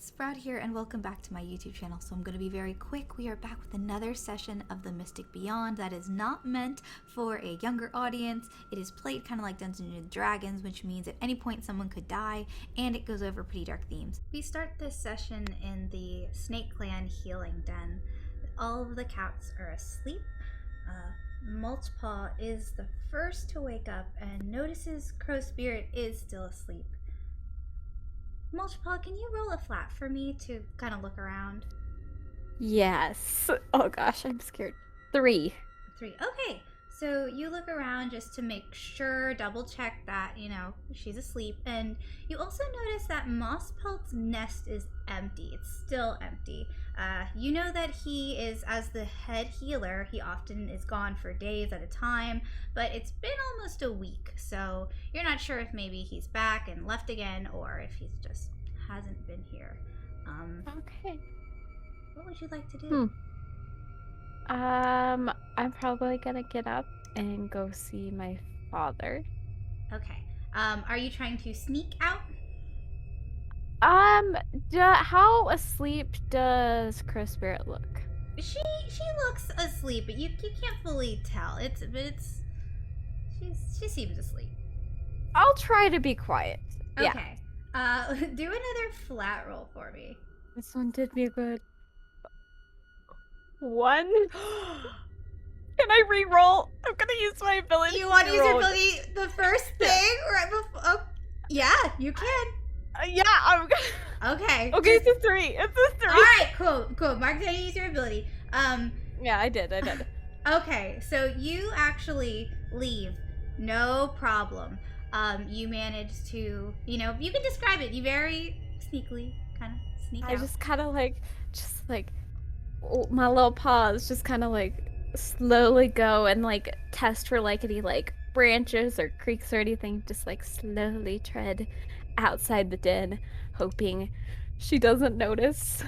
Sprout here, and welcome back to my YouTube channel. So I'm going to be very quick. We are back with another session of the Mystic Beyond that is not meant for a younger audience. It is played kind of like Dungeons & Dragons, which means at any point someone could die, and it goes over pretty dark themes. We start this session in the Snakeclan healing den. All of the cats are asleep. Mulchpaw is the first to wake up and notices Crow Spirit is still asleep. Mulchpaw, can you roll a flat for me to kind of look around? Yes. Oh gosh, I'm scared. 3. 3. Okay. So you look around just to make sure, double check that, she's asleep. And you also notice that Mosspelt's nest is empty. It's still empty. You know that he is, as the head healer, he often is gone for days at a time, but it's been almost a week. So you're not sure if maybe he's back and left again, or if he's just hasn't been here. Okay. What would you like to do? I'm probably gonna get up and go see my father. Okay. Are you trying to sneak out? How asleep does Crow Spirit look? She looks asleep, but you can't fully tell. She seems asleep. I'll try to be quiet. Okay. Do another flat roll for me. This one did me good. 1. Can I re-roll? I'm gonna use my ability. You want to use your ability the first thing right before? Oh, yeah, you can. Yeah, I'm gonna. Okay. Okay, it's a 3. It's a 3. All right, cool. Mark down, you use your ability. Yeah, I did. Okay, so you actually leave, no problem. You manage to, you can describe it. You very sneakily kind of sneak out. I just kind of like, my little paws just kind of slowly go and test for any branches or creaks or anything. Just slowly tread outside the den, hoping she doesn't notice.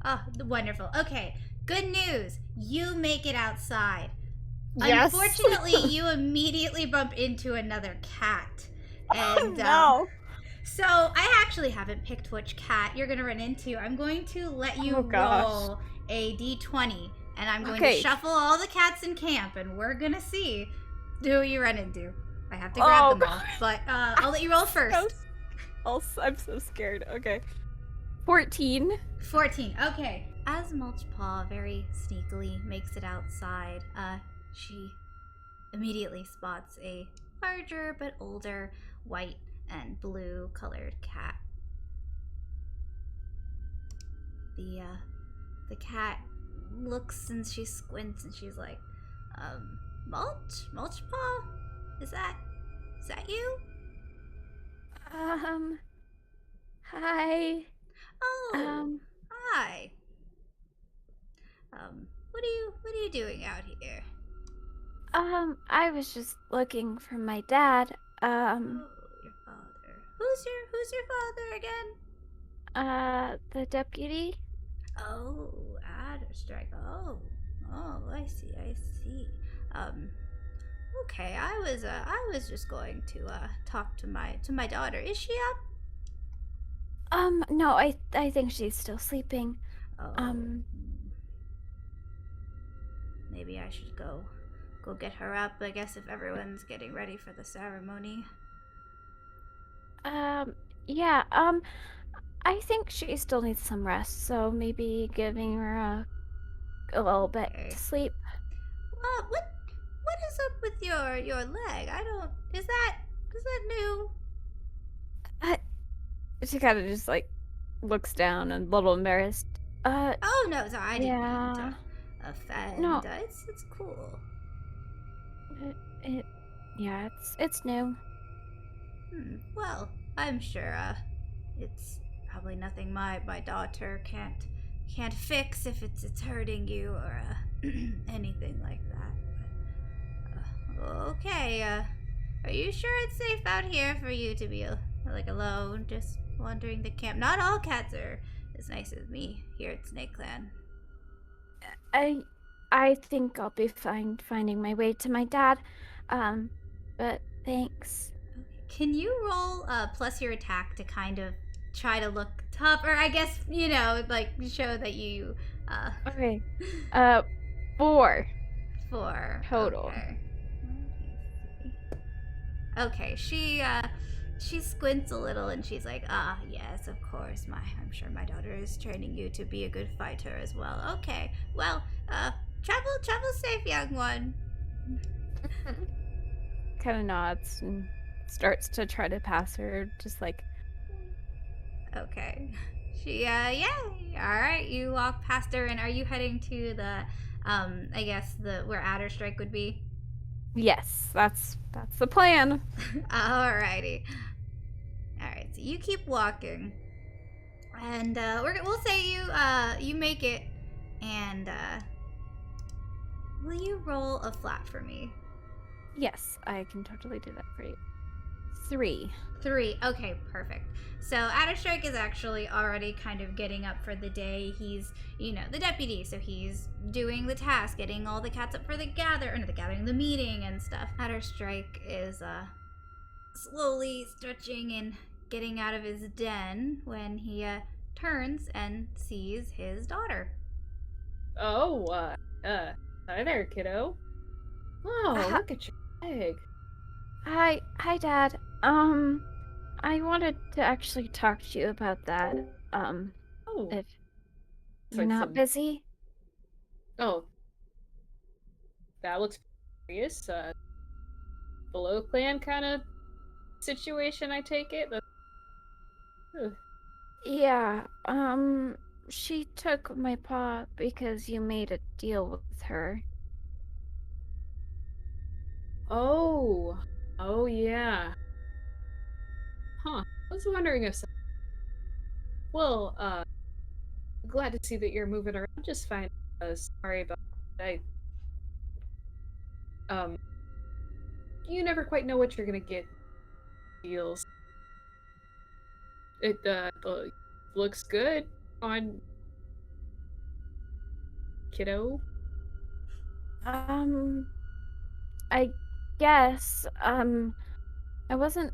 Oh, wonderful. Okay, good news. You make it outside. Yes. Unfortunately, you immediately bump into another cat. And, no. So I actually haven't picked which cat you're going to run into. I'm going to let you roll a d20, and I'm going to shuffle all the cats in camp, and we're going to see who you run into. I have to grab them all, but I'll let you roll first. I'm so scared. Okay. 14. 14. Okay. As Mulchpaw very sneakily makes it outside, she immediately spots a larger but older white and blue colored cat. The cat looks and she squints and she's like, Mulchpaw? Is that you? Hi. Oh, hi. What are you doing out here? I was just looking for my dad. Oh, your father. Who's your father again? The deputy. Oh, Adderstrike. Oh, I see. Okay. I was just going to talk to my daughter. Is she up? No, I think she's still sleeping. Oh. Maybe I should go get her up. I guess if everyone's getting ready for the ceremony. Yeah. I think she still needs some rest, so maybe giving her a little bit to sleep. What is up with your leg? Is that new? She kind of just looks down and a little embarrassed. Oh no, sorry, I didn't mean to offend. No. It's cool. It's new. Well, I'm sure it's probably nothing my daughter can't fix if it's hurting you or anything like that. Okay, are you sure it's safe out here for you to be alone, just wandering the camp? Not all cats are as nice as me here at Snakeclan. I think I'll be fine finding my way to my dad. But thanks. Okay. Can you roll plus your attack to kind of try to look tough, or I guess, like, show that you, uh, Okay. 4 4. total. Okay. Let me see. Okay, she squints a little and she's like, ah, yes, of course, I'm sure my daughter is training you to be a good fighter as well. Okay, well, travel safe, young one. Kind of nods and starts to try to pass her, just like, Okay. She, yeah, alright, you walk past her, and are you heading to the, I guess, where Adder Strike would be? yes, that's the plan. Alrighty. Alright, so you keep walking. And, we'll say you make it, and, will you roll a flat for me? Yes, I can totally do that for you. 3. 3. Okay, perfect. So Adderstrike is actually already kind of getting up for the day. He's, the deputy, so he's doing the task, getting all the cats up for the the meeting and stuff. Adderstrike is slowly stretching and getting out of his den when he turns and sees his daughter. Oh, hi there, kiddo. Oh, look at your leg. Hi, Dad. I wanted to actually talk to you about that. Oh, If so you're it's not busy. Oh, that looks serious. Below clan kind of situation, I take it. Ugh. Yeah, she took my paw because you made a deal with her. Oh, oh yeah. Huh. I was wondering if. Well, glad to see that you're moving around just fine. Sorry about that. You never quite know what you're gonna get. Deals. It looks good on kiddo. I guess, I wasn't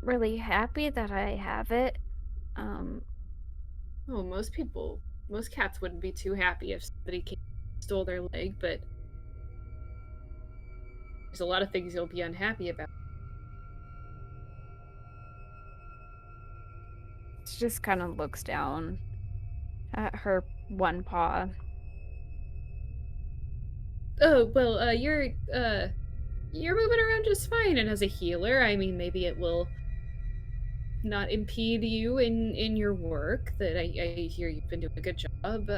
really happy that I have it. Um, Oh, most cats wouldn't be too happy if somebody came and stole their leg, but there's a lot of things you'll be unhappy about. she just kind of looks down at her one paw. Oh, well, you're moving around just fine, and as a healer, I mean, maybe it will not impede you in your work. That I hear you've been doing a good job.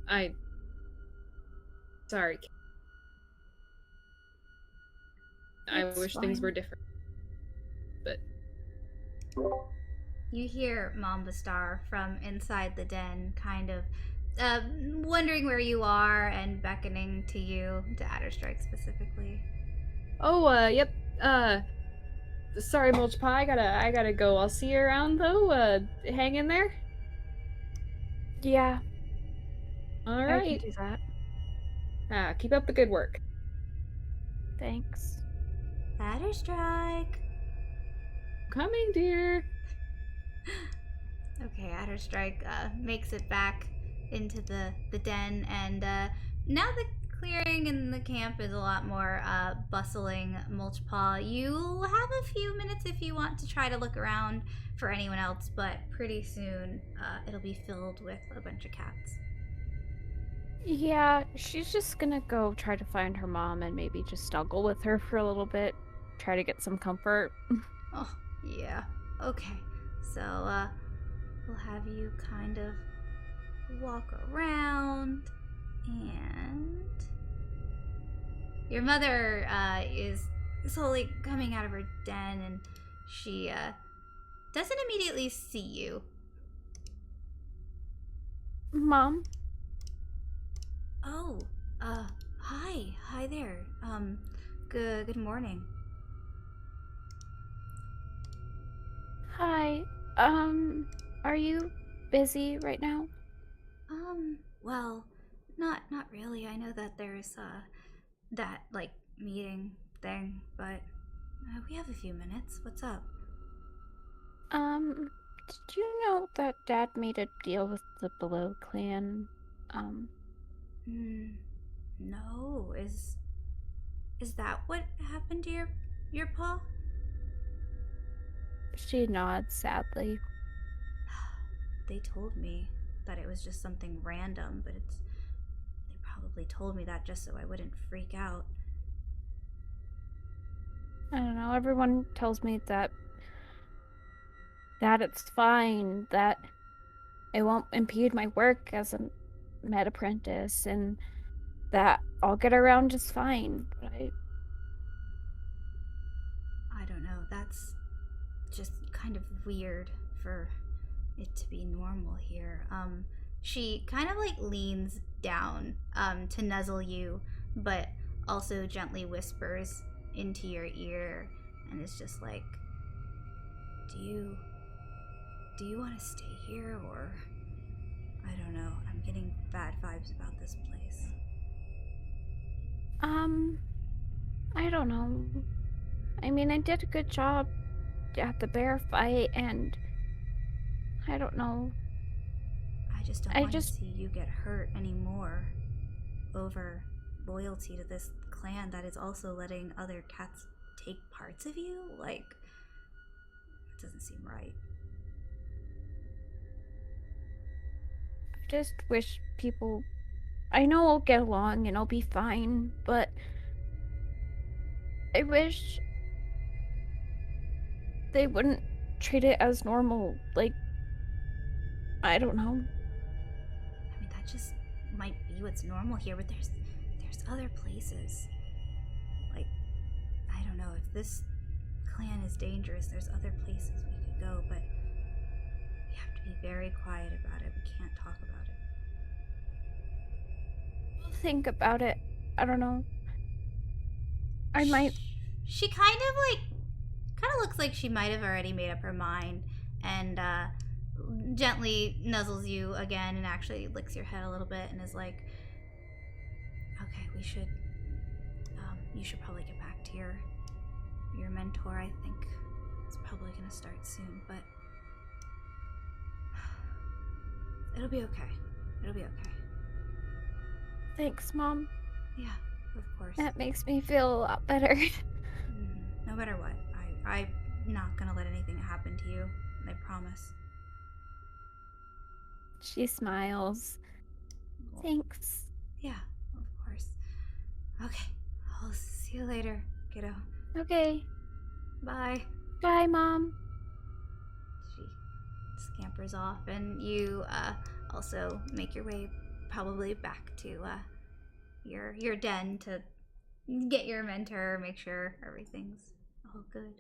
I sorry. I It's wish things were fine. different, but You hear Mamba Star from inside the den, kind of wondering where you are and beckoning to you, to Adderstrike specifically. oh, yep. Sorry, Mulchpaw. I gotta go. I'll see you around though. Hang in there. Yeah, All I can right. do that. Keep up the good work. Thanks. Adderstrike! Coming, dear. Okay, Adderstrike makes it back into the den, and now the clearing in the camp is a lot more bustling. Mulchpaw, you have a few minutes if you want to try to look around for anyone else, but pretty soon it'll be filled with a bunch of cats. Yeah, she's just gonna go try to find her mom and maybe just snuggle with her for a little bit. Try to get some comfort. Oh, yeah. Okay. So, we'll have you kind of walk around, and your mother is slowly coming out of her den, and she doesn't immediately see you. Mom? Oh, hi there. Good morning. Hi. Are you busy right now? Well, not really. I know that there's that like meeting thing, but we have a few minutes. What's up? Did you know that Dad made a deal with the Below clan? No. Is that what happened to your paw? She nods sadly. They told me that it was just something random, but they probably told me that just so I wouldn't freak out. I don't know, everyone tells me that it's fine, that it won't impede my work as a med apprentice, and that I'll get around just fine. But I don't know. That's just kind of weird for it to be normal here. She kind of like leans down to nuzzle you, but also gently whispers into your ear and is just like, do you want to stay here, or I don't know. I'm getting bad vibes about this place. I don't know. I mean, I did a good job at the bear fight, and I don't know. I just don't want to see you get hurt anymore over loyalty to this clan that is also letting other cats take parts of you. Like, it doesn't seem right. I just wish people... I know I'll get along and I'll be fine, but I wish they wouldn't treat it as normal. Like, I don't know. I mean, that just might be what's normal here, but there's other places. Like, I don't know, if this clan is dangerous, there's other places we could go, but we have to be very quiet about it. We can't talk about it. I'll think about it. I don't know. I might... She kind of looks like she might have already made up her mind, and gently nuzzles you again and actually licks your head a little bit and is like, okay, you should probably get back to your mentor. I think it's probably gonna start soon, but it'll be okay. It'll be okay. Thanks, Mom. Yeah, of course. That makes me feel a lot better. No matter what, I'm not gonna let anything happen to you. I promise. She smiles. Well, thanks. Yeah, of course. Okay, I'll see you later, kiddo. Okay. Bye. Bye, Mom. She scampers off, and you also make your way probably back to your den to get your mentor, make sure everything's all good.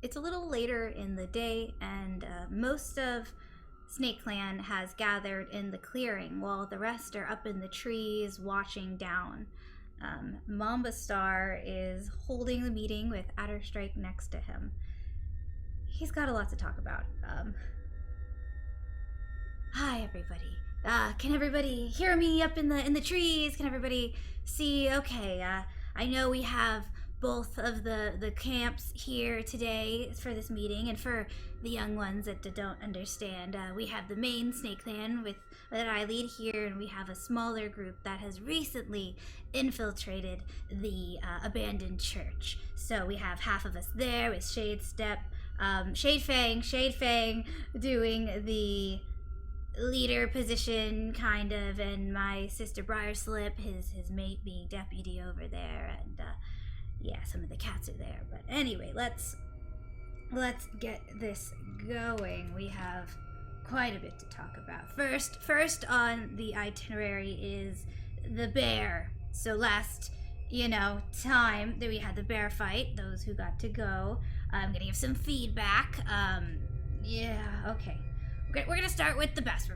It's a little later in the day, and most of Snakeclan has gathered in the clearing, while the rest are up in the trees watching down. Mamba Star is holding the meeting with Adderstrike next to him. He's got a lot to talk about. Hi, everybody. Can everybody hear me up in the trees? Can everybody see? Okay, I know we have both of the camps here today for this meeting, and for the young ones that don't understand, we have the main Snake Clan that I lead here, and we have a smaller group that has recently infiltrated the abandoned church. So we have half of us there with Shade Fang doing the leader position, kind of, and my sister Briarslip, his mate, being deputy over there, and yeah, some of the cats are there. But anyway, let's get this going. We have quite a bit to talk about. First on the itinerary is the bear. So last, time that we had the bear fight, those who got to go, I'm gonna give some feedback. Yeah, okay. We're gonna start with the best.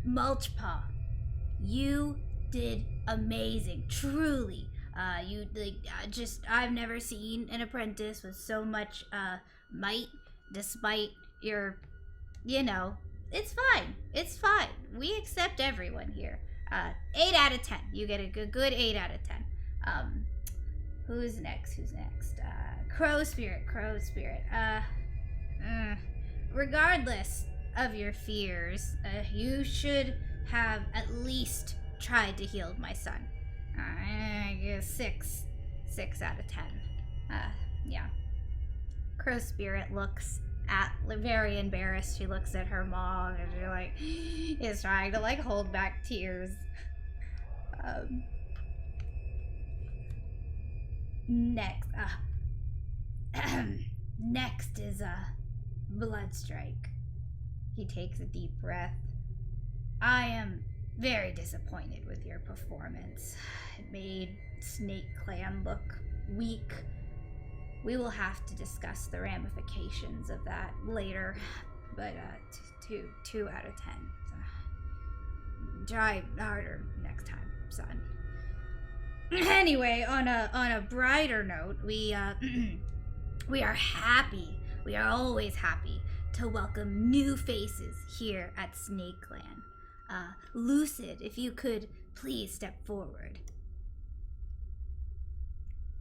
Mulchpaw, you did amazing, truly. I've never seen an apprentice with so much might, despite your, it's fine. We accept everyone here. 8 out of 10. You get a good 8 out of 10. Who's next? Crow Spirit. Regardless of your fears, you should have at least tried to heal my son. I guess 6 out of 10. Yeah. Crow Spirit looks very embarrassed. She looks at her mom and she is trying to hold back tears. Next is Bloodstrike. He takes a deep breath. I am very disappointed with your performance. It made Snakeclan look weak. We will have to discuss the ramifications of that later, but 2 out of 10. Try harder next time, son. Anyway, on a brighter note, we are happy. We are always happy to welcome new faces here at Snakeclan. Lucid, if you could please step forward.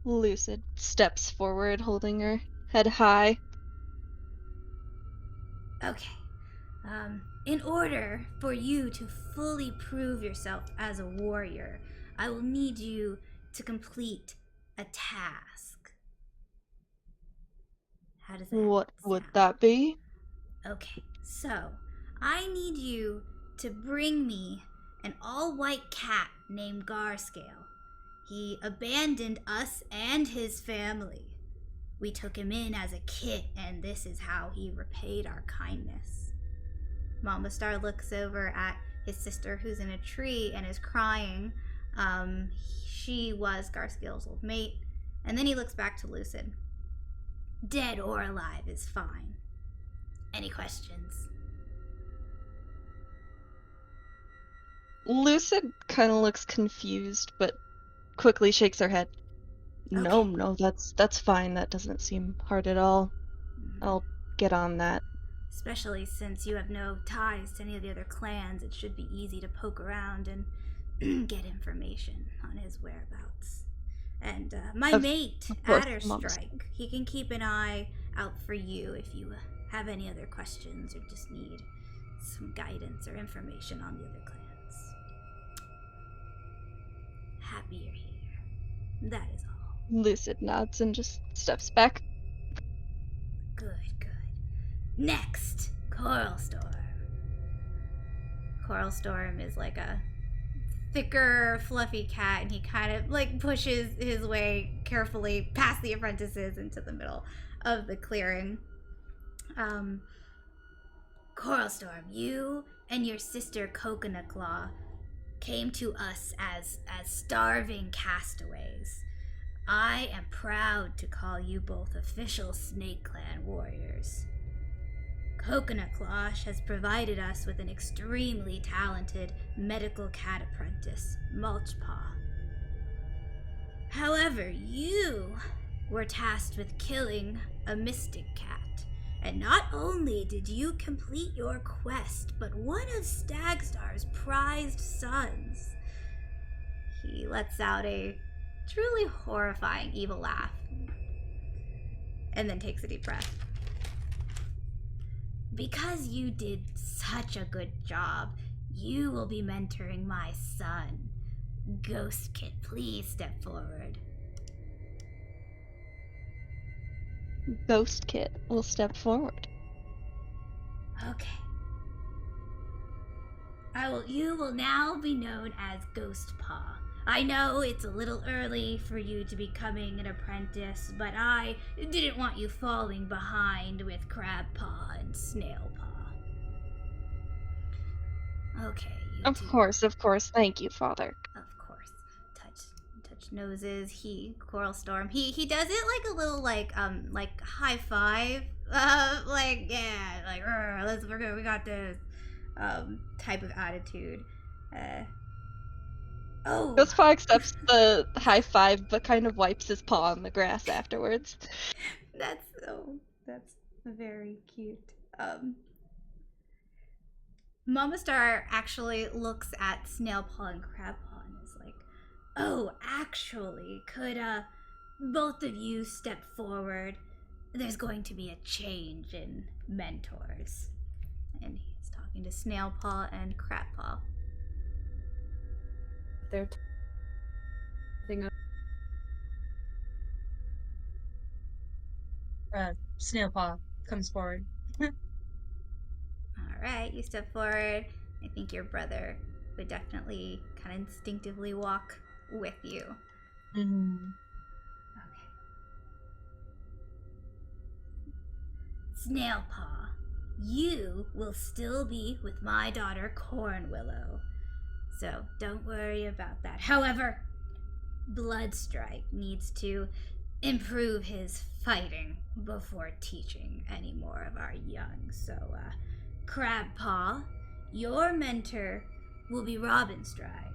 Lucid steps forward, holding her head high. Okay. In order for you to fully prove yourself as a warrior, I will need you to complete a task. How does that What would sound? that be? Okay, so I need you to bring me an all-white cat named Garscale. He abandoned us and his family. We took him in as a kit, and this is how he repaid our kindness. Mama Star looks over at his sister, who's in a tree and is crying. She was Garscale's old mate. And then he looks back to Lucid. Dead or alive is fine. Any questions? Lucid kind of looks confused, but quickly shakes her head. No, Okay. no, that's fine. That doesn't seem hard at all. I'll get on that. Especially since you have no ties to any of the other clans, it should be easy to poke around and get information on his whereabouts. And my mate, of course, Adderstrike, he can keep an eye out for you if you have any other questions or just need some guidance or information on the other clans. Happy you're here. That is all. Lucid nods and just steps back. Good. Next, Coral Storm. Coral Storm is like a thicker, fluffy cat, and he kind of pushes his way carefully past the apprentices into the middle of the clearing. Coral Storm, you and your sister Coconut Claw came to us as starving castaways. I am proud to call you both official Snakeclan warriors. Coconut Claw has provided us with an extremely talented medical cat apprentice, Mulchpaw. However, you were tasked with killing a mystic cat, and not only did you complete your quest, but one of Stagstar's prized sons. He lets out a truly horrifying evil laugh, and then takes a deep breath. Because you did such a good job, you will be mentoring my son. Ghost Kid, please step forward. Ghost Kid will step forward. Okay. You will now be known as Ghostpaw. I know it's a little early for you to be becoming an apprentice, but I didn't want you falling behind with Crabpaw and Snailpaw. Okay, you Of two. course. Thank you, Father. Of course. Touch noses. Coral Storm. He does it like a little high five. We got this type of attitude. Ghostpaw accepts the high five, but kind of wipes his paw on the grass afterwards. That's very cute. Mama Star actually looks at Snailpaw and Crabpaw and is like, "Oh, actually, both of you step forward. There's going to be a change in mentors. And he's talking to Snailpaw and Crabpaw. They're thing Snailpaw comes forward. Alright, you step forward. I think your brother would definitely kind of instinctively walk with you. Mm-hmm. Okay. Snailpaw, you will still be with my daughter Cornwillow. So don't worry about that. However, Bloodstrike needs to improve his fighting before teaching any more of our young. So, Crabpaw, your mentor will be Robinstride.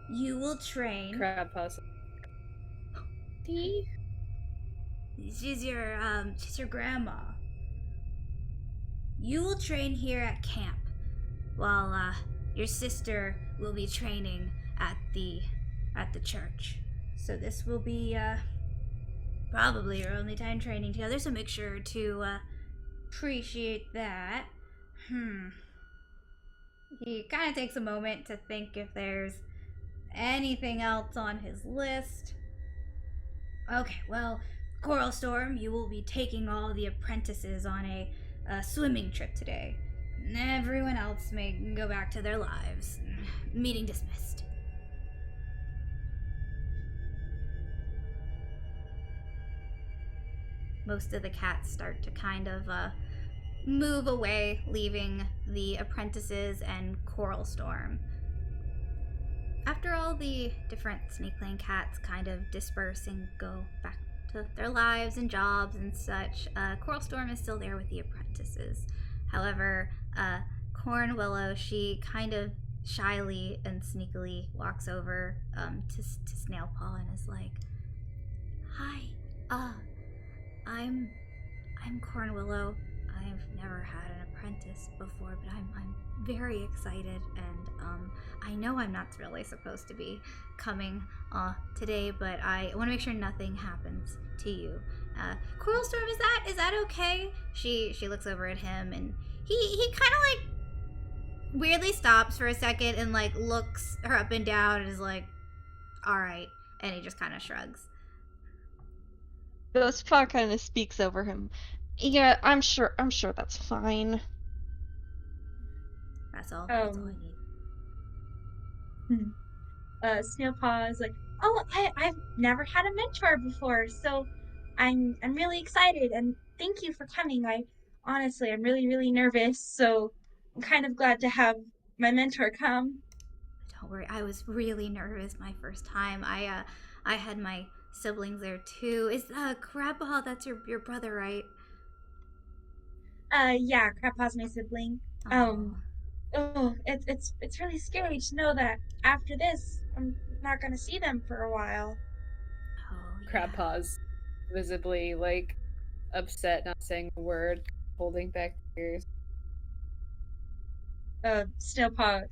You will train. Crabpaw. She's your grandma. You will train here at camp, while your sister will be training at the church. So this will be probably your only time training together. So make sure to appreciate that. He kind of takes a moment to think if there's anything else on his list. Okay, well, Coral Storm, you will be taking all the apprentices on a swimming trip today. Everyone else may go back to their lives. Meeting dismissed. Most of the cats start to kind of move away, leaving the apprentices and Coral Storm. After all the different Snakeclan cats kind of disperse and go back to their lives and jobs and such, Coral Storm is still there with the apprentices. However, Cornwillow, she kind of shyly and sneakily walks over to Snailpaw and is like, "Hi, I'm Cornwillow. I've never had an apprentice before, but I'm very excited, and I know I'm not really supposed to be coming today, but I want to make sure nothing happens to you. Coral Storm, is that okay?" She looks over at him, and he kind of like weirdly stops for a second and like looks her up and down and is like, "All right," and he just kind of shrugs. Ghostpaw kind of speaks over him. Yeah, I'm sure that's fine. That's all I need. Snailpaw is like, "Oh, I've never had a mentor before, so I'm really excited, and thank you for coming. I'm really nervous, so I'm kind of glad to have my mentor come." Don't worry, I was really nervous my first time. I had my siblings there too. Is Crabpaw, that's your brother, right? Yeah, Crabpaw's my sibling. It's really scary to know that after this, I'm not gonna see them for a while. Oh, Crabpaw's visibly like upset, not saying a word, holding back tears. Snailpaw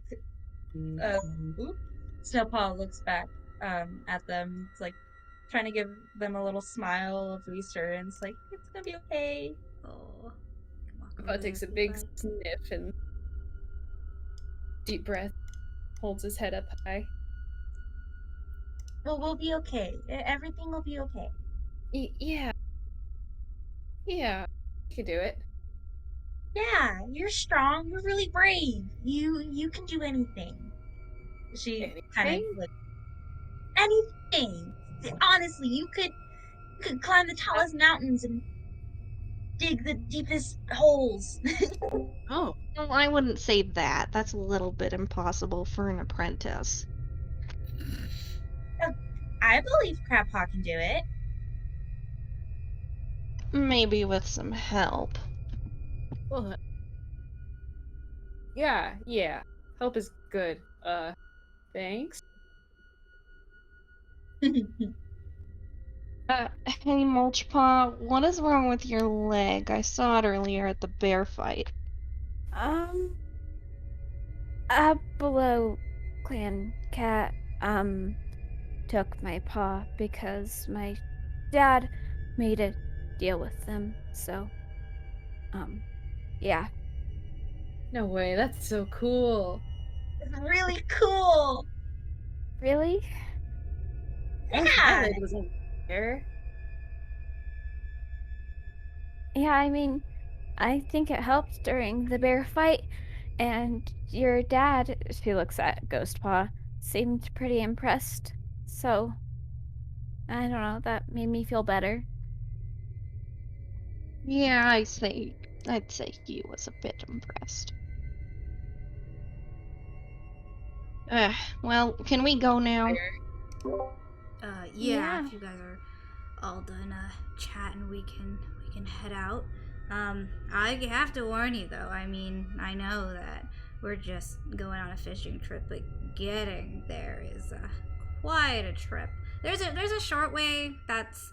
Snailpaw looks back at them. It's like trying to give them a little smile of reassurance, like, "It's gonna be okay." Oh. Crabpaw takes a big sniff and deep breath, holds his head up high. Well, we'll be okay. Everything will be okay. Yeah, you can do it. Yeah, you're strong. You're really brave. You can do anything. She kind of like, anything. Honestly, you could climb the tallest mountains and dig the deepest holes. Oh, No, I wouldn't say that. That's a little bit impossible for an apprentice. I believe Crabpaw can do it. Maybe with some help. well, yeah. Help is good. Thanks. Hey Mulchpaw, what is wrong with your leg? I saw it earlier at the bear fight. Below clan cat, took my paw because my dad made a deal with them. So, yeah. No way, that's so cool. It's really cool. Really? I wish Yeah. my leg was over there. Yeah, I mean, I think it helped during the bear fight, and your dad, she looks at Ghostpaw, seemed pretty impressed. So, I don't know, that made me feel better. Yeah, I'd say he was a bit impressed. Well, can we go now? Yeah, if you guys are all done chatting, we can head out. I have to warn you though. I mean, I know that we're just going on a fishing trip, but getting there is quite a trip. There's a short way that's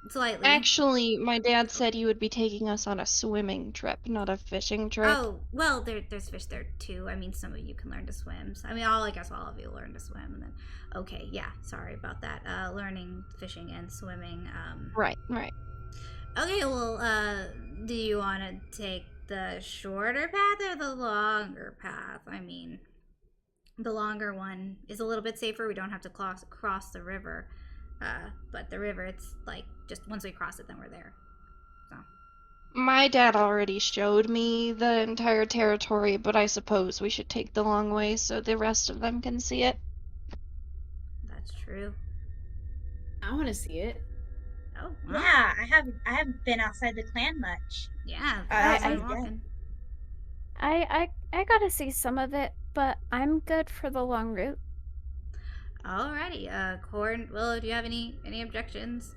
slightly. Actually, my dad said he would be taking us on a swimming trip, not a fishing trip. Oh, well, there's fish there too. I mean, some of you can learn to swim. So, I mean, I guess all of you learn to swim. And then, okay, yeah, sorry about that. Learning fishing and swimming. Right. Okay, well, do you want to take the shorter path or the longer path? I mean, the longer one is a little bit safer. We don't have to cross the river. But the river, it's like just once we cross it, then we're there. So. My dad already showed me the entire territory, but I suppose we should take the long way so the rest of them can see it. That's true. I want to see it. Oh, wow. Yeah, I haven't been outside the clan much. Yeah, I walking. I gotta see some of it, but I'm good for the long route. Alrighty, Corn, Willow, do you have any objections?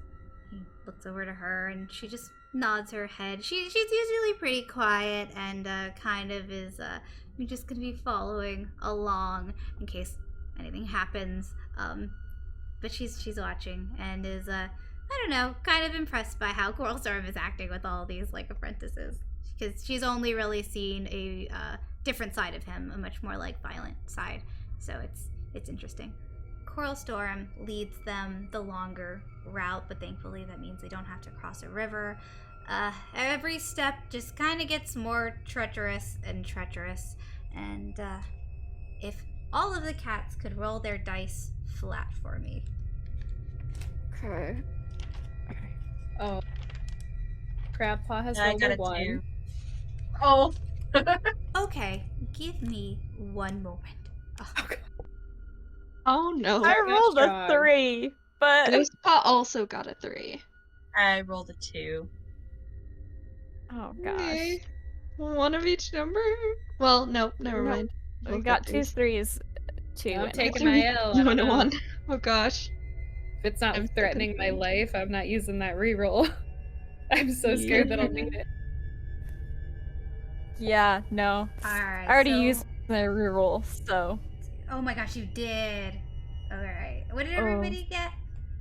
He looks over to her and she just nods her head. She's usually pretty quiet and kind of is just gonna be following along in case anything happens. But she's watching and is I don't know, kind of impressed by how Coralstorm is acting with all these like apprentices, because she's only really seen a different side of him, a much more like violent side. So it's interesting. Coralstorm leads them the longer route, but thankfully that means they don't have to cross a river. Every step just kind of gets more treacherous, and if all of the cats could roll their dice flat for me. Okay. Oh. Crabpaw has I rolled got a a 1. 2. Oh. Okay, give me one moment. Oh no. I rolled a strong. 3, but Ghostpaw also got a 3. I rolled a 2. oh gosh, Okay. One of each number? Well, no, never Nope. mind. I Both got 2 threes. 3s, 2. I'm and a taking 1. my L. I don't One and know. one. Oh gosh. If it's not I'm so threatening my confused. life, I'm not using that reroll. I'm so scared that I'll need it. Yeah, no. Alright, I already so... used my reroll, so. Oh my gosh, you did. Alright. What did everybody get?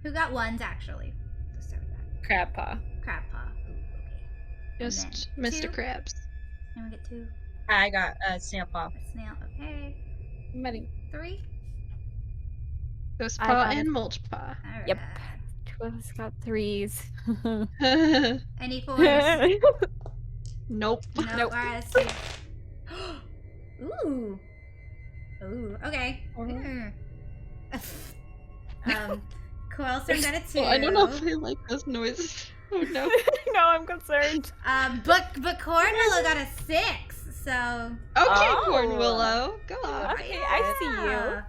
Who got ones, actually? Let's start with that. Crabpaw. Crabpaw. Ooh, okay. Just And then Mr. 2? Krabs. Anyone get 2? I got a Snailpaw. A snail, okay. Money. 3? Ghostpaw got and Mulchpaw. Alright. Yep. 2 of us got 3s. Any 4s? Nope. No, Nope. alright, let's see. Ooh. Ooh, okay. Coralstorm got a 2. Well, I don't know if I like those noises. Oh no. No, I'm concerned. But Cornwillow got a 6, so... Okay, Oh. Cornwillow. Go on. Okay, I see you. Yeah.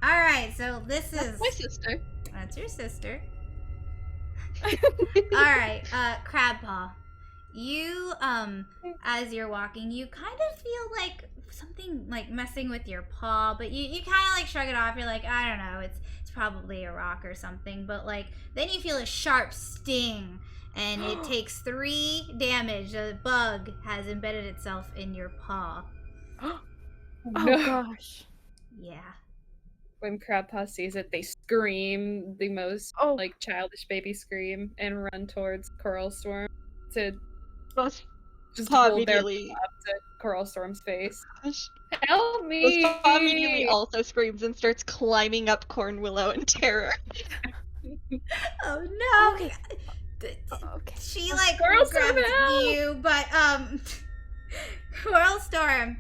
Alright, so this is... That's my sister. That's your sister. Alright, Crabpaw. You, as you're walking, you kind of feel like something, like, messing with your paw, but you kind of, like, shrug it off. You're like, I don't know, it's probably a rock or something, but, like, then you feel a sharp sting, and it takes 3 damage. A bug has embedded itself in your paw. Oh No. gosh. Yeah. When Crabpaw sees it, they scream the most Oh. like childish baby scream and run towards Coralstorm to Both just paw hold their immediately. paw up to Coralstorm's face. Gosh. Help me! Ghostpaw immediately also screams and starts climbing up Cornwillow in terror. Oh no! Okay. Okay. She A like squirrel grabs storm, you, but Squirrel Storm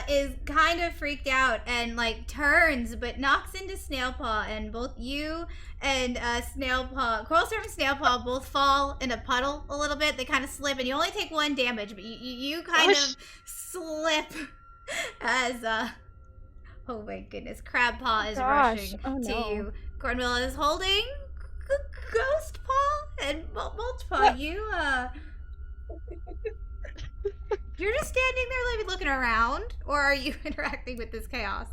is kind of freaked out and like turns, but knocks into Snailpaw, and both you and Snailpaw, Squirrel Storm and Snailpaw both fall in a puddle a little bit. They kind of slip, and you only take 1 damage, but you kind of slip as oh my goodness, Crabpaw is rushing to you. Cornwall is holding Ghostpaw and Mulchpaw. You're just standing there like looking around, or are you interacting with this chaos?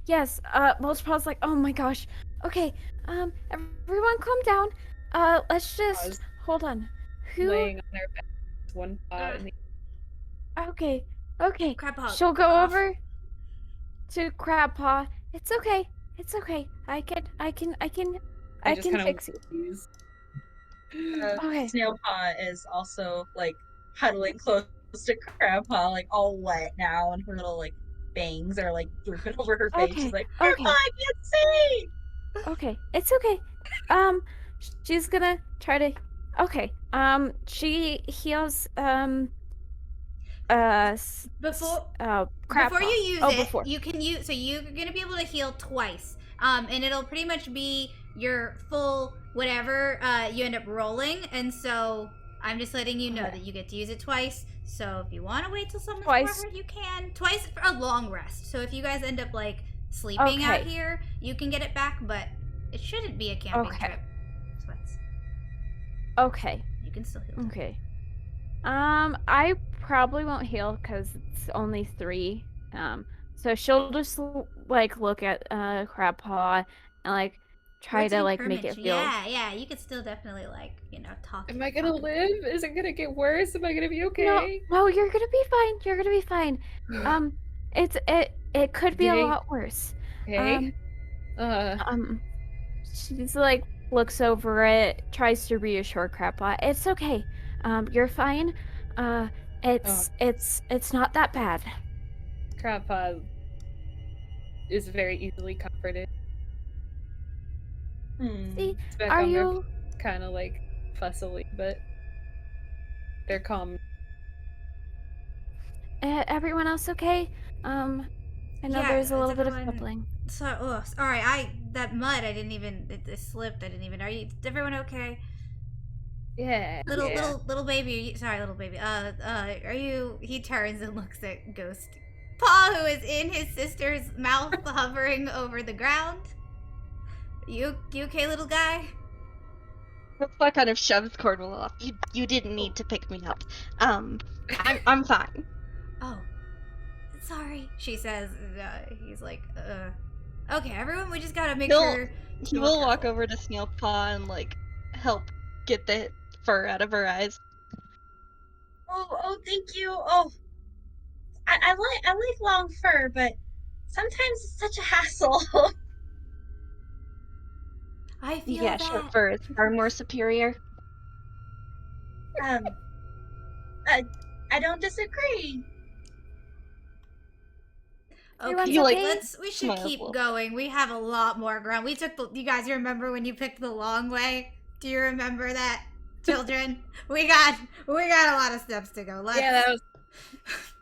Yes, Mulchpaw's like, oh my gosh. Okay, everyone calm down. Let's just hold on. Who? Laying on their back, one paw in the. Okay. Crabpaw. She'll go off. over to Crabpaw. It's okay. I can fix you. Okay. Snailpaw is also like huddling close to Crabpaw, like all wet now, and her little like bangs are like drooping over her face. Okay, She's like, okay. Crabpaw, I can't see! Okay, it's okay. She's gonna try to. Okay. She heals. Before you use it, before. you can use. So you're gonna be able to heal twice. And it'll pretty much be your full whatever you end up rolling. And so I'm just letting you know that you get to use it twice. So if you want to wait till someone's more hurt, you can. Twice for a long rest. So if you guys end up like sleeping out here, you can get it back. But it shouldn't be a camping trip. So Okay. You can still heal. Okay. I probably won't heal because it's only 3. So she'll just like look at Crabpaw and like try to like make it feel. Yeah. You could still definitely like talk. Am I gonna live? Is it gonna get worse? Am I gonna be okay? No, you're gonna be fine. You're gonna be fine. It could be a lot worse. Okay. She's like looks over it, tries to reassure Crabpaw. It's okay. You're fine. It's not that bad. Crabpaw is very easily comforted. See, are you kind of like fussily, but they're calm. Everyone else okay? I know there's a little bit of bubbling. Sorry. That mud. I didn't even. It slipped. I didn't even. Is everyone okay? Yeah. Little baby. Sorry, little baby. Are you? He turns and looks at Ghostpaw, who is in his sister's mouth, hovering over the ground. You okay, little guy? Ghostpaw kind of shoves Cornwall off. You didn't need to pick me up. I'm fine. Oh, sorry. She says. He's like, okay, everyone. We just gotta make sure. He will walk over to Snailpaw and like help get the fur out of her eyes. Oh, thank you. Oh, I like long fur, but sometimes it's such a hassle. I feel that. Short fur is far more superior. I don't disagree. Okay, we should keep going. We have a lot more ground. You guys remember when you picked the long way? Do you remember that, children? we got a lot of steps to go. That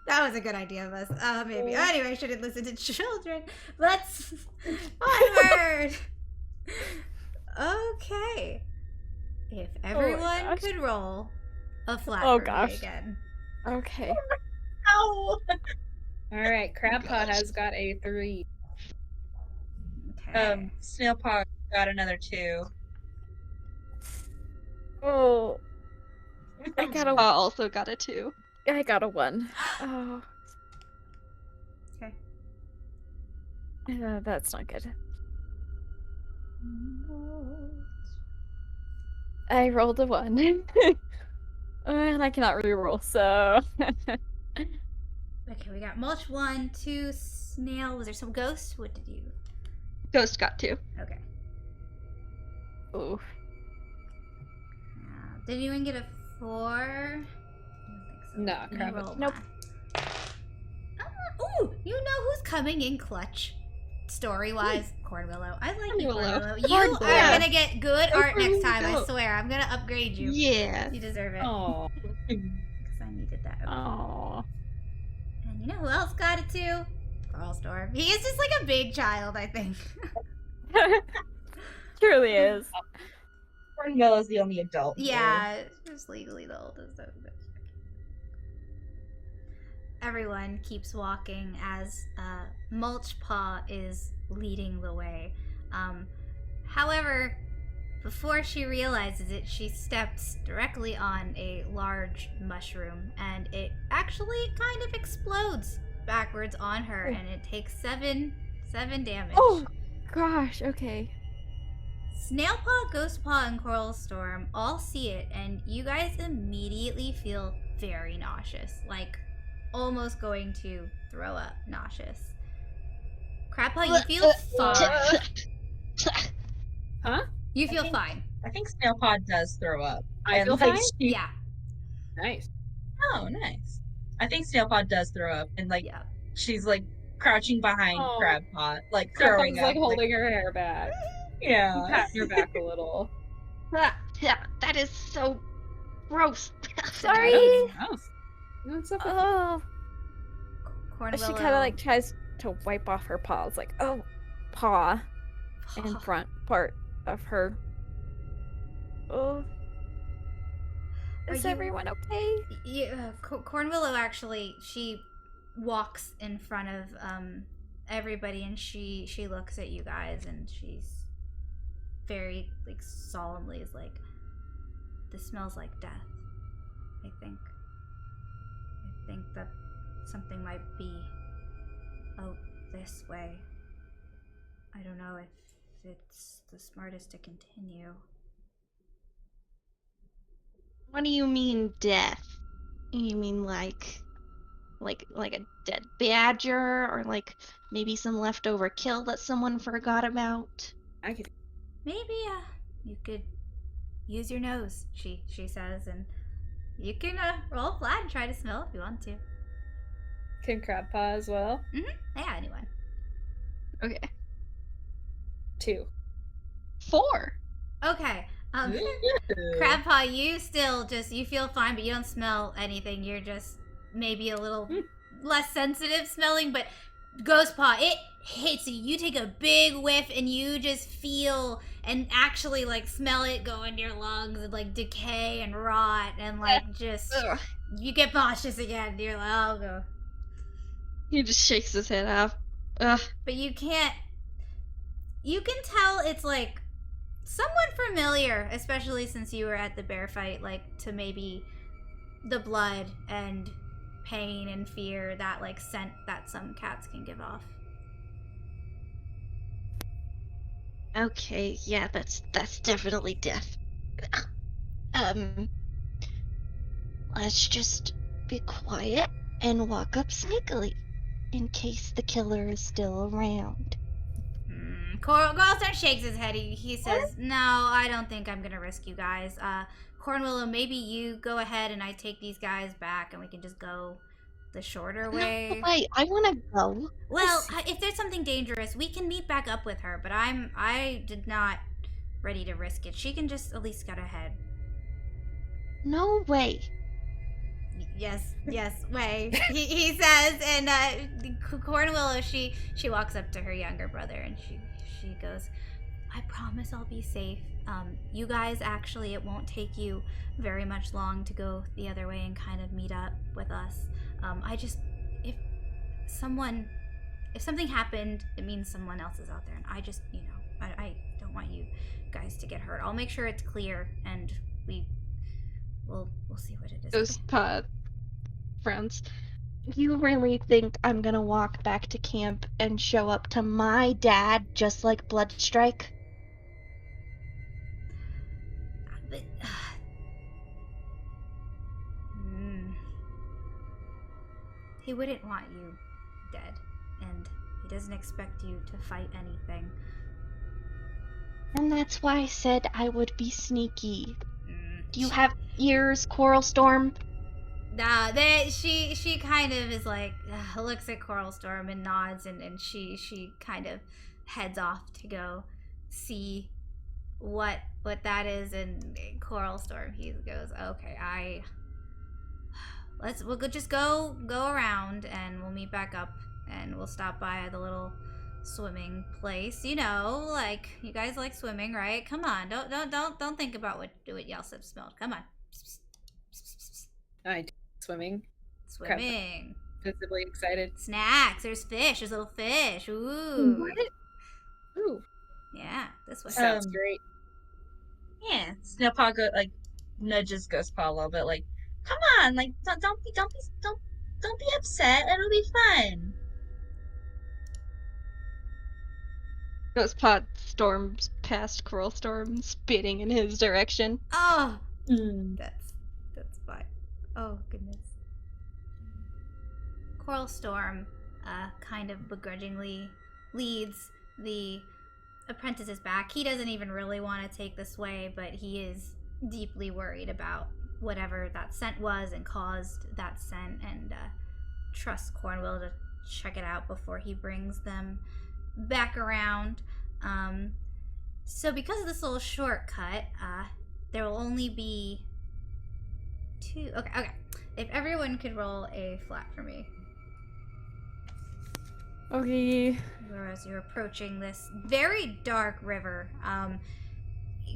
was a good idea of us. Maybe. Anyway, I shouldn't listen to children. Let's onward. Okay. If everyone could roll a flat for me again. Okay. Ow! Alright, Crabpaw has got a 3. Okay. Snailpaw got another 2. Oh. Also got a 2. I got a 1. Oh. Okay. That's not good. I rolled a 1. And I cannot re-roll, so... Okay, we got Mulch 1, 2, Snail. Was there some Ghost? What did you... Ghost got 2. Okay. Ooh. Did anyone get a 4? I don't think so. No, Crabpaw. Nope. Ooh, you know who's coming in clutch? Story-wise, Cornwillow. I like you, Cornwillow. Cornwillow. You are Yeah. gonna get good art next time, I Cornwillow. swear. I'm gonna upgrade you. Yeah. You deserve it. Oh. Because I needed that. Okay. Aww. And you know who else got it too? Carl Storm. He is just like a big child, I think. Truly is. Cornwillow's the only adult. here. Yeah, just legally the oldest. Everyone keeps walking as Mulchpaw is leading the way. However, before she realizes it, she steps directly on a large mushroom, and it actually kind of explodes backwards on her, and it takes 7 damage. Oh, gosh. Okay. Snailpaw, Ghostpaw, and Coral Storm all see it, and you guys immediately feel very nauseous, like almost going to throw up nauseous. Crabpaw, you feel fine. Huh? You feel think- fine. I think Snailpaw does throw up. I And, feel like, fine? she- Yeah, Nice. Oh, nice. I think Snailpaw does throw up, and like yeah. she's like crouching behind Oh. Crabpaw, like Grandpa's throwing up. like holding her hair back, yeah. patting her back a little. Yeah, that is so gross. Sorry. Gross. What's up with Oh. Cornwillow. She kind of like tries to wipe off her paws, like, oh, paw in front part of her. Oh. Are Is you- everyone okay? Yeah, Cornwillow actually, she walks in front of everybody, and she looks at you guys, and she's very like solemnly is like, this smells like death. I think that something might be out this way. I don't know if it's the smartest to continue. What do you mean death? You mean like a dead badger, or like maybe some leftover kill that someone forgot about? I could. Maybe you could use your nose, she says, and you can roll flat and try to smell if you want to. Can Crabpaw as well? Yeah, anyone. Okay. 2. 4. Okay. Crabpaw, you still just, you feel fine, but you don't smell anything. You're just maybe a little less sensitive smelling, but Ghostpaw, it hits you. You take a big whiff and you just feel and actually like smell it go into your lungs and like decay and rot and like just, Ugh. you get nauseous again. You're like, oh, go. He just shakes his head off. Ugh. But you can tell it's like somewhat familiar, especially since you were at the bear fight, like to maybe the blood and pain and fear, that like scent that some cats can give off. Okay, yeah, that's definitely death. Let's just be quiet and walk up sneakily, in case the killer is still around. Coralstar shakes his head. He says, "No, I don't think I'm gonna risk you guys. Cornwillow, maybe you go ahead and I take these guys back, and we can just go the shorter way." No, wait, I want to go. Well, if there's something dangerous, we can meet back up with her. But I did not ready to risk it. She can just at least get ahead. No way. Yes, way. he says, and Cornwillow, she walks up to her younger brother and she goes, "I promise I'll be safe. You guys, actually, it won't take you very much long to go the other way and kind of meet up with us. If something happened, it means someone else is out there, and I just, I don't want you guys to get hurt. I'll make sure it's clear, and we'll see what it is." Ghostpaw frowns. You really think I'm gonna walk back to camp and show up to my dad just like Bloodstrike? But, he wouldn't want you dead, and he doesn't expect you to fight anything. And that's why I said I would be sneaky. Do you have ears, Coral Storm? Nah, she kind of is like looks at Coral Storm and nods, and she kind of heads off to go see what that is. And Coral Storm, he goes, okay, we'll just go around, and we'll meet back up, and we'll stop by the little swimming place. You know, like you guys like swimming, right? Come on, don't think about what Yelsip smelled. Come on. I do swimming. Swimming. Visibly excited. Snacks. There's fish. There's little fish. Ooh. What? Ooh. Yeah, this way. Sounds great. Yeah, Snailpaw nudges Ghostpaw a little bit, like, come on, like don't be upset. It'll be fun. Ghostpaw storms past Coral Storm, spitting in his direction. Oh, Mm. that's fine. Oh goodness. Coral Storm, kind of begrudgingly leads the apprentices back. He doesn't even really want to take this way, but he is deeply worried about whatever that scent was and caused that scent, and trusts Cornwall to check it out before he brings them back around. So because of this little shortcut, there will only be 2. Okay. If everyone could roll a flat for me. Okay. Whereas you're approaching this very dark river.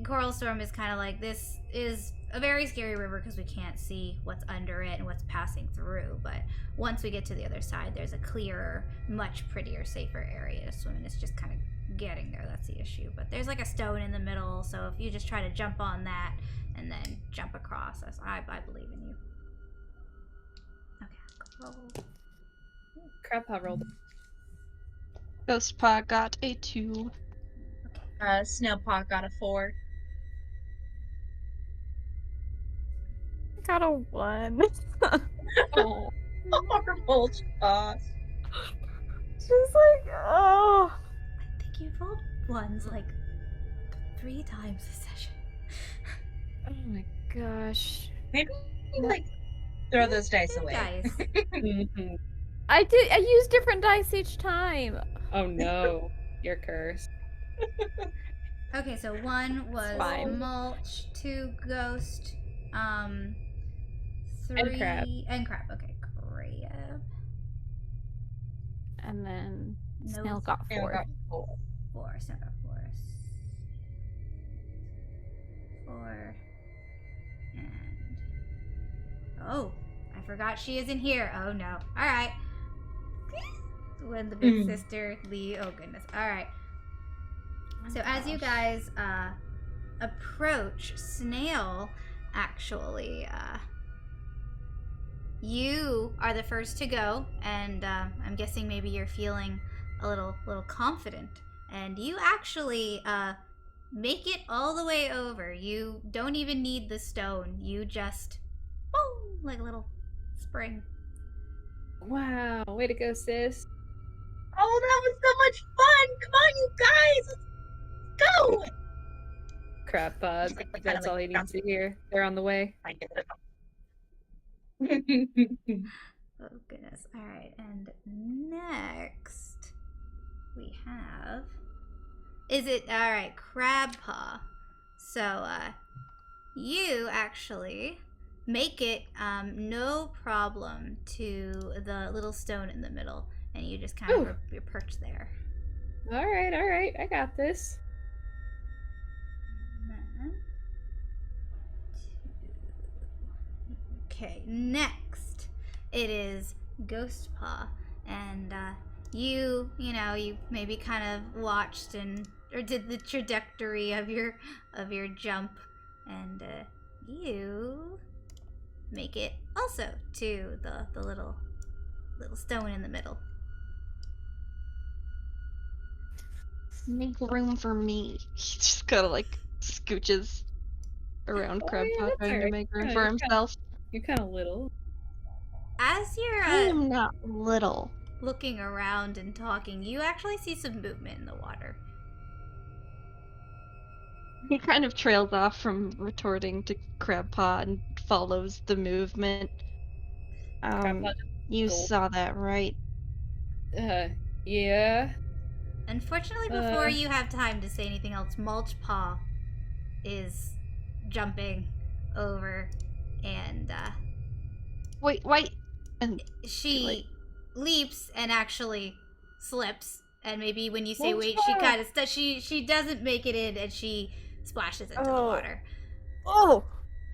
Coral Storm is kind of like, this is a very scary river because we can't see what's under it and what's passing through. But once we get to the other side, there's a clearer, much prettier, safer area to swim in. It's just kind of getting there. That's the issue. But there's like a stone in the middle, so if you just try to jump on that and then jump across, I believe in you. Okay, roll. Crabpaw rolled. Ghostpaw got a 2. Snailpaw got a 4. I got a 1. Oh. Poor Mulchpaw. She's like, oh. I think you've rolled ones like 3 times this session. Oh my gosh. Maybe throw those dice away. Dice. Mhm. I used different dice each time. Oh no, you're cursed. Okay, so 1 was fine. mulch, 2 ghost, 3 And crab. and crab. Okay, crab. And then No, Snail got Snail 4. got 4. 4. So got 4. 4. And oh, I forgot she isn't here. Oh no. All right. When the big sister Lee. Oh goodness. All right. So as you guys approach, Snail, actually, you are the first to go, and I'm guessing maybe you're feeling a little confident, and you actually make it all the way over. You don't even need the stone. You just, boom, like a little spring. Wow, way to go, sis. Oh, that was so much fun! Come on, you guys! Let's go! Crabpaws. That's all he needs to hear. They're on the way. Oh goodness. All right, and next we have, is it all right, Crabpaw? So you actually make it no problem to the little stone in the middle, and you just kind of you're perched there. All right. I got this. Okay, next it is Ghostpaw, and you maybe kind of watched or did the trajectory of your jump, and you make it also to the little stone in the middle. Make room for me. He just kind of like scooches around Oh, yeah, Crabpaw, that's trying to alright. make room Yeah, for you're himself. You're kind of little. As you're I am not little. looking around and talking, you actually see some movement in the water. He kind of trails off from retorting to Crabpaw and follows the movement. Grandpa You Cool. saw that, right? Yeah. Unfortunately, before you have time to say anything else, Mulchpaw is jumping over, and Wait. And she leaps and actually slips. And maybe when you say wait, Mulchpaw! she kind of she doesn't make it in, and she splashes into the water. Oh.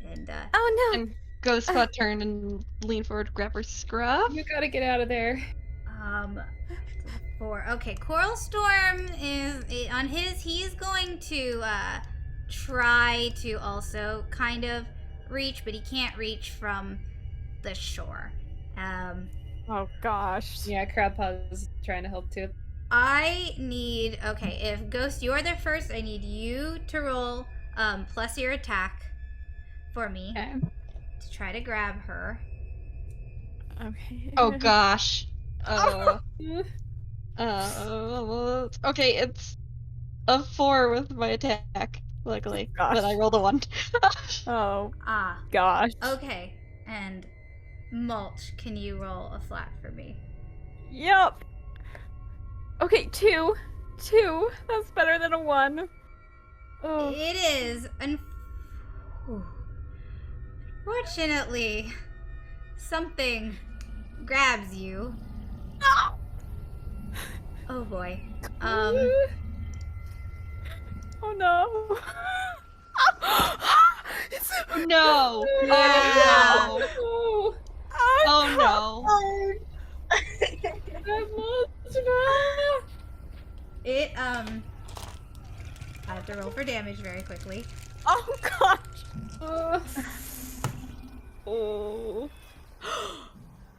And Oh no. and Ghostpaw turned and leaned forward to grab her scruff. You gotta get out of there. 4. Okay, Coral Storm is on his. He's going to try to also kind of reach, but he can't reach from the shore. Oh gosh. Yeah, Crabpaw's trying to help too. I need. Okay, if Ghost, you're there first, I need you to roll plus your attack for me Okay. to try to grab her. Okay. Oh gosh. Mm. Okay, it's a 4 with my attack, luckily. Gosh. But I rolled a 1. Oh Ah, gosh. okay. And Mulch, can you roll a flat for me? Yep. Okay, 2. 2. That's better than a 1. Oh. It is. Unfortunately, something grabs you. Oh boy. Oh no. No! Yeah. Oh no! Oh, Oh no! that Mulchpaw! It I have to roll for damage very quickly. Oh gosh. Oh.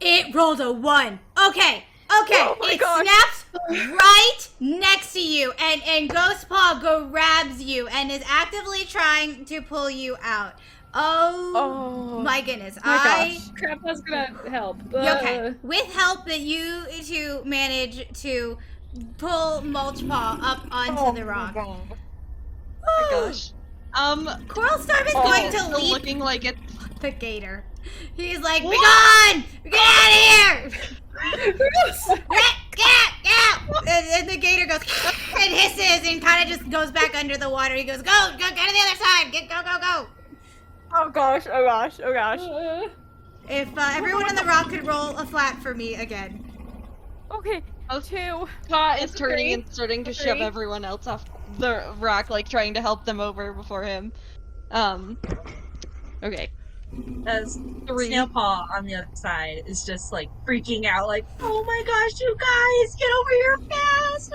It rolled a 1. Okay. Oh my It gosh. snaps right next to you, and Ghostpaw grabs you and is actively trying to pull you out. Oh my goodness. My gosh. Crabpaw's gonna help. Okay. With help that you two manage to pull Mulchpaw up onto the rock. Oh my gosh. Coral Storm is going to Still leap looking like it's the gator. He's like, be gone! Get out of here! Get out! And the gator goes and hisses and kind of just goes back under the water. He goes, go to the other side! Go! Oh gosh. Oh gosh. Oh gosh. If everyone on the rock could roll a flat for me again. Okay. 2. Paw is That's a turning 3. and starting to shove 3. everyone else off the rock, like trying to help them over before him. Okay. As 3. Snailpaw on the other side is just like freaking out, like, oh my gosh, you guys, get over here fast!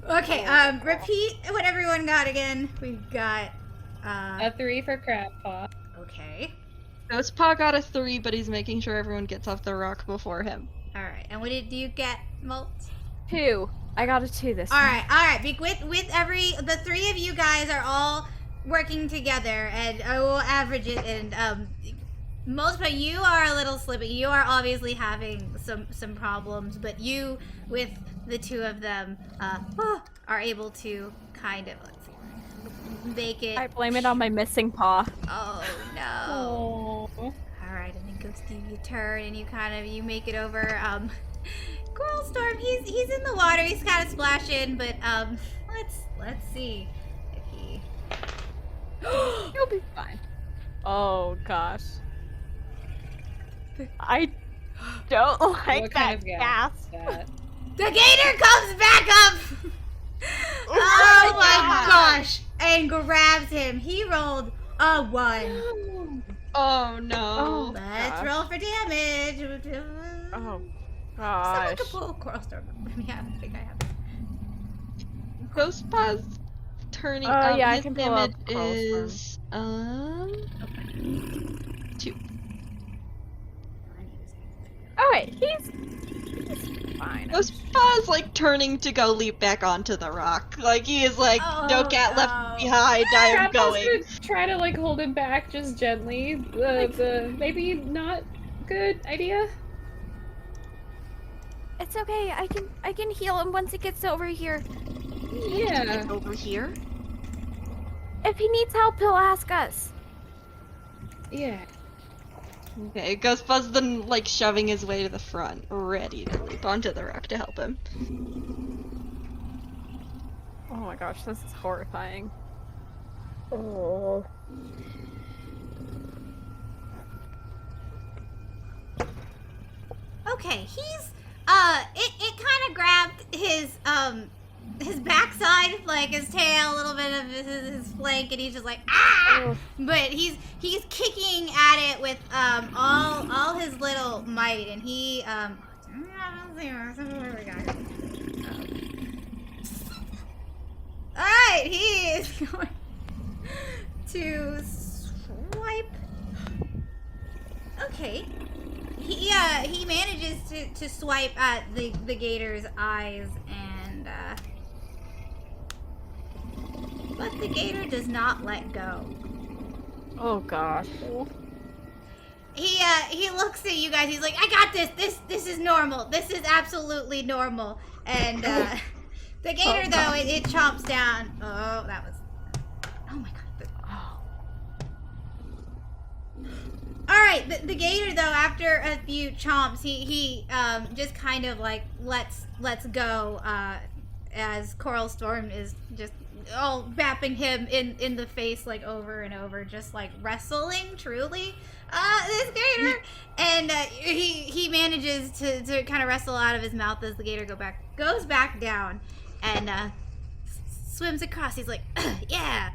Ah! Okay, repeat what everyone got again. We've got, A 3 for Crabpaw. okay. Ghostpaw got a 3, but he's making sure everyone gets off the rock before him. Alright, and what did you get, Molt? 2. I got a 2 this All time. right. With the 3 of you guys are all working together, and I will average it. And Mulchpaw, you are a little slippy. You are obviously having some problems, but you, with the 2 of them, are able to kind of make it. I blame it on my missing paw. Oh no! Oh. All right, and then Ghosty, you turn and you make it over. Coral Storm, he's in the water. He's kind of splashing, but let's see if he. You'll be fine. Oh gosh. I don't like What that kind of gas. gas is that? The gator comes back up. Oh my gosh! And grabs him. He rolled a 1. Oh no. Let's gosh. roll for damage. Oh Someone gosh. could pull Coral Storm. Yeah, I think I have. Ghostpaw's turning Oh, up. yeah, I His can pull damage up Coral is 2. Alright, he's fine. Ghostpaw's like turning to go leap back onto the rock. Like he is like, no Oh, cat no. left behind. I am Crabpaw's going. gonna try to like hold him back just gently. The maybe not good idea. It's okay. I can heal him once he gets over here. Yeah. Over here. If he needs help, he'll ask us. Yeah. Okay, Ghostpaw's then like shoving his way to the front, ready to leap onto the rock to help him. Oh my gosh, this is horrifying. Oh. Okay, he's it kind of grabbed his backside, like his tail, a little bit of his flank, and he's just like ah! But he's kicking at it with all his little might, and he all right, he is going to swipe. Okay. He manages to swipe at the gator's eyes, and but the gator does not let go. Oh gosh. He looks at you guys. He's like, I got this. This is normal. This is absolutely normal. And the gator though it chomps down. Oh, that was. Oh my god. All right, the gator though, after a few chomps, he just kind of like lets go as Coral Storm is just all bapping him in the face like over and over, just like wrestling truly this gator, and he manages to kind of wrestle out of his mouth as the gator goes back down and swims across. He's like, yeah.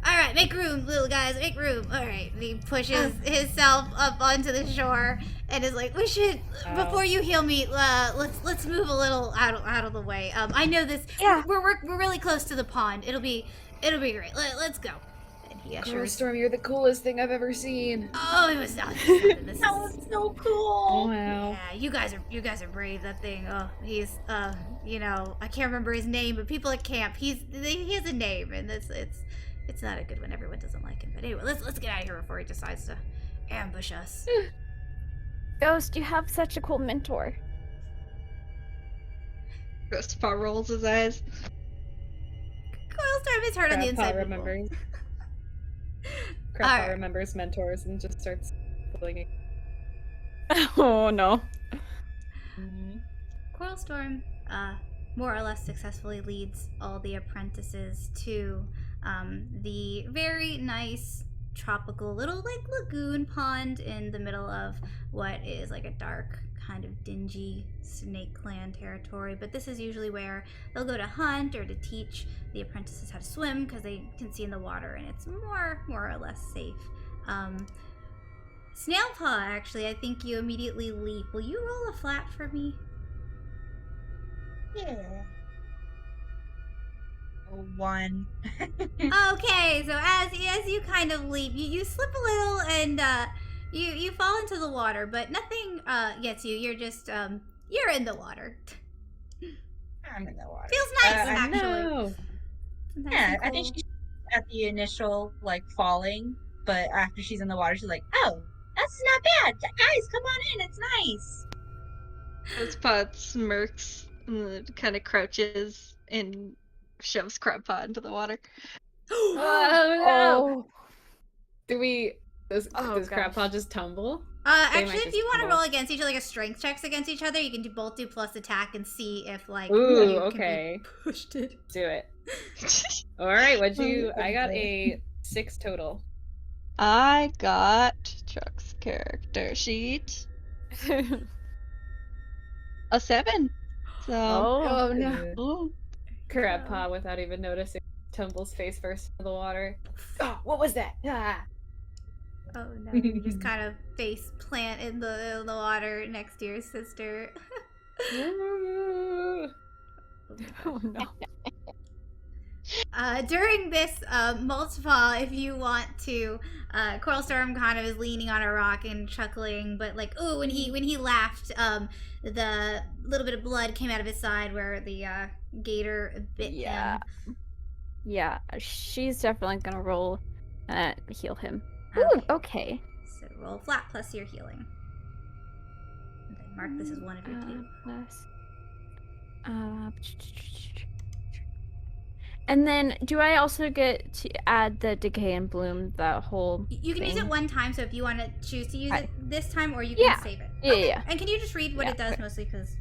All right, make room, little guys, make room. All right, and he pushes himself up onto the shore and is like, "We should, before you heal me, let's move a little out of the way. I know this. Yeah. We're really close to the pond. It'll be great. Let's go." And he ushers. Storm, you're the coolest thing I've ever seen. Oh, it was not. This That was so cool. Wow. Yeah, you guys are brave. That thing. Oh, he's you know, I can't remember his name, but people at camp, he has a name, and it's not a good one. Everyone doesn't like him. But anyway, let's get out of here before he decides to ambush us. Ghost, you have such a cool mentor. Ghostpaw rolls his eyes. Coral Storm is hurt on the inside. Remembers. Grandpa remembers mentors and just starts pulling it. Oh no. Coral Storm, more or less successfully leads all the apprentices to the very nice tropical little like lagoon pond in the middle of what is like a dark kind of dingy Snakeclan territory. But this is usually where they'll go to hunt or to teach the apprentices how to swim, because they can see in the water and it's more or less safe. Snailpaw, actually, I think you immediately leap. Will you roll a flat for me? Yeah. 1. Okay, so as you kind of leap, you slip a little and you fall into the water, but nothing gets you. You're just you're in the water. I'm in the water. Feels nice, actually. No. Nice Yeah, and I think cool. she's at the initial like falling, but after she's in the water, she's like, "Oh, that's not bad. Guys, come on in. It's nice." Ghostpaw smirks, kind of crouches, and shoves Crabpaw into the water. Oh. Does gosh. Crabpaw just tumble? Actually, might if just you want to tumble. roll against each other, like a strength checks against each other, you can both do plus attack and see if like Ooh, you okay. can be pushed in. Do it. Alright, I got a 6 total. I got Chuck's character sheet. A 7. So. Oh. no. Oh. Crabpaw, without even noticing, tumbles face first into the water. Oh, what was that? Ah. Oh no! You just kind of face plant in the water next to your sister. Oh no. During this Mulchpaw, if you want to, Coral Storm kind of is leaning on a rock and chuckling, but like, ooh, when he laughed, the little bit of blood came out of his side where the gator bit Yeah. him. Yeah, she's definitely gonna roll heal him. Ooh, Okay. okay. So roll flat plus your healing. And then mark this as one of your two. Plus. And then, do I also get to add the decay and bloom, the whole You can use it thing? one time, so if you want to choose to use it this time, or you can Yeah. save it. Yeah, Okay. yeah. And can you just read what Yeah, it does okay. mostly? Because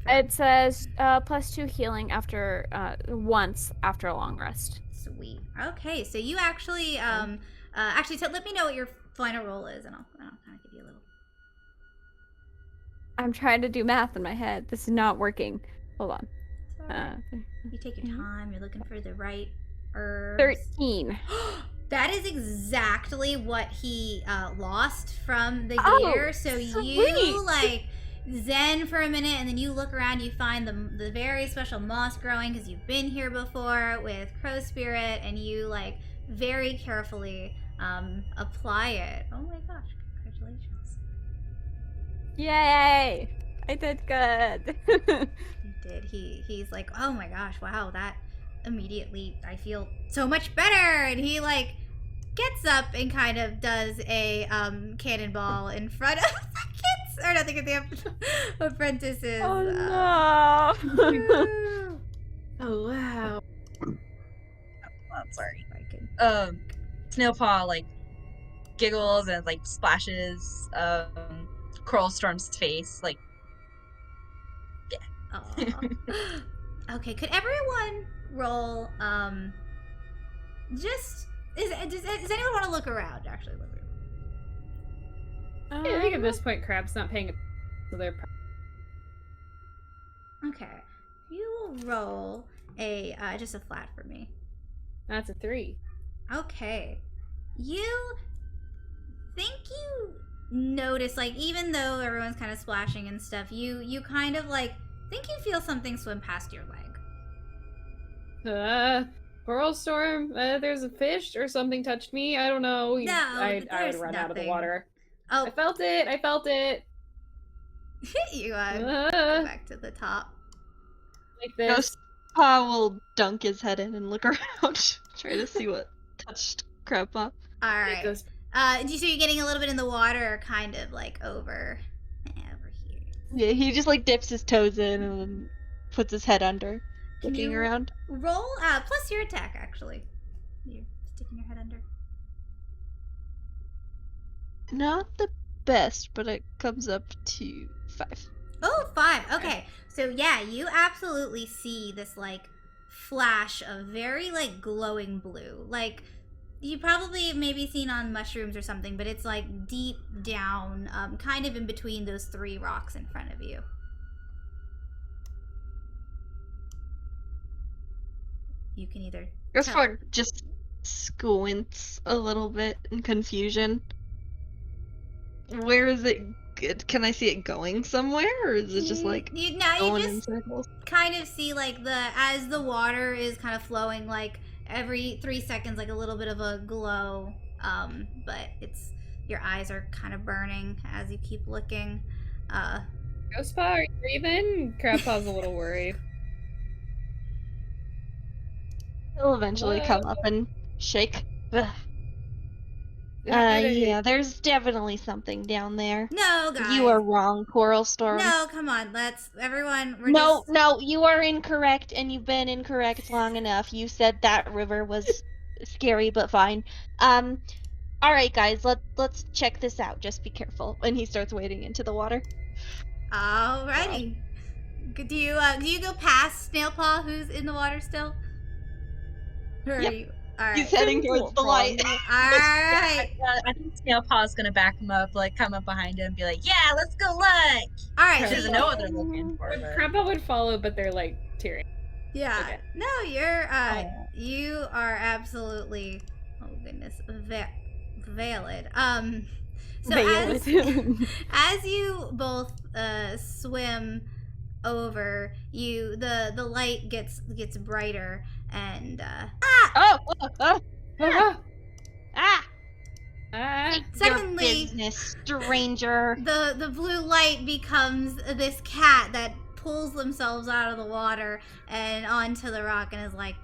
It says +2 healing after once after a long rest. Sweet. Okay, so you actually so let me know what your final roll is, and I'll kind of give you a little. I'm trying to do math in my head. This is not working. Hold on. You take your time. You're looking for the right herbs. 13. That is exactly what he lost from the Oh, gator. So sweet. you like zen for a minute, and then you look around. You find the very special moss growing because you've been here before with Crow Spirit, and you like very carefully apply it. Oh my gosh! Congratulations. Yay! I did good. You did. He's like, oh my gosh, wow, that immediately I feel so much better. And he like gets up and kind of does a cannonball in front of the kids, or not the apprentices. Oh no! Oh wow. Oh, I'm sorry. Snailpaw like giggles and like splashes Coral Storm's face, like Okay, could everyone roll just does anyone want to look around? Actually, look around. I think at this point Crab's not paying attention, so they're Okay, you will roll a just a flat for me. that's a 3. Okay, you think you notice, like, even though everyone's kind of splashing and stuff, you kind of like think you feel something swim past your leg. Coral Storm, there's a fish or something touched me. I don't know. No, I would there's run out of the nothing. water. Oh, I felt it. you go back to the top. Like this. Ghostpaw will dunk his head in and look around, try to see what touched Crabpaw. All right. Goes, So you're getting a little bit in the water, or kind of like over here. Yeah, he just like dips his toes in and then puts his head under, Can looking you around. Roll plus your attack, actually. You're sticking your head under. Not the best, but it comes up to 5. Oh, 5. Okay. So yeah, you absolutely see this like flash of very like glowing blue. Like you probably maybe seen on mushrooms or something, but it's like deep down, kind of in between those 3 rocks in front of you. You can either Ghostpaw just squints a little bit in confusion. Where is it? Can I see it going somewhere, or is it just like you going in just circles? kind of see like as the water is kind of flowing, like every 3 seconds, like a little bit of a glow, but it's your eyes are kind of burning as you keep looking. Ghostpaw, are you breathing? Crabpaw's a little worried. He'll eventually come up and shake. Ugh. Is it- Yeah, there's definitely something down there. No, guys. You are wrong, Coral Storm. No, come on. No, you are incorrect, and you've been incorrect long enough. You said that river was scary, but fine. All right, guys, let's check this out. Just be careful. And he starts wading into the water. Alrighty. Do you go past Snailpaw, who's in the water still? Or are Yep. you? All right. He's heading towards the light. All right. I think Snailpaw's gonna back him up, like come up behind him and be like, "Yeah, let's go look." All right. She So doesn't know what they're looking for. but- Crabpaw would follow, but they're like tearing. yeah. Okay. No, you are absolutely. Oh goodness, valid. So as you both swim over, the light gets brighter and suddenly Your business, stranger. the blue light becomes this cat that pulls themselves out of the water and onto the rock and is like,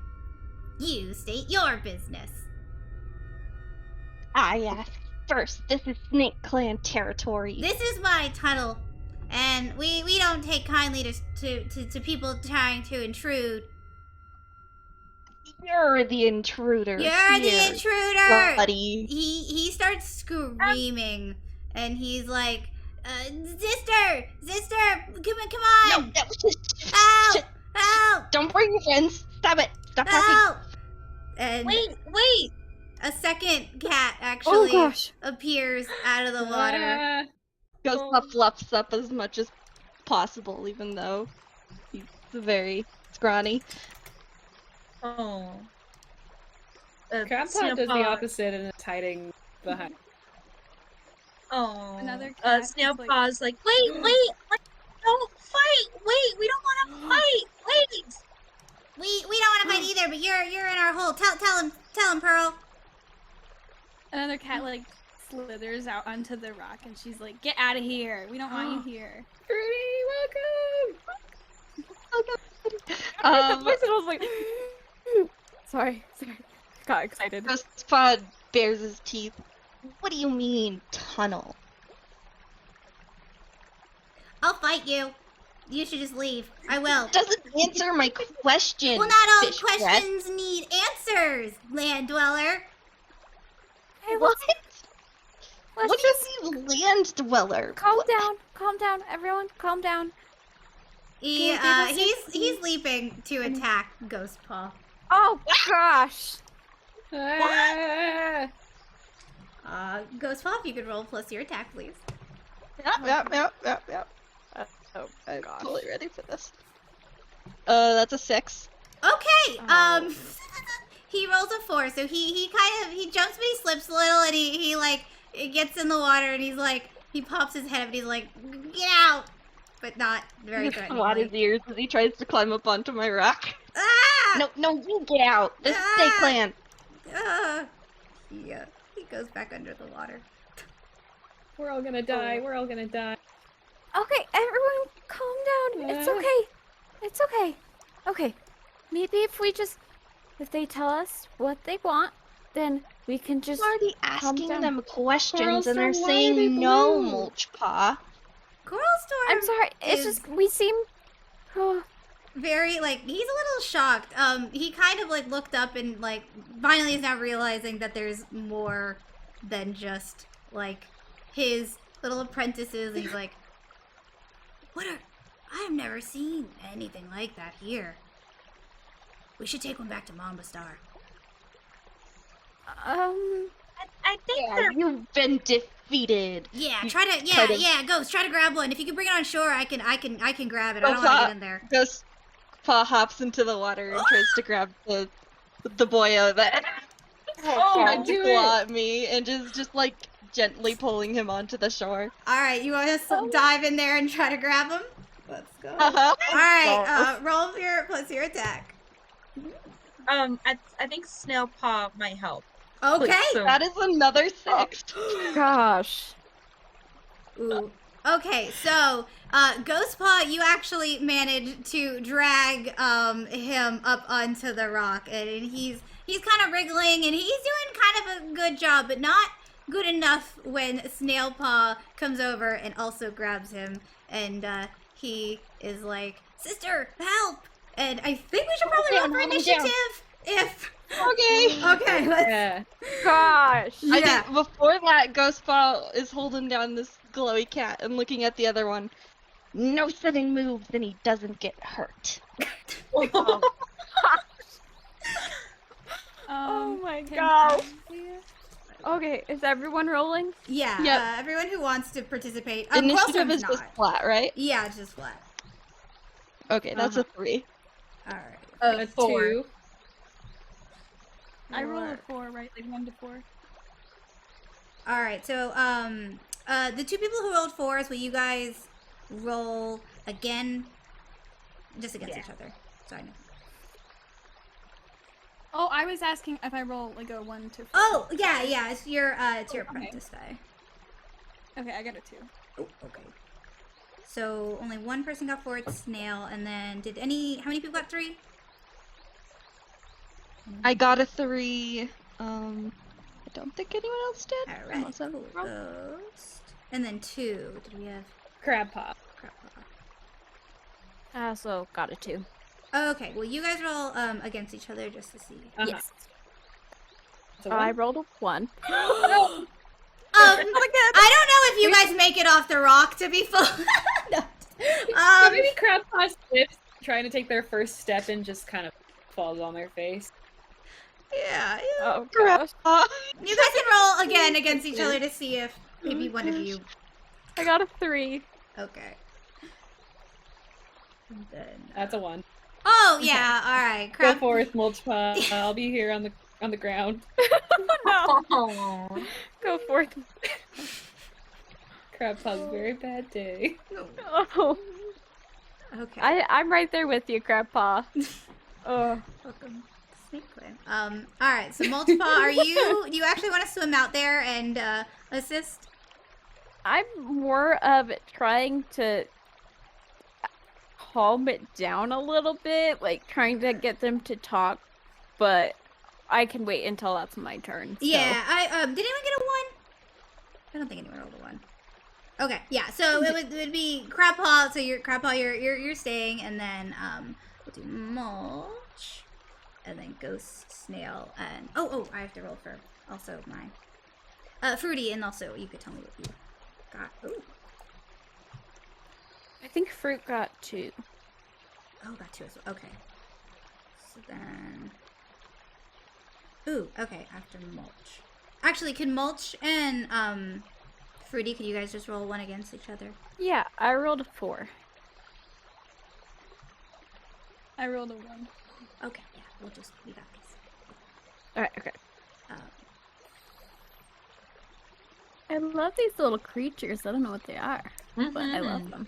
"You state your business." I ask first. This is Snakeclan territory. This is my tunnel, and we don't take kindly to people trying to intrude. You're the intruder. You're the here, intruder! buddy. He starts screaming, and he's like, Sister! Come on! No, Help! shit. Help! Don't bring your friends. Stop it. Stop talking. Help! And Wait! a second cat actually gosh. appears out of the water. Ghostpaw fluffs up as much as possible, even though he's very scrawny. Oh. Ghostpaw does the opposite and is hiding behind. Oh. Another cat is Snailpaw's like, wait, don't fight! Wait, we don't want to fight! Wait! We don't want to fight either, but you're in our hole. Tell him, Pearl. Another cat like slithers out onto the rock, and she's like, "Get out of here! We don't want you here." Fruity, welcome! I heard the voice and I was like, sorry, got excited. Ghostpaw bares his teeth. What do you mean, tunnel? I'll fight you. You should just leave. I will. Doesn't answer my question. Well, not all fish questions need answers, land dweller. Hey, What? let's What just is he, land dweller? calm down, everyone, calm down. He's leaping to attack Ghostpaw. Oh gosh. Ah! Ghostpaw, if you could roll plus your attack, please. Yep. Oh I'm gosh. totally ready for this. That's a 6. Okay. Oh. He rolls a 4, so he jumps, but he slips a little, and he like it gets in the water, and he pops his head up, and he's like, get out, but not very threatening. Out his ears as he tries to climb up onto my rock. Ah! No, you get out. This is Snakeclan. He goes back under the water. We're all gonna die. We're all gonna die. Okay, everyone, calm down. It's okay. It's okay. Okay, maybe if they tell us what they want, then we can just. I'm already calm asking down. them questions Coral and they're Storm, why are they saying no, blue? Mulchpaw. Coral Storm. I'm sorry. It's is just we seem. Oh, very he's a little shocked. He kind of like looked up and like finally is now realizing that there's more than just like his little apprentices, and he's like, I've never seen anything like that here. We should take one back to Mamba Star. I think they're You've been defeated. Yeah, You try to Ghost, try to grab one. If you can bring it on shore, I can grab it. I don't want to get in there. Ghostpaw hops into the water and tries to grab the boyo that tried to do claw at me, and just like gently pulling him onto the shore. All right, you want to dive in there and try to grab him? Let's go. Uh-huh. All right, roll your plus your attack. I think Snailpaw might help. Okay. So, That is another 6. gosh. Ooh. Okay, so Ghostpaw, you actually managed to drag him up onto the rock, and he's kind of wriggling, and he's doing kind of a good job, but not good enough when Snailpaw comes over and also grabs him, and he is like, "Sister, help!" And I think we should probably roll for initiative. If okay, let's. Yeah. Gosh. I think before that, Ghostpaw is holding down this glowy cat and looking at the other one. No sudden moves, and he doesn't get hurt. Oh my can gosh. I- Okay, is everyone rolling? Yeah, Yep. everyone who wants to participate. Initiative Quellstorm's is just not. flat, right? Yeah, it's just flat. Okay, that's a 3. All right. A 4. 2. I roll a 4, right? Like 1 to 4. All right. So, the two people who rolled 4s, will you guys roll again, just against each other? Sorry. No. Oh, I was asking if I roll like a 1 to 4. Oh, yeah. It's your apprentice die. Okay, I got a 2. Oh, okay. So only one person got 4. It's Snail, and then how many people got 3? I got a 3. I don't think anyone else did. All right. Unless I'm wrong. Ghost. And then 2. Did we have Crab pop. crap? I also got a 2. Okay, well, you guys roll against each other just to see. Yes. So I rolled a 1. I don't know if you guys make it off the rock, to be full. No. So maybe Crabpaw slips, trying to take their first step and just kind of falls on their face. Yeah. Oh gosh. You guys can roll again against each other to see if maybe one of you. I got a 3. Okay. And then, That's a 1. Oh yeah, all right. Go forth, Mulchpaw. I'll be here on the ground. No. Oh. Go forth. Crabpaw's a very bad day. Oh. Okay. I'm right there with you, Crabpaw. Oh. Welcome, Snakeclan. All right. So Mulchpaw, do you actually want to swim out there and assist? I'm more of trying to calm it down a little bit, like trying to get them to talk, but I can wait until that's my turn. So. Yeah. Did anyone get a 1? I don't think anyone rolled a 1. Okay. Yeah. So it would be Crabpaw. So you're staying, and then we'll do Mulch, and then Ghost, Snail, and oh I have to roll for also my Fruity, and also you could tell me what you got. Ooh. I think Fruit got 2. Oh, got 2 as well. Okay. So then... Ooh, okay, after Mulch. Actually, can Mulch and, Fruity, could you guys just roll 1 against each other? Yeah, I rolled a 4. I rolled a 1. Okay, yeah, we got this. Alright, okay. Um, I love these little creatures. I don't know what they are, but I love them.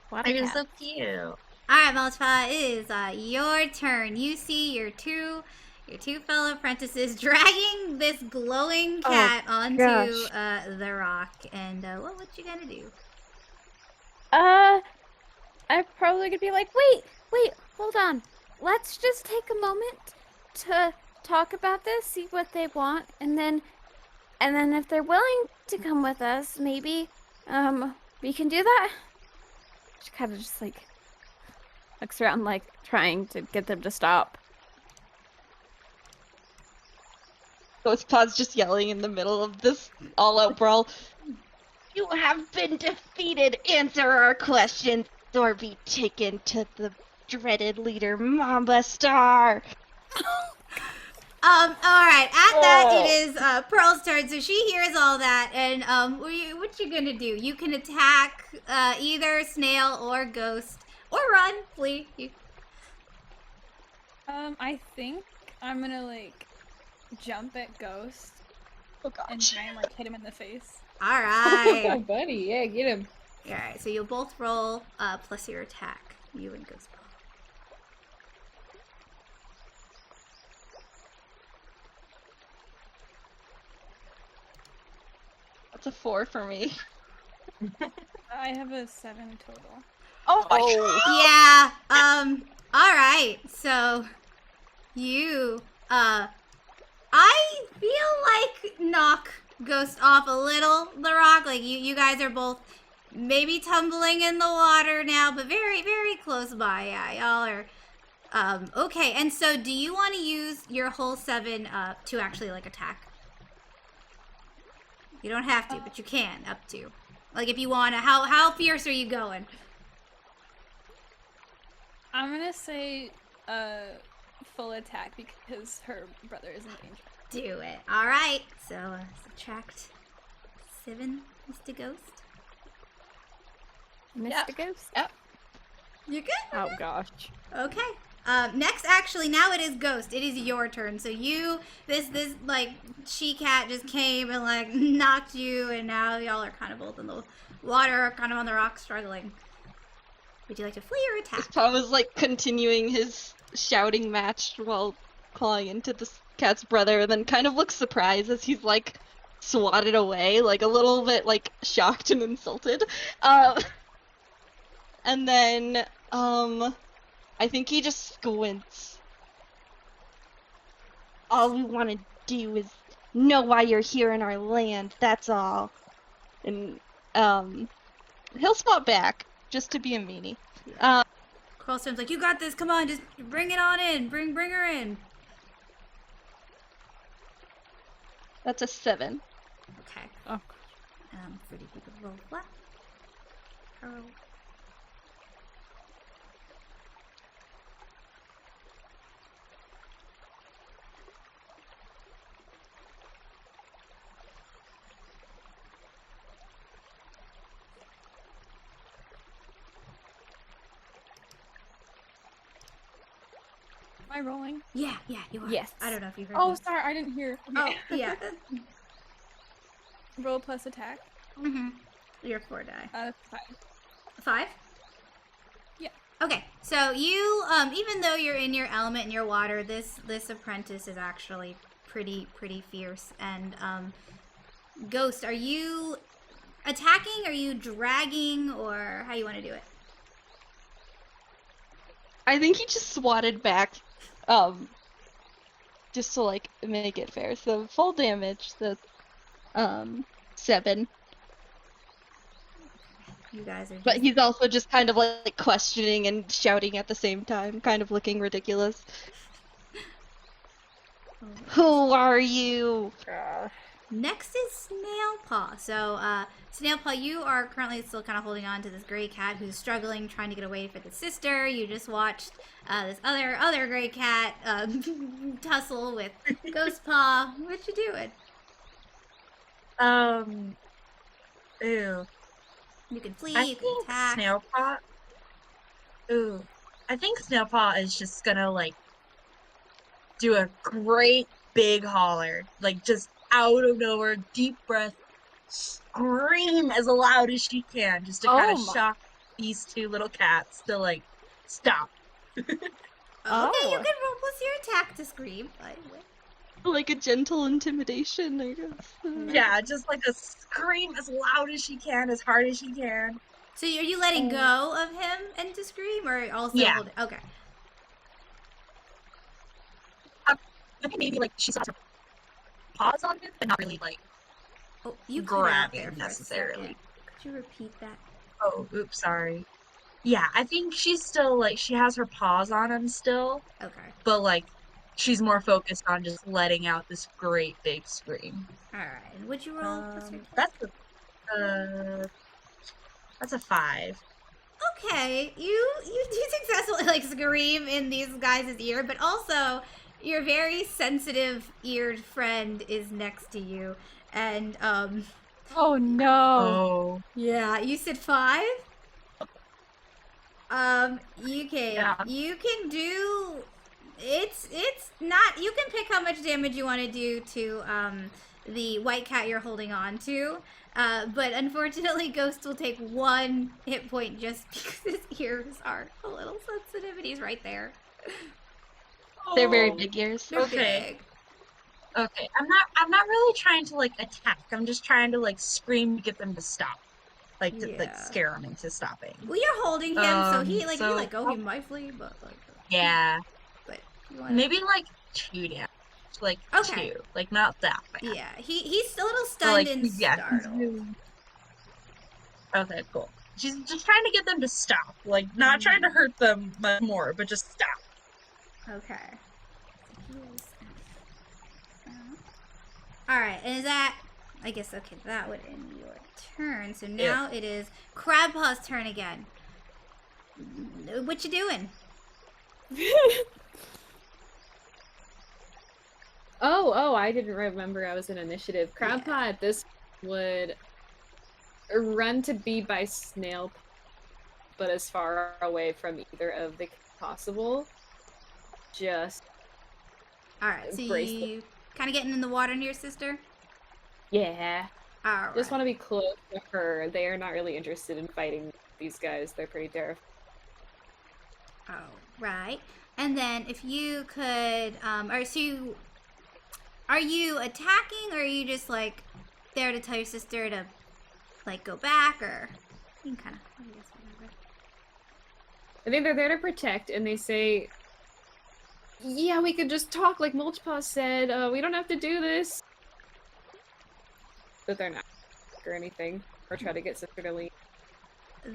Water They're cat. so cute. Alright, Mulchpaw, it is, your turn. You see your two fellow apprentices dragging this glowing cat onto the rock, and what you gonna do? I'm probably gonna be like, wait, hold on. Let's just take a moment to talk about this, see what they want, and then if they're willing to come with us, maybe, we can do that. She kind of just like looks around, like trying to get them to stop. Ghostpaw's just yelling in the middle of this all-out brawl. You have been defeated. Answer our questions, or be taken to the dreaded leader, Mamba Star. Alright, at that, it is, Pearl's turn, so she hears all that, and, what you gonna do? You can attack, either Snail or Ghost, or run, flee. I think I'm gonna, like, jump at Ghost Oh gosh. and try and, like, hit him in the face. Oh, Alright. buddy, yeah, get him. Alright, so you'll both roll, plus your attack, you and Ghostpaw. That's a 4 for me. I have a 7 total. Oh my god. Yeah, alright, so you, I feel like knock Ghost off a little, the rock, like you guys are both maybe tumbling in the water now, but very, very close by, yeah, y'all are, okay, and so do you want to use your whole 7, to actually, like, attack? You don't have to, but you can, up to. Like, if you want to, how fierce are you going? I'm gonna say, full attack because her brother is in danger. Do it. Alright, so subtract 7, Mr. Ghost. Mr. Ghost? Yep. You good? Oh gosh. Okay. Next, actually, now it is Ghost. It is your turn. So you, this, like, she-cat just came and, like, knocked you, and now y'all are kind of both in the water, kind of on the rock, struggling. Would you like to flee or attack? Ghostpaw was like continuing his shouting match while clawing into this cat's brother, and then kind of looks surprised as he's like swatted away, like a little bit like shocked and insulted. And then I think he just squints. All we want to do is know why you're here in our land, that's all. And he'll spot back just to be a meanie. crawls to him, like, you got this, come on, just bring it on in, bring her in. That's a 7. Okay. Oh. Pretty good roll. What? Roll. Am I rolling? Yeah, you are. Yes. I don't know if you heard Oh, me. sorry, I didn't hear. Oh, yeah. Roll plus attack. Mm-hmm. Your 4 die. 5. 5? Yeah. Okay, so you, even though you're in your element in your water, this apprentice is actually pretty fierce. And, Ghost, are you attacking? Are you dragging? Or how you want to do it? I think he just swatted back, just to, like, make it fair. So, full damage, the, 7. You guys are just... But he's also just kind of, like, questioning and shouting at the same time, kind of looking ridiculous. Who are you? Next is Snailpaw. So, Snailpaw, you are currently still kind of holding on to this gray cat who's struggling, trying to get away from the sister. You just watched this other gray cat tussle with Ghostpaw. What you doing? Ew. You can flee, I you can think attack. Snailpaw. Ooh. I think Snailpaw is just gonna, like, do a great big holler. Like, just out of nowhere, deep breath, scream as loud as she can, just to kind of shock these two little cats to, like, stop. Okay, you can roll plus your attack to scream. Like a gentle intimidation, I guess. Yeah, just like a scream as loud as she can, as hard as she can. So are you letting go of him and to scream, or also hold it? Okay. I think maybe, like, she saw her paws on him, but not really, like, you grabbing necessarily. Could you repeat that? Oh, oops, sorry. Yeah, I think she's still, like, she has her paws on him still. Okay. But, like, she's more focused on just letting out this great big scream. Alright, and would you roll plus your that's a 5. Okay, you do successfully, like, scream in these guys' ear, but also your very sensitive eared friend is next to you, and Oh no. Oh. Yeah, you said 5? You can do, it's not, you can pick how much damage you want to do to the white cat you're holding on to, but unfortunately Ghost will take 1 hit point just because his ears are a little sensitive and he's right there. They're very big ears. They're big. Okay, I'm not really trying to, like, attack. I'm just trying to, like, scream to get them to stop. Like, to, like, scare them into stopping. Well, you're holding him, so he, like, so, you let go, he might flee, but, like... Yeah. But you wanna... Maybe, like, 2 damage. Like, 2. Like, not that bad. Yeah, he's a little stunned and startled. Really... Okay, cool. She's just trying to get them to stop. Like, not trying to hurt them much more, but just stop. Okay. Alright, and is that... I guess, okay, that would end your turn. So now it is Crabpaw's turn again. What you doing? Oh, I didn't remember I was in initiative. Crabpaw at this would run to be by Snailpaw, but as far away from either of the possible. Just Alright, so you kind of getting in the water near your sister? Yeah. Alright. Just want to be close to her. They are not really interested in fighting these guys. They're pretty terrified. Alright. And then if you could, are you attacking, or are you just, like, there to tell your sister to, like, go back, or you can kind of, I guess, whatever. I think they're there to protect, and they say, yeah, we could just talk like Mulchpaw said. We don't have to do this. But they're not or anything, or try to get sister to leave.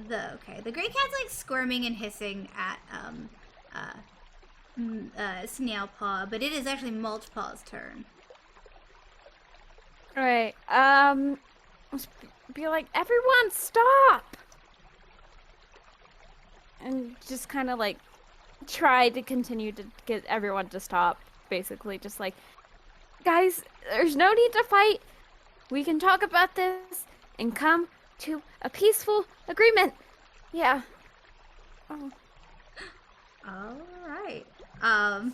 the gray cat's like squirming and hissing at Snailpaw, but it is actually Mulchpaw's turn. Alright, let's be like, everyone stop! And just kind of like try to continue to get everyone to stop, basically. Just like, guys, there's no need to fight. We can talk about this and come to a peaceful agreement. Yeah. Oh. All right. I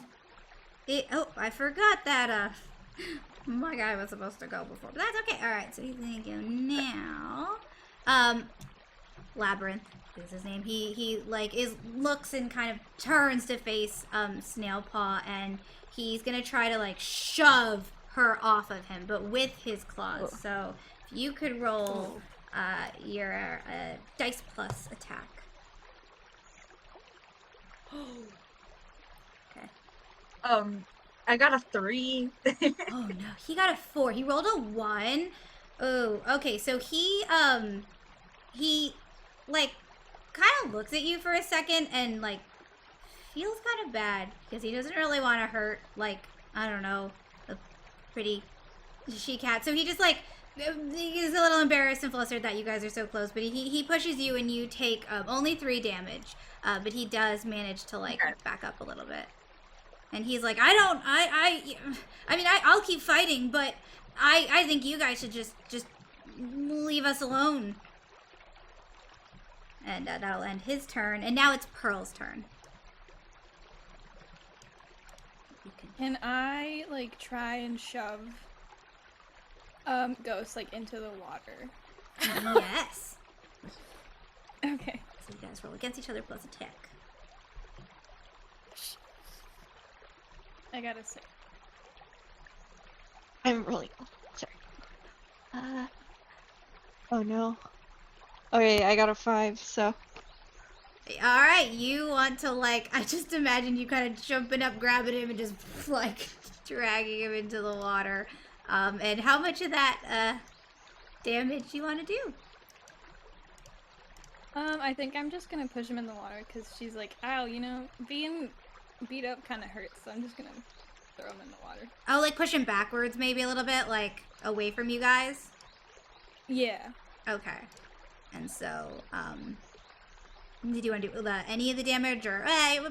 forgot that, my guy was supposed to go before, but that's okay. All right, so he's gonna go now. Labyrinth is his name. He like looks and kind of turns to face Snailpaw, and he's gonna try to like shove her off of him, but with his claws. Oh. So if you could roll your dice plus attack. Okay. I got a 3. Oh no, he got a 4. He rolled a 1. Oh, okay. So he like kind of looks at you for a second and like feels kind of bad because he doesn't really want to hurt, like, I don't know, a pretty she-cat. So he just like, he's a little embarrassed and flustered that you guys are so close, but he pushes you and you take only 3 damage, but he does manage to like back up a little bit. And he's like, I'll keep fighting, but I think you guys should just leave us alone. And that'll end his turn. And now it's Pearl's turn. Can I, like, try and shove Ghost, like, into the water? Yes. Okay. So you guys roll against each other plus attack. I got a 6. I'm rolling. Sorry. Oh no. Okay, I got a 5, so. Alright, you want to, like, I just imagine you kind of jumping up, grabbing him, and just, like, dragging him into the water. And how much of that, damage you want to do? I think I'm just gonna push him in the water, because she's like, ow, you know, being beat up kind of hurts, so I'm just gonna throw him in the water. Oh, like, push him backwards maybe a little bit, like, away from you guys? Yeah. Okay. And so, did you want to do any of the damage, or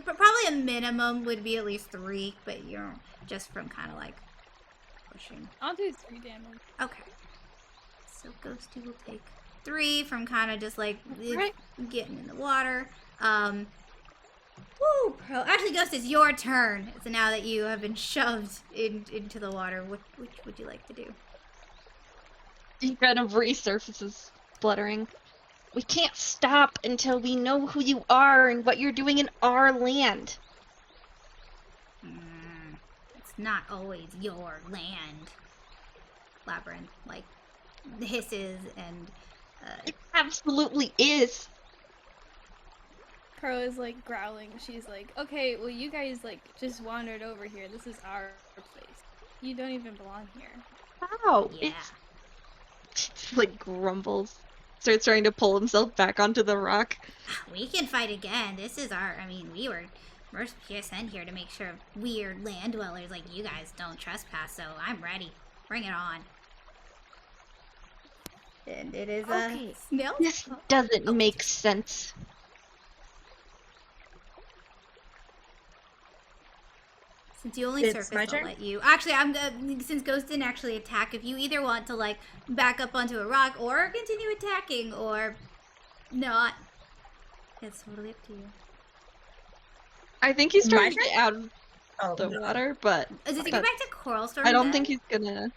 probably a minimum would be at least 3, but you know, just from kind of like pushing. I'll do 3 damage. Okay. So Ghosty will take 3 from kind of just like getting in the water. Woo! Actually, Ghost, it's your turn. So now that you have been shoved into the water, which would you like to do? He kind of resurfaces, spluttering. We can't stop until we know who you are and what you're doing in our land. It's not always your land. Labyrinth, like, hisses and... It absolutely is. Pearl is like growling. She's like, okay, well you guys like just wandered over here. This is our place. You don't even belong here. How? Yeah. It's like grumbles. Starts trying to pull himself back onto the rock. We can fight again. This is our, we're just sent here to make sure weird land dwellers like you guys don't trespass, so I'm ready. Bring it on. And it is Okay. Snail. This doesn't make sense. Since you only It's surfaced, my I'll turn? let you. Actually, since Ghost didn't actually attack, if you either want to like back up onto a rock or continue attacking or not, it's totally up to you. I think he's My trying to turn? get out of the no. water, but Is it to go back to Coral Storm? I don't then? think he's gonna.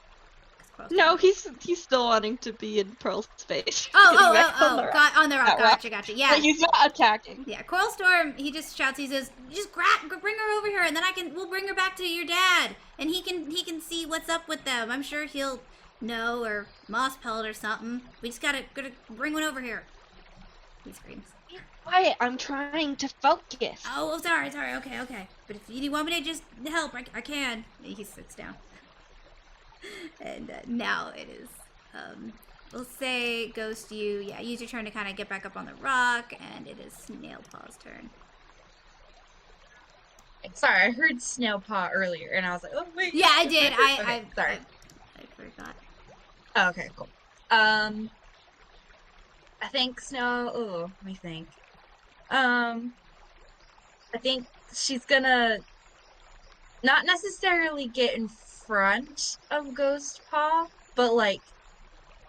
'Cause Coral No, Storm- he's still wanting to be in Pearl's space. Oh, Getting back on the rock. got on the rock. That rock. Gotcha. Yeah. But he's not attacking. Yeah, Coral Storm, he just shouts, he says, just bring her over here, and then we'll bring her back to your dad, and he can see what's up with them. I'm sure he'll know, or moss pellet or something. We just gotta bring one over here. He screams. Quiet, I'm trying to focus. Oh, sorry, okay. But if you want me to just help, I can. He sits down. And now it is we'll say Ghost, you use your turn to kind of get back up on the rock, and it is Snailpaw's turn. Sorry, I heard Snailpaw earlier, and I was like, oh wait. Yeah, I did. Okay, sorry. I forgot. Oh, okay, cool. I think let me think. I think she's gonna not necessarily get in front of Ghostpaw, but like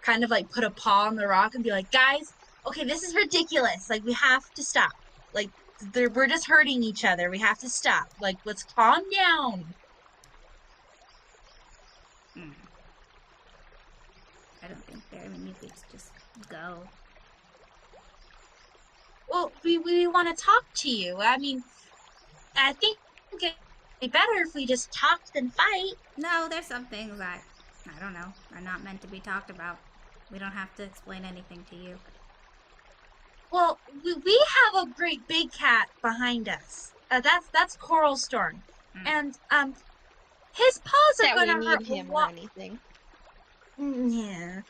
kind of like put a paw on the rock and be like, guys, okay, this is ridiculous. Like, we have to stop. Like, we're just hurting each other. We have to stop. Like, let's calm down. I don't think I mean, you could just go. Well, we want to talk to you. I mean, I think it'd be better if we just talked than fight. No, there's some things that, I don't know, are not meant to be talked about. We don't have to explain anything to you. Well, we have a great big cat behind us. That's Coral Storm. And, his paws are gonna hurt him a or lot. anything. Yeah.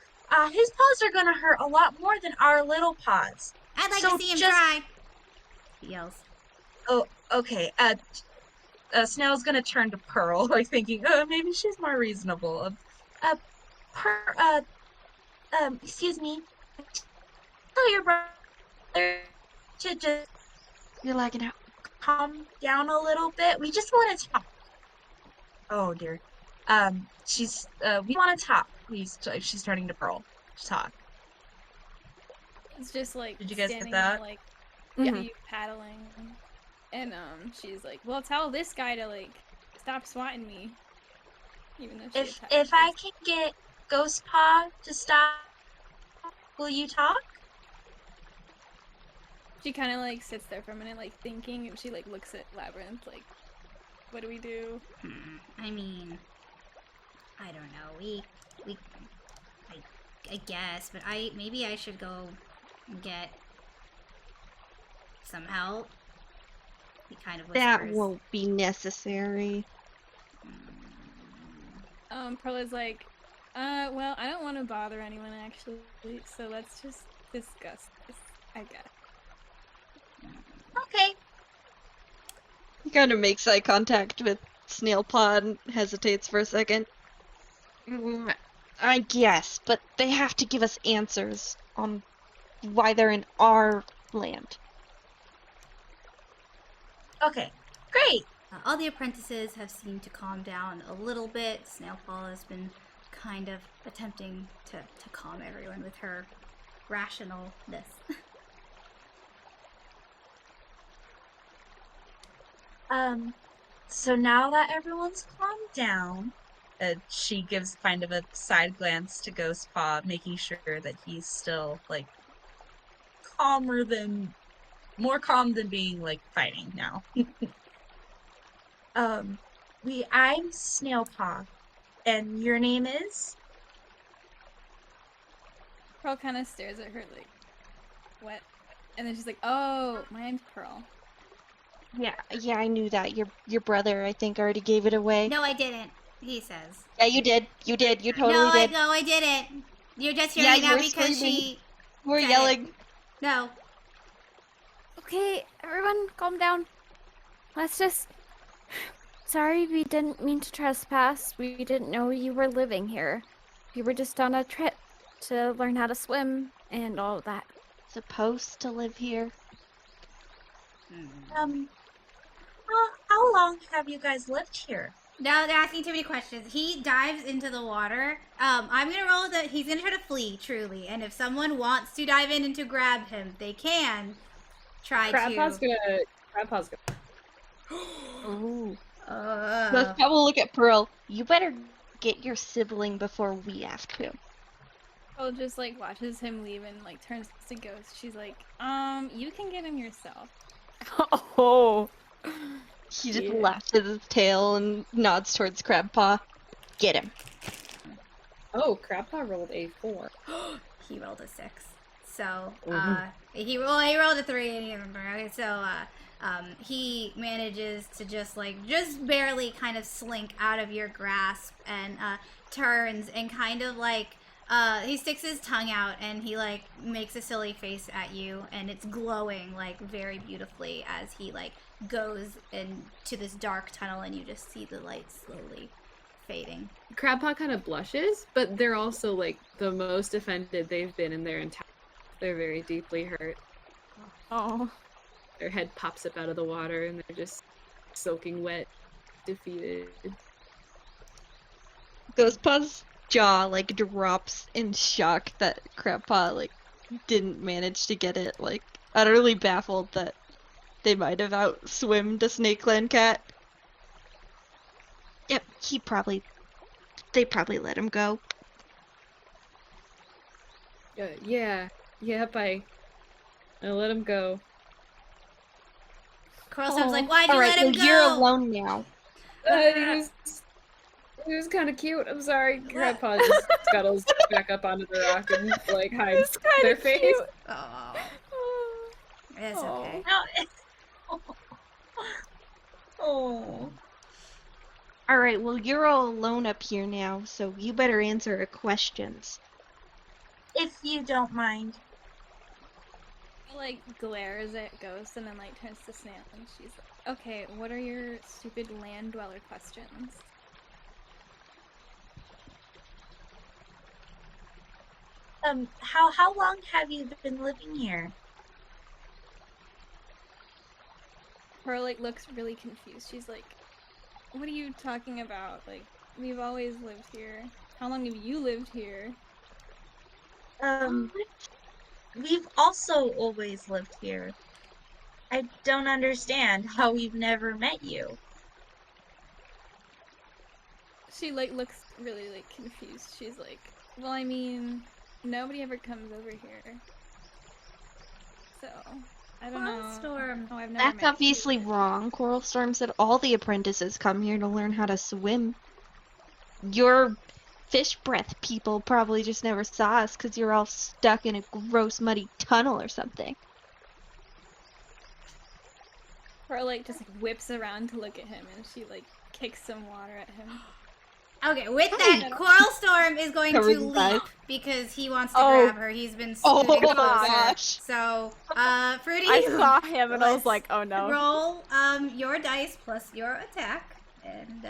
His paws are gonna hurt a lot more than our little paws. I'd like So to see him just- try. He yells. Oh, okay. Snail's gonna turn to Pearl, like thinking, maybe she's more reasonable. Excuse me. Tell your brother to just You're lagging out. calm down a little bit. We just want to talk. Oh dear. We want to talk. She's turning to Pearl to talk. It's just like Did you guys get standing that? there, like Mhm. you paddling, and she's like, "Well, tell this guy to like stop swatting me." Even though she attacked If I first. can get Ghostpaw to stop, will you talk? She kind of like sits there for a minute, like thinking, and she like looks at Labyrinth, like, "What do we do?" I mean, I don't know. I guess, but maybe I should go get some help. He kind of whispers. That won't be necessary. Pearl is like, well, I don't want to bother anyone actually, so let's just discuss this, I guess. Okay. He kind of makes eye contact with Snailpaw and hesitates for a second. I guess, but they have to give us answers on why they're in our land. Okay. Great. All the apprentices have seemed to calm down a little bit. Snailpaw has been kind of attempting to calm everyone with her rationalness. So now that everyone's calmed down, she gives kind of a side glance to Ghostpaw, making sure that he's still, like, more calm than being, like, fighting now. I'm Snailpaw, and your name is? Pearl kind of stares at her like, "What?" And then she's like, "Oh, my name's Pearl." Yeah, I knew that. Your brother, I think, already gave it away. No, I didn't, he says. Yeah, you did. You did. You totally did. No, I didn't. You're just Yeah, hearing you it now were because screaming. she We're said it. yelling. No. Okay, everyone, calm down. Let's just. Sorry, we didn't mean to trespass. We didn't know you were living here. We were just on a trip to learn how to swim and all of that. Supposed to live here. How long have you guys lived here? No, they're asking too many questions. He dives into the water. I'm gonna roll that he's gonna try to flee, truly. And if someone wants to dive in and to grab him, they can try Crabpaw's to. gonna. Ooh. Uh, Let's probably look at Pearl. You better get your sibling before we ask him. Pearl just like watches him leave and like turns to Ghost. She's like, you can get him yourself." Oh. He just Yeah. laughs at his tail and nods towards Crabpaw. Get him. Oh, Crabpaw rolled a 4. he rolled a 6. So, he rolled a 3 and he okay, so, he manages to just barely kind of slink out of your grasp and, turns and kind of like, he sticks his tongue out and he like makes a silly face at you, and it's glowing like very beautifully as he like goes into this dark tunnel, and you just see the light slowly fading. Crabpaw kind of blushes, but they're also like the most offended they've been in their entire. They're very deeply hurt. Oh. Their head pops up out of the water, and they're just soaking wet, defeated. Ghostpaw's jaw like drops in shock that Crabpaw like didn't manage to get it, like utterly baffled that they might have outswimmed a Snakeclan cat. Yep, they probably let him go. Yep, I let him go. Coralstorm's like, why'd you Alright, let him well, you're go? alone now. He was kind of cute. I'm sorry. Grandpa just scuttles back up onto the rock and like hides their face. Oh, it's Aw. okay. Oh. Alright, well, you're all alone up here now, so you better answer our questions. If you don't mind. She, like, glares at Ghost and then, like, turns to Snail and she's like, okay, what are your stupid land dweller questions? How long have you been living here? Pearl, like, looks really confused. She's like, what are you talking about? Like, we've always lived here. How long have you lived here? We've also always lived here. I don't understand how we've never met you. She, like, looks really, like, confused. She's like, well, I mean, nobody ever comes over here. So, I don't know. Coralstorm. Oh, I've never That's met you, obviously but- wrong. Coralstorm said all the apprentices come here to learn how to swim. Your fish breath people probably just never saw us because you're all stuck in a gross, muddy tunnel or something. Pearl, like, just like, whips around to look at him and she, like, kicks some water at him. Okay, with that, Coralstorm is going Covered to in eyes. leap because he wants to grab her. He's been scooting closer. gosh. So, Fruity, I saw him and I was let's like, oh no. roll your dice plus your attack, and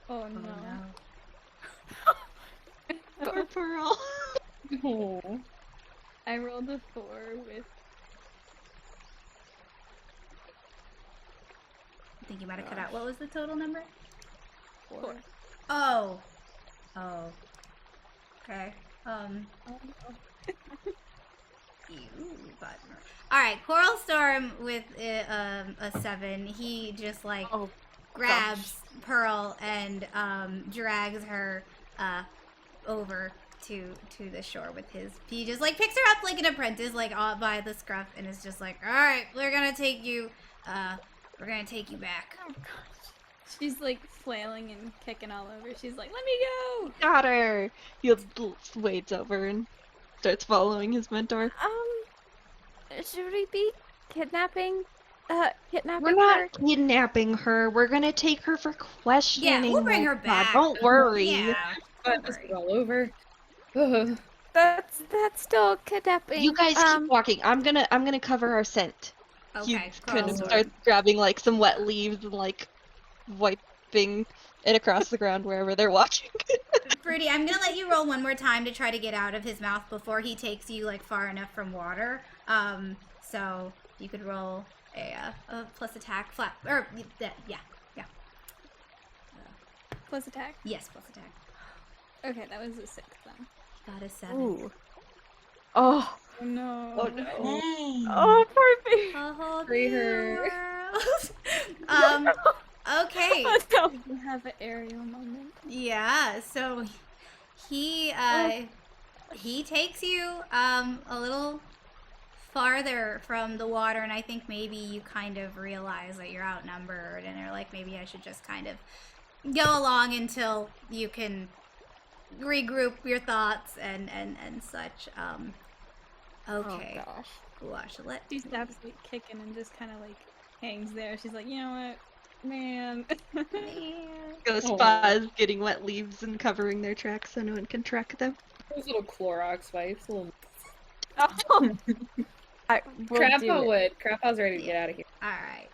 Oh oh no. no. Poor Pearl. Oh. I rolled a 4 with. I think you might have cut out. What was the total number? 4. Oh. Okay. Alright, Coralstorm with a 7. He just like grabs Pearl and drags her over to the shore with his. He just like picks her up like an apprentice, like by the scruff, and is just like, alright, we're gonna take you back. Oh, she's like flailing and kicking all over. She's like, let me go! Got her! He wades over and starts following his mentor. Should we be kidnapping We're not kidnapping her. We're gonna take her for questioning. Yeah, we'll bring her Mulchpaw. back. Don't worry. Yeah. But it's all over. Ugh. That's still kidnapping. You guys keep walking. I'm gonna cover our scent. He Okay, kind of Coralstorm. starts grabbing like some wet leaves and like wiping it across the ground wherever they're walking. Fruity, I'm gonna let you roll one more time to try to get out of his mouth before he takes you like far enough from water. So you could roll a plus attack flat or yeah. Plus attack? Yes, plus attack. Okay, that was a 6 then. Got a 7. Ooh. Oh. Oh no. Oh no. Dang. Oh, poor baby. A whole Free new her. world. Okay. Oh, no. We can have an aerial moment. Yeah. So he takes you a little farther from the water, and I think maybe you kind of realize that you're outnumbered, and you're like, maybe I should just kind of go along until you can regroup your thoughts and such. Okay. Oh gosh. Gosh, She stops like kicking and just kind of like hangs there. She's like, you know what? Man. Ghostpaw is getting wet leaves and covering their tracks so no one can track them. Those little Clorox wipes. Little... Oh. Crappaw would. Crappaw's ready to get out of here. Alright.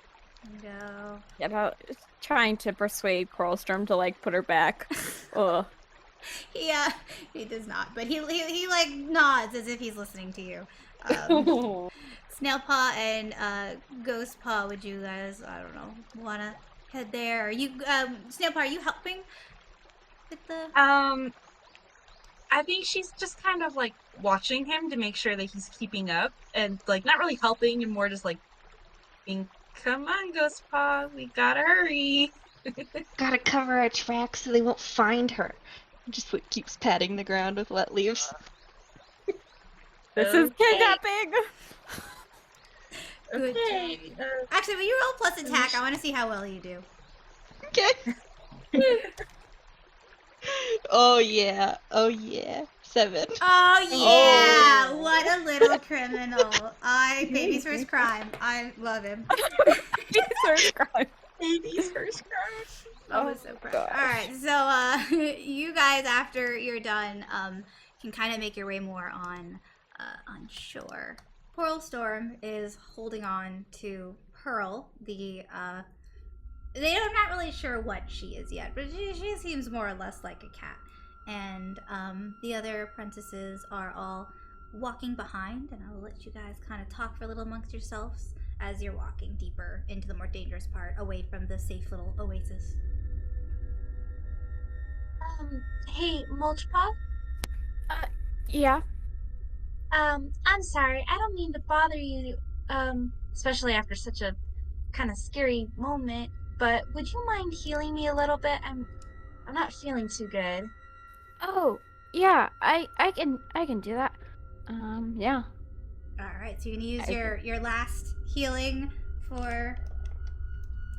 Go. About trying to persuade Coralstorm to like put her back. Ugh. Yeah, he does not, but he like nods as if he's listening to you. Snailpaw and Ghostpaw, would you guys, I don't know, wanna head there? Are you Snailpaw, are you helping with the I think she's just kind of like watching him to make sure that he's keeping up and like not really helping and more just like being, come on, Ghostpaw, we gotta hurry. Gotta cover our tracks so they won't find her. Just like keeps patting the ground with wet leaves. This is kidnapping! Good Okay. Actually, will you roll plus attack? I want to see how well you do. Okay. Oh yeah. Oh yeah. 7. Oh yeah! Oh. What a little criminal. Baby's first crime. I love him. Baby's first crime. Baby's first crime. I was so proud. Alright, so you guys, after you're done, can kind of make your way more on shore. Coralstorm is holding on to Pearl, I'm not really sure what she is yet, but she seems more or less like a cat. And the other apprentices are all walking behind, and I'll let you guys kind of talk for a little amongst yourselves as you're walking deeper into the more dangerous part, away from the safe little oasis. Hey, Mulchpaw? Yeah. I'm sorry, I don't mean to bother you, especially after such a kind of scary moment, but would you mind healing me a little bit? I'm not feeling too good. Oh, yeah. I can do that. Yeah. Alright, so you're gonna use your last healing for...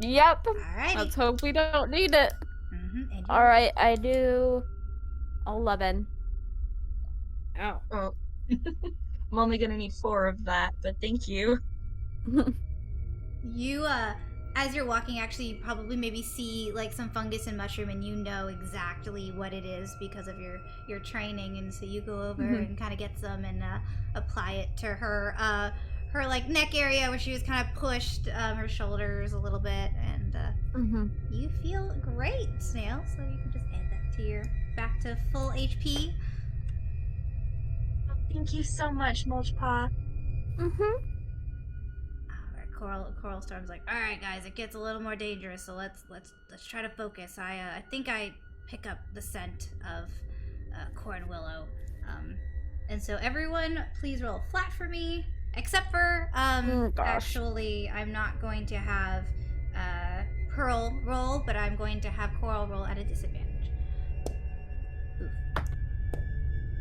Yep. Alrighty. Let's hope we don't need it. And Alright, I do 11. Ow. Oh. I'm only gonna need 4 of that, but thank you. You, as you're walking, actually, you probably maybe see, like, some fungus and mushroom, and you know exactly what it is because of your training, and so you go over and kind of get some and apply it to her, like, neck area where she was kind of pushed, her shoulders a little bit, and, you feel great, Snail, so you can just add that to your, back to full HP. Thank you so much, Mulchpaw. Coralstorm's like, all right, guys, it gets a little more dangerous, so let's try to focus. I think I pick up the scent of Cornwillow, and so everyone, please roll flat for me, except for actually, I'm not going to have Pearl roll, but I'm going to have Coral roll at a disadvantage.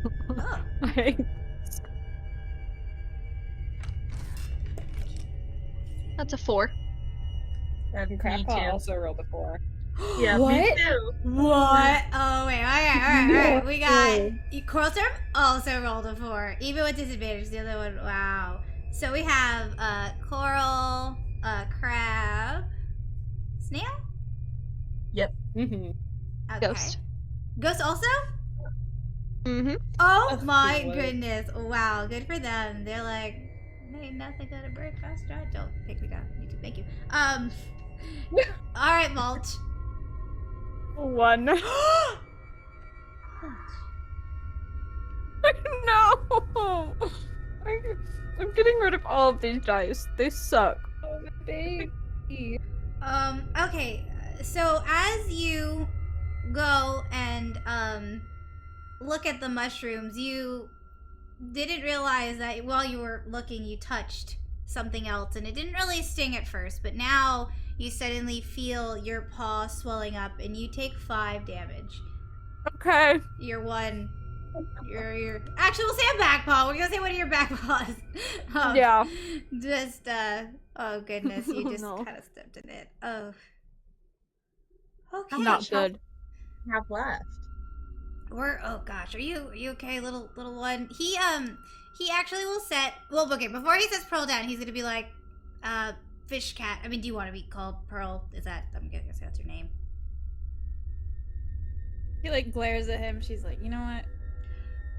Oof. Oh. That's a 4. And Crappaw also rolled a 4. Yeah, What? me too. What? Oh, wait, alright. We got... Coralstorm also rolled a 4, even with disadvantage. The other one, wow. So we have Coral, Crab, Snail? Yep. Okay. Ghost. Ghost also? Oh, Oh my good. goodness. Wow, good for them. They're like, ain't nothing gonna break our stride. Don't take me down. You too. Thank you. Alright, Mulch. 1. No! I'm getting rid of all of these dice. They suck. Oh, my baby. Okay. So as you go and look at the mushrooms, you didn't realize that while you were looking, you touched something else, and it didn't really sting at first, but now you suddenly feel your paw swelling up, and you take 5 damage. Okay. Your actually, we'll say a back paw. We're gonna say one of your back paws. Yeah. Just oh goodness, you just No. kind of stepped in it. Oh. Okay. Not good. Have left. Oh gosh, are you okay, little one? He actually will set, well, okay, before he sets Pearl down, he's gonna be like, fish cat. I mean, do you want to be called Pearl? Is that, I'm guessing that's your name. She like glares at him. She's like, you know what?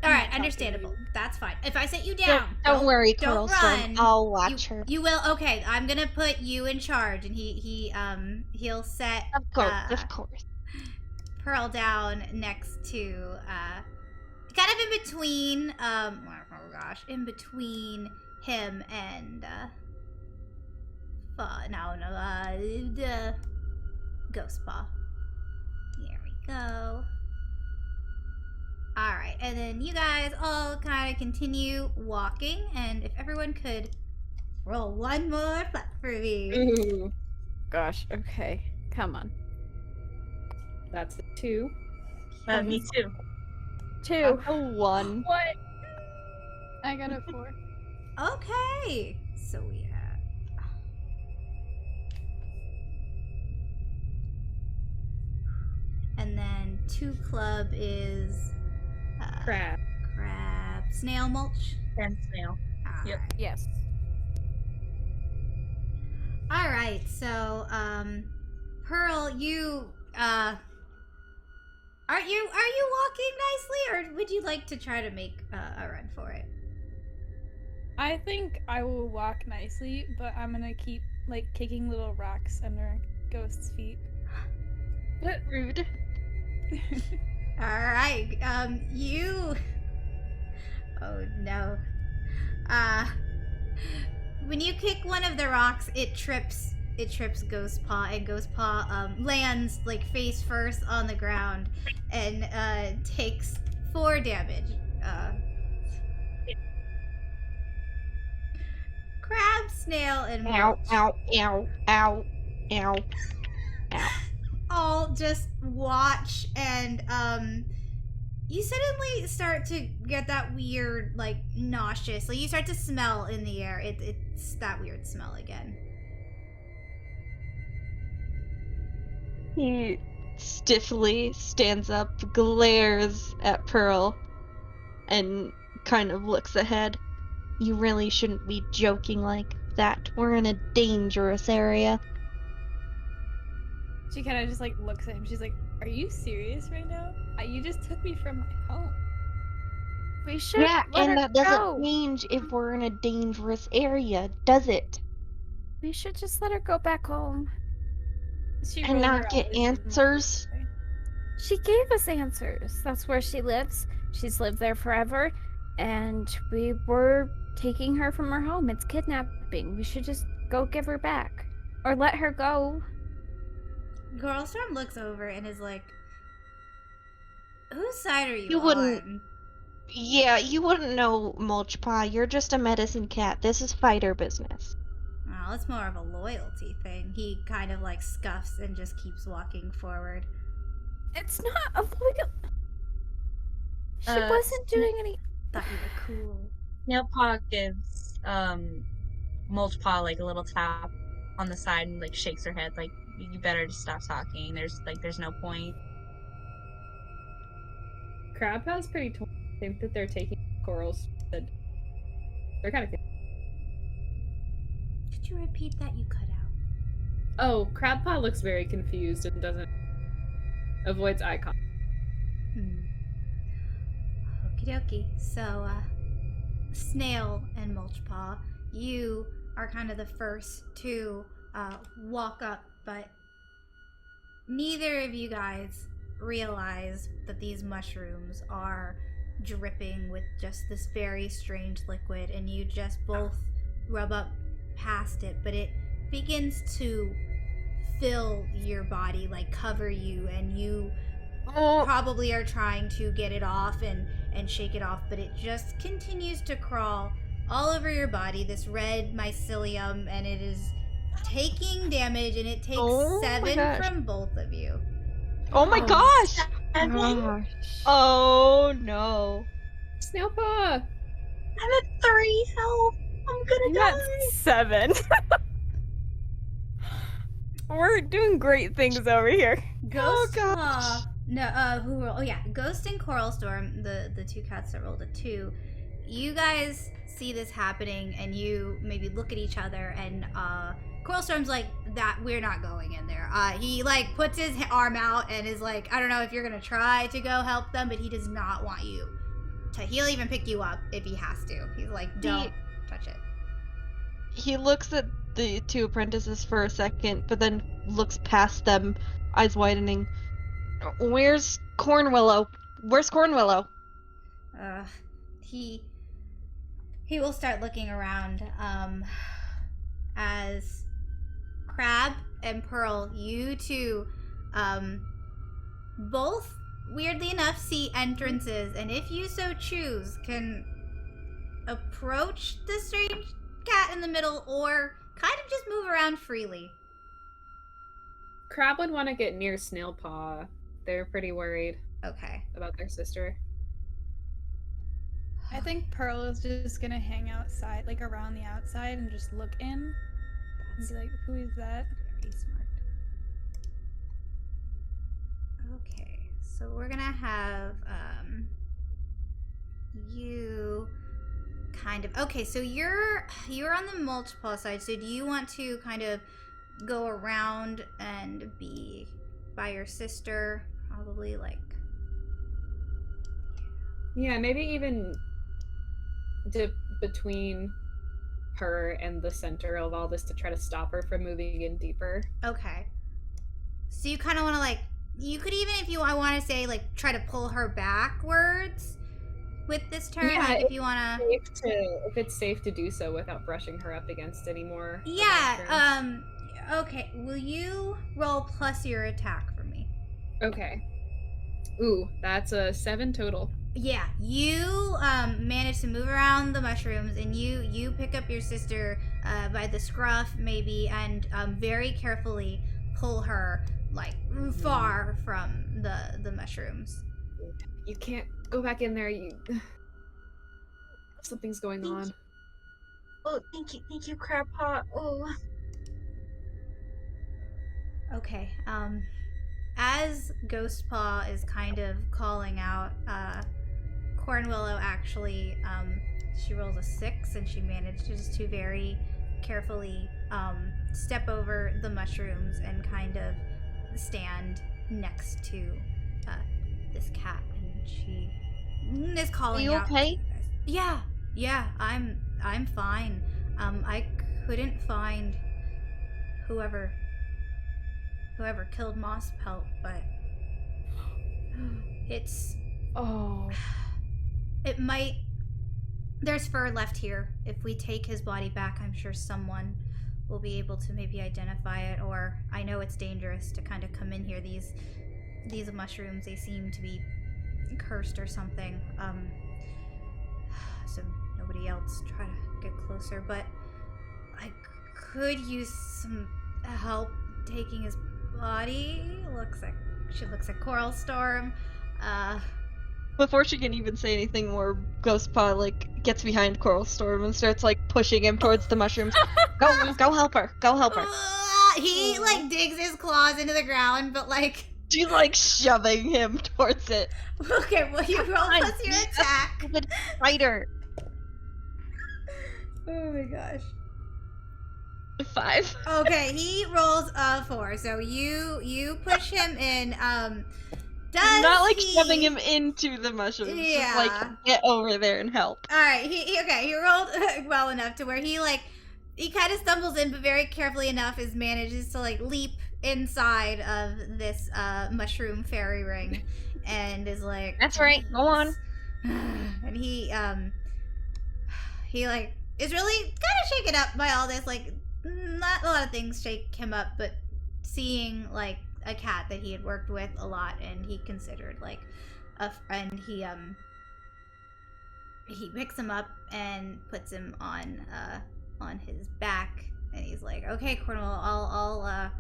All I'm right, not talking to understandable. you. That's fine. If I set you down, Don't worry, don't Coral run. Storm. I'll watch her. You will. Okay, I'm gonna put you in charge, and he'll set Of course. Pearl down next to kind of in between in between him and the Ghostpaw. There we go. Alright, and then you guys all kind of continue walking, and if everyone could roll one more flat for me. Ooh. Gosh, okay. Come on. That's a 2. Me too. 2. A 1. What? I got a 4. Okay, so we have... And then 2 club is... Crab. Crab. Snail mulch? And snail. Yep. Alright. Yes. Alright, so, Pearl, you, are you walking nicely, or would you like to try to make a run for it? I think I will walk nicely, but I'm gonna keep like kicking little rocks under Ghost's feet. What rude. Alright, you... Oh, no. When you kick one of the rocks, it trips Ghostpaw, and Ghostpaw, lands, like, face first on the ground, and, takes 4 damage. Crab, snail, and mulch all just watch, and you suddenly start to get that weird, like, nauseous, like you start to smell in the air. It's that weird smell again. He stiffly stands up, glares at Pearl, and kind of looks ahead. You really shouldn't be joking like that. We're in a dangerous area. She kind of just like looks at him. She's like, "Are you serious right now? You just took me from my home." We should Yeah, let and her that go. doesn't change if we're in a dangerous area, does it? We should just let her go back home. She And rolled not her get eyes and answers? walked away. She gave us answers. That's where she lives. She's lived there forever, and we were taking her from her home. It's kidnapping. We should just go give her back. Or let her go. Girlstorm looks over and is like, whose side are you You on? wouldn't- Yeah, you wouldn't know, Mulchpaw. You're just a medicine cat. This is fighter business. Oh, it's more of a loyalty thing. He kind of like scuffs and just keeps walking forward. It's not a loyal... She wasn't doing any... Thought you were cool. Snailpaw gives Mulchpaw like a little tap on the side and like shakes her head like, you better just stop talking. There's no point. Crab has pretty told. I think that they're taking corals. They're kind of. Could you repeat that? You cut out. Oh, Crabpaw looks very confused and avoids eye contact. Okie dokie. So, Snail and Mulchpaw, you are kind of the first to walk up, but neither of you guys realize that these mushrooms are dripping with just this very strange liquid, and you just both rub up past it, but it begins to fill your body, like cover you, and you probably are trying to get it off and shake it off, but it just continues to crawl all over your body, this red mycelium, and it is taking damage, and it takes 7 from both of you. Oh my gosh! I'm Oh no. Snailpaw! at 3 health. I'm gonna I'm die. at 7. We're doing great things over here. Ghost gosh. Paw. No, who rolled? Oh yeah, Ghost and Coral Storm, the 2 cats that rolled a 2. You guys see this happening, and you maybe look at each other, and Coilstorm's like, that we're not going in there. He like puts his arm out and is like, I don't know if you're gonna try to go help them, but he does not want you to. He'll even pick you up if he has to. He's like, don't touch it. He looks at the two apprentices for a second, but then looks past them, eyes widening. Where's Cornwillow? Where's Cornwillow? He will start looking around, as Crab and Pearl, you two, both, weirdly enough, see entrances, and if you so choose, can approach the strange cat in the middle, or kind of just move around freely. Crab would want to get near Snailpaw. They're pretty worried. Okay. About their sister. I think Pearl is just gonna hang outside, like around the outside, and just look in. And be like, who is that? Very smart. Okay, so we're gonna have, you kind of, okay, so you're on the Mulchpaw side, so do you want to kind of go around and be by your sister? Probably, like... Yeah, maybe even dip between her and the center of all this to try to stop her from moving in deeper. Okay. So you kind of want to, like, you could even, if you, I want to say, like, try to pull her backwards with this turn, Yeah, like, if you want to... If it's safe to do so without brushing her up against any more. Yeah, okay, will you roll plus your attack for me? Okay. Ooh, that's a 7 total. Yeah, you manage to move around the mushrooms, and you pick up your sister by the scruff, maybe, and very carefully pull her, like, far from the mushrooms. You can't go back in there. Something's going on. Oh, thank you, Crabpaw. Oh. Okay, as Ghostpaw is kind of calling out, Cornwillow actually, she rolls a 6, and she manages to very carefully step over the mushrooms and kind of stand next to this cat, and she is calling out. Are you okay? Yeah, I'm fine. I couldn't find whoever killed Mosspaw, but it's... Oh. It might... There's fur left here. If we take his body back, I'm sure someone will be able to maybe identify it, or I know it's dangerous to kind of come in here. These mushrooms, they seem to be cursed or something. So nobody else try to get closer, but I could use some help taking his body. She looks like Coral Storm. Before she can even say anything more, Ghostpaw, like, gets behind Coral Storm and starts, like, pushing him towards the mushrooms. Go help her. Go help her. He, like, digs his claws into the ground, but, like... She's, like, shoving him towards it. Okay, well, you roll plus your attack. Fighter. Oh my gosh. 5. Okay, he rolls a 4, so you push him in, Not like shoving him into the mushrooms. Yeah. Just like, get over there and help. Alright, he rolled well enough to where he kind of stumbles in, but very carefully enough manages to, like, leap inside of this, mushroom fairy ring, and is like... That's right, go on. And he like, is really kind of shaken up by all this, like, not a lot of things shake him up, but seeing, like, a cat that he had worked with a lot and he considered like a friend, he picks him up and puts him on his back, and he's like, okay, Cornwall, I'll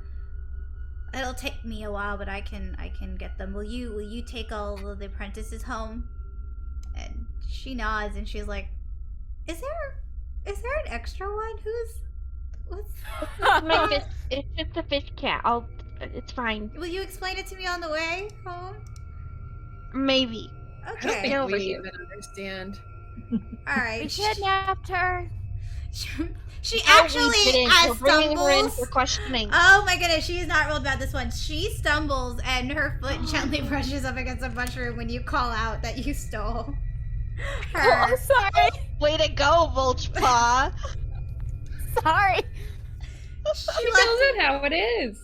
it'll take me a while, but I can get them. Will you take all of the apprentices home? And she nods, and she's like, is there an extra one? What's My fish, it's just a fish cat. It's fine. Will you explain it to me on the way home? Maybe. Okay. I don't think we even understand. All right. We kidnapped her. She No, we actually didn't. We're bringing her in for questioning. Oh my goodness, she's not rolled bad this one. She stumbles and her foot gently brushes up against a mushroom when you call out that you stole her. Oh, I'm sorry. Way to go, Mulchpaw. Sorry. She tells it how it is.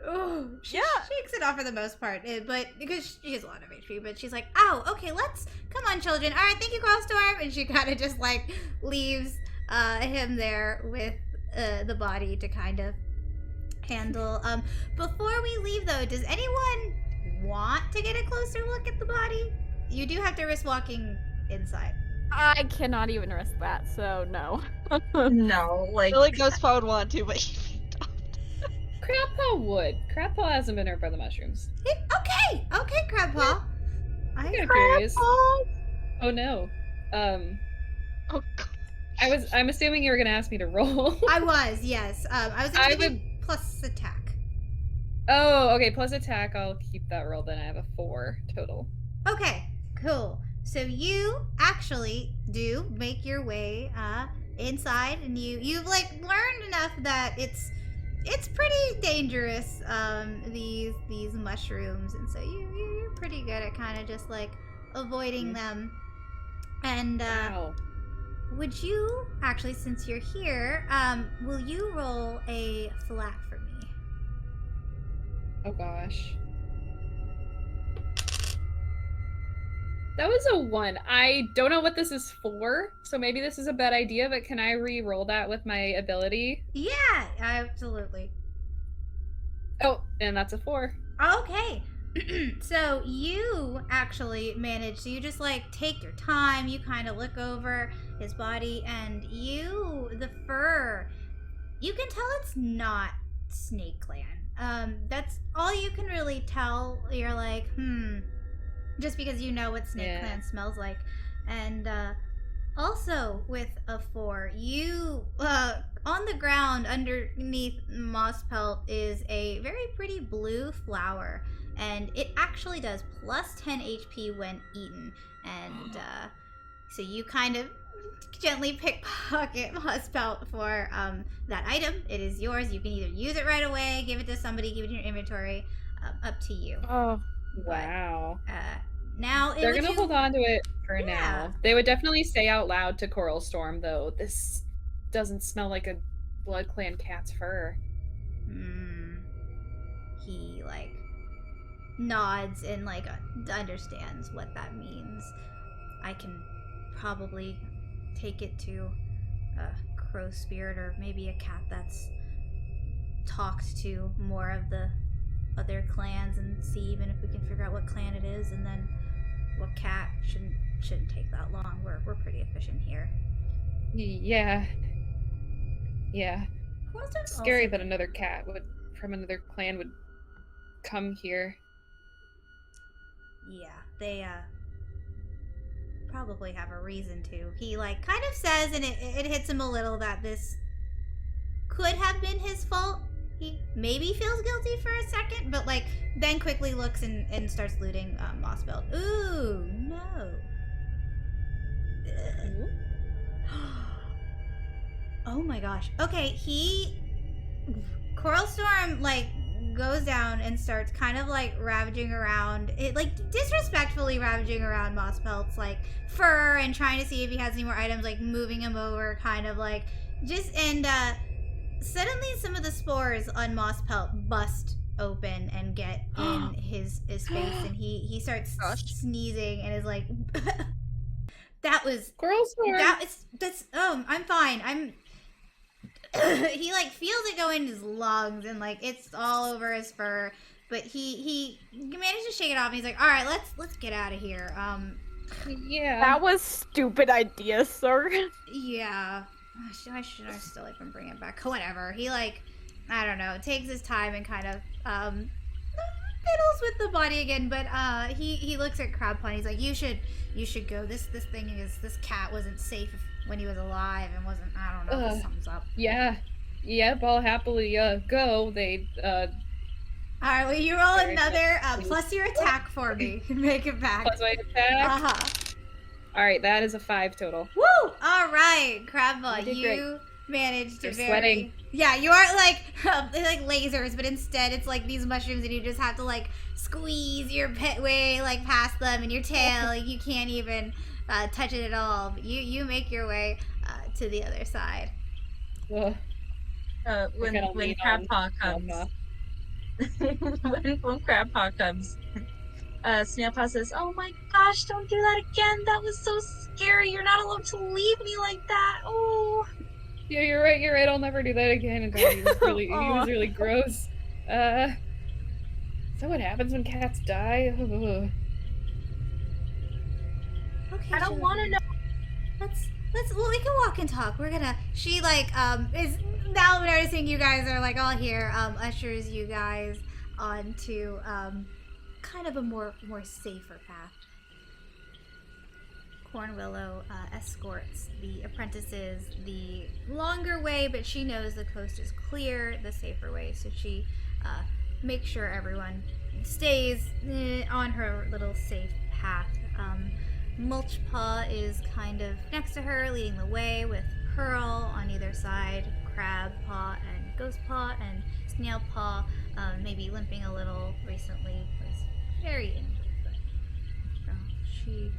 Oh, she shakes it off for the most part, but because she has a lot of HP. But she's like, "Oh, okay, come on, children. All right, thank you, Crosstorm." And she kind of just like leaves him there with the body to kind of handle. Before we leave, though, does anyone want to get a closer look at the body? You do have to risk walking inside. I cannot even risk that, so no. No, like I feel like Ghostpaw would want to, but Crabpaw would. Crabpaw hasn't been hurt by the mushrooms. Okay, Crabpaw. I'm kind of curious. Oh no. oh god. I'm assuming you were gonna ask me to roll. I was, yes. I was gonna give you plus attack. Oh, okay. Plus attack. I'll keep that roll. Then I have a 4 total. Okay, cool. So you actually do make your way inside, and you've like learned enough that it's pretty dangerous. These mushrooms, and so you're pretty good at kind of just like avoiding them. And Wow. would you actually, since you're here, will you roll a flat for me? Oh gosh. That was a 1. I don't know what this is for, so maybe this is a bad idea, but can I re-roll that with my ability? Yeah, absolutely. Oh, and that's a 4. Okay. So you actually manage, so you just like take your time, you kind of look over his body, and the fur, you can tell it's not Snakeclan. That's all you can really tell. You're like, just because you know what Snakeclan smells like. And also with a 4, you on the ground underneath Moss Pelt is a very pretty blue flower, and it actually does plus 10 HP when eaten. And so you kind of gently pickpocket Moss Pelt for that item. It is yours. You can either use it right away, give it to somebody, keep it in your inventory, up to you. Oh, wow. Now they're gonna hold on to it for now. They would definitely say out loud to Coral Storm, though, this doesn't smell like a Blood Clan cat's fur. He like nods and like understands what that means. I can probably take it to a crow spirit or maybe a cat that's talked to more of the other clans and see even if we can figure out what clan it is, and then what cat. Shouldn't take that long. We're pretty efficient here. Yeah. It's scary that another cat from another clan would come here. Yeah, they probably have a reason to. He like kind of says, and it hits him a little that this could have been his fault. He maybe feels guilty for a second, but like then quickly looks and starts looting Moss Belt. Ooh, no. Oh my gosh. Okay, Coral Storm like goes down and starts kind of like ravaging around it, like disrespectfully ravaging around Moss Pelt's like fur and trying to see if he has any more items, like moving him over, kind of like suddenly some of the spores on Moss Pelt bust open and get in his face, and he starts sneezing and is like that was Coral Storm. I'm fine. He like feels it go in his lungs and like it's all over his fur, but he managed to shake it off and he's like, all right, let's get out of here. Yeah, that was stupid idea, sir. Yeah, I should still even bring it back. Whatever. He like, I don't know, takes his time and kind of fiddles with the body again, but he looks at Crabpaw and he's like, you should go. This cat wasn't safe when he was alive and wasn't, I don't know, something's up. Yep, I'll happily go. They Alright, well you roll another plus your attack for me and make it back. Plus my attack. Alright, that is a 5 total. Woo! All right, Crabba, You did you great. managed to They're sweating. Yeah, you aren't like they're like lasers, but instead it's like these mushrooms, and you just have to like squeeze your pet way like past them, and your tail, like, you can't even touch it at all. But you make your way to the other side. Ugh. When Crabpaw comes, when Crabpaw comes, Snailpaw says, "Oh my gosh, don't do that again. That was so scary. You're not allowed to leave me like that. Oh." Yeah, you're right. I'll never do that again. God, he was really gross. Is that what happens when cats die? Ugh. Okay, I don't want to know. Well, we can walk and talk. She like is now noticing you guys are like all here, ushers you guys onto kind of a more safer path. Cornwillow escorts the apprentices the longer way, but she knows the coast is clear, the safer way, so she makes sure everyone stays on her little safe path. Mulchpaw is kind of next to her, leading the way, with Pearl on either side, Crabpaw and Ghostpaw, and Snailpaw maybe limping a little recently, was very injured, but she...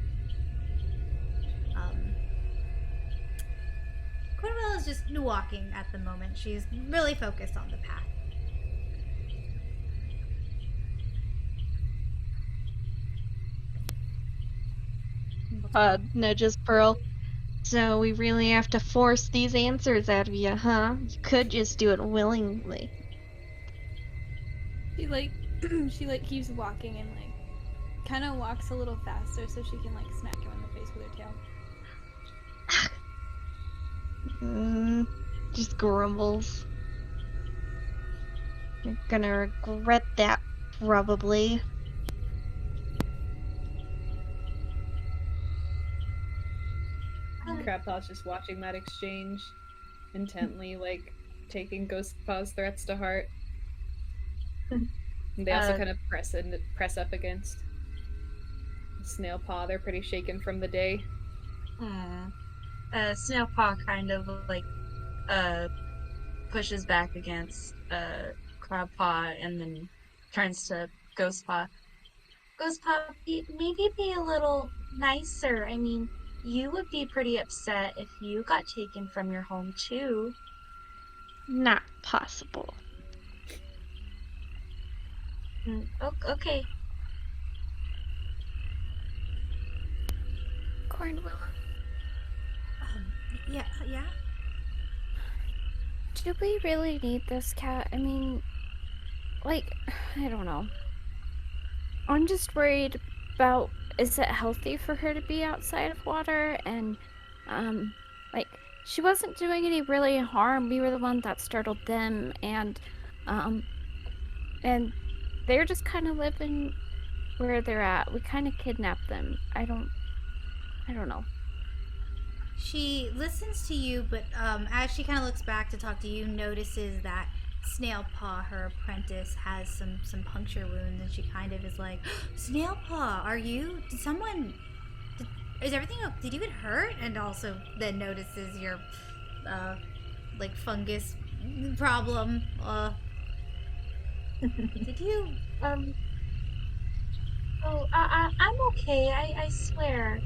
Cornwell is just walking at the moment. She's really focused on the path. Nudges Pearl. So we really have to force these answers out of you, huh? You could just do it willingly. She like she like keeps walking and like kind of walks a little faster so she can like smack him in the face with her tail. Just grumbles. You're gonna regret that, probably. Crabpaw's just watching that exchange intently, like taking Ghostpaw's threats to heart. And they also kind of press up against Snailpaw. They're pretty shaken from the day. Snailpaw kind of like pushes back against Crabpaw and then turns to Ghostpaw. Ghostpaw, maybe be a little nicer. I mean, you would be pretty upset if you got taken from your home too. Not possible. Okay. Cornwall. Yeah. Do we really need this cat? I mean, like, I don't know. I'm just worried about, is it healthy for her to be outside of water? And, like, she wasn't doing any really harm. We were the ones that startled them, and they're just kind of living where they're at. We kind of kidnapped them. I don't know. She listens to you, but as she kind of looks back to talk to you, notices that Snailpaw, her apprentice, has some puncture wounds, and she kind of is like, Snailpaw, are you? Is everything okay? Did you get hurt? And also then notices your like fungus problem. Did you? I'm okay. I swear.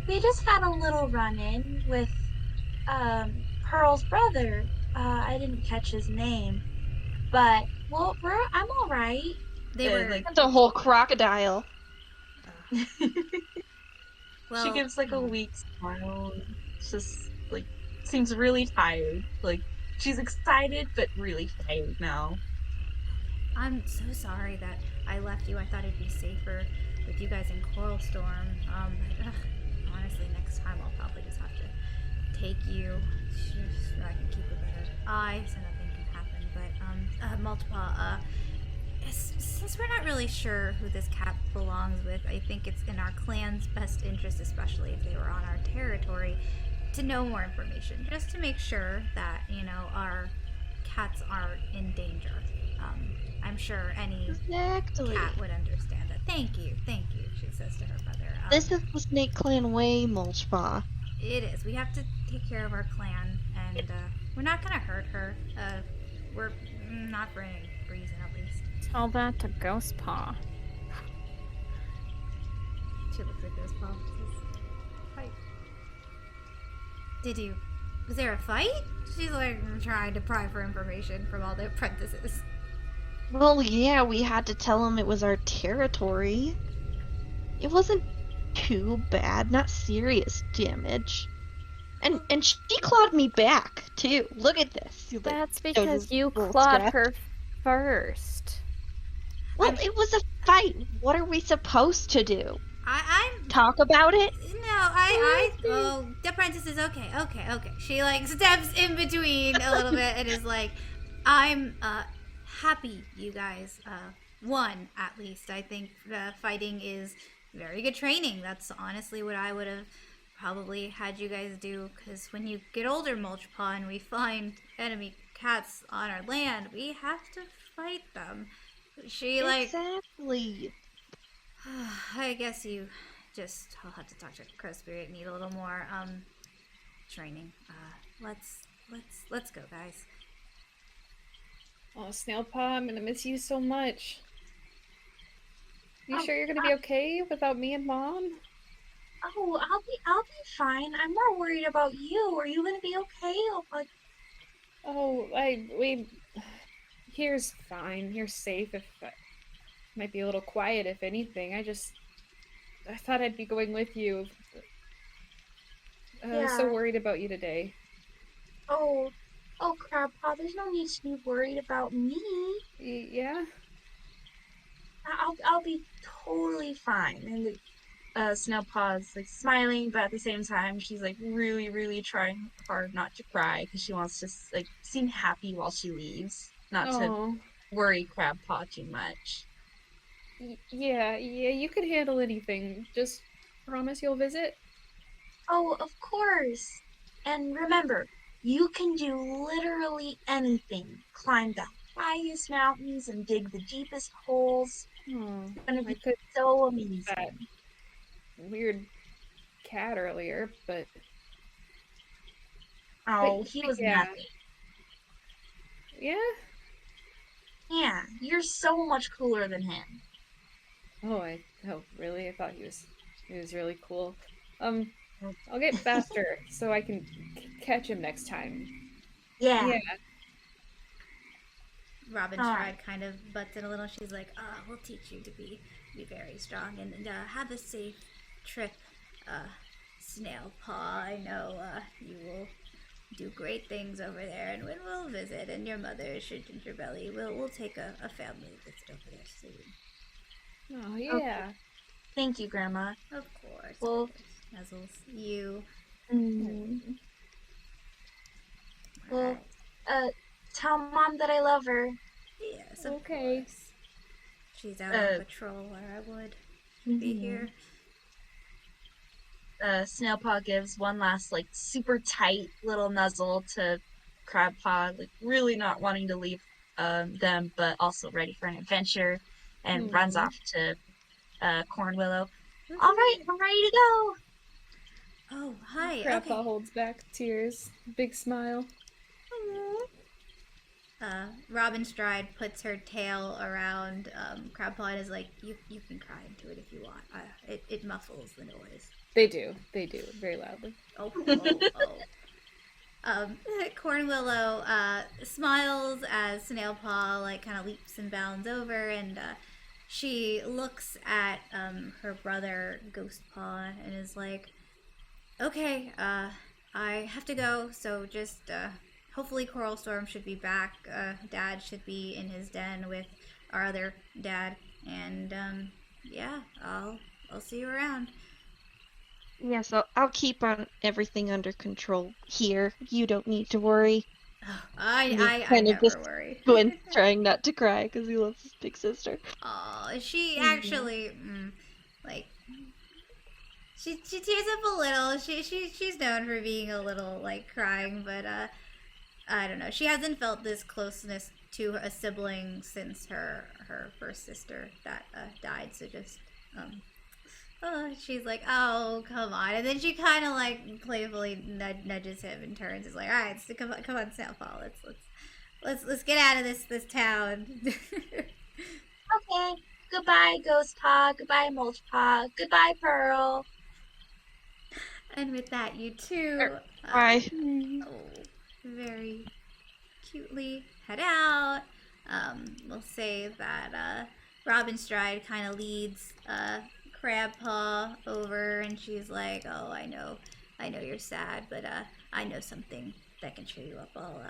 We just had a little run-in with Pearl's brother. I didn't catch his name, but well, I'm all right. They were like the whole crocodile. Well, she gives like a weak smile. It's just like seems really tired. Like she's excited but really tired now. I'm so sorry that I left you. I thought it'd be safer with you guys in Coral Storm. Honestly, next time I'll probably just have to take you so I can keep a better eye so nothing can happen. But Mulchpaw, since we're not really sure who this cat belongs with, I think it's in our clan's best interest, especially if they were on our territory, to know more information, just to make sure that, our cats aren't in danger. I'm sure any Exactly. cat would understand that. Thank you, she says to her brother. This is the Snakeclan way, Mulchpaw. It is. We have to take care of our clan, and we're not gonna hurt her. We're not for any reason, at least. Tell that to Ghostpaw. She looks at Ghostpaw. Says, "Fight. Was there a fight?" She's like trying to pry for information from all the apprentices. Well, yeah, we had to tell him it was our territory. It wasn't too bad, not serious damage. And she clawed me back, too. Look at this. That's because you clawed her first. Well, it was a fight. What are we supposed to do? I'm talk about it? Oh, the apprentice is okay. She like steps in between a little bit and is like, I'm happy you guys won, at least. I think fighting is very good training. That's honestly what I would have probably had you guys do, because when you get older, Mulchpaw, and we find enemy cats on our land, we have to fight them. She like exactly. I guess I'll have to talk to Crow Spirit. Need a little more training. Let's go, guys. Oh, Snailpaw, I'm gonna miss you so much. You sure you're gonna be okay without me and Mom? Oh, I'll be fine. I'm more worried about you. Are you gonna be okay? Here's fine. Here's safe. Might be a little quiet, if anything. I thought I'd be going with you. I'm so worried about you today. Oh, Crabpaw, there's no need to be worried about me. Yeah? I'll be totally fine. And Snailpaw's like smiling, but at the same time, she's like really, really trying hard not to cry because she wants to like seem happy while she leaves, not to worry Crabpaw too much. Yeah, you could handle anything. Just promise you'll visit? Oh, of course. And remember, you can do literally anything. Climb the highest mountains and dig the deepest holes. Oh, It's gonna be so amazing. That weird cat earlier, but... Oh, he was nothing. Yeah? Yeah, you're so much cooler than him. Oh, really? I thought he was really cool. I'll get faster so I can catch him next time. Yeah. Robinstride kind of butts in a little. She's like, we'll teach you to be very strong and have a safe trip, Snailpaw. I know you will do great things over there, and when we'll visit, and your mother, Gingerbelly, we'll take a family visit over there soon. Oh, yeah. Okay. Thank you, Grandma. Of course. Well, Nuzzles, you. Well, tell Mom that I love her. Yes, of course. She's out on patrol, or I would be here. Snailpaw gives one last, like, super tight little nuzzle to Crabpaw, like, really not wanting to leave them, but also ready for an adventure, and runs off to Cornwillow. All right, I'm ready to go. Oh, hi. Crabpaw holds back tears. Big smile. Robinstride puts her tail around Crabpaw and is like, you can cry into it if you want. It muffles the noise. They do, very loudly. Cornwillow smiles as Snailpaw like kind of leaps and bounds over, and she looks at her brother Ghostpaw and is like, okay, I have to go, so just hopefully Coral Storm should be back. Dad should be in his den with our other dad, and yeah, I'll see you around. Yeah, so I'll keep on everything under control here. You don't need to worry. I never worry. Trying not to cry because he loves his big sister. Oh, she actually like she tears up a little. She's known for being a little like crying, but I don't know. She hasn't felt this closeness to a sibling since her first sister that died. So just she's like, oh, come on. And then she kind of like playfully nudges him and turns. Is like, all right, so come on, Snailpaw. Let's get out of this town. Okay. Goodbye, Ghostpaw. Goodbye, Mulchpaw. Goodbye, Pearl. And with that, you two, Bye. very cutely head out. We'll say that Robinstride kind of leads Crabpaw over, and she's like, "Oh, I know you're sad, but I know something that can cheer you up. I'll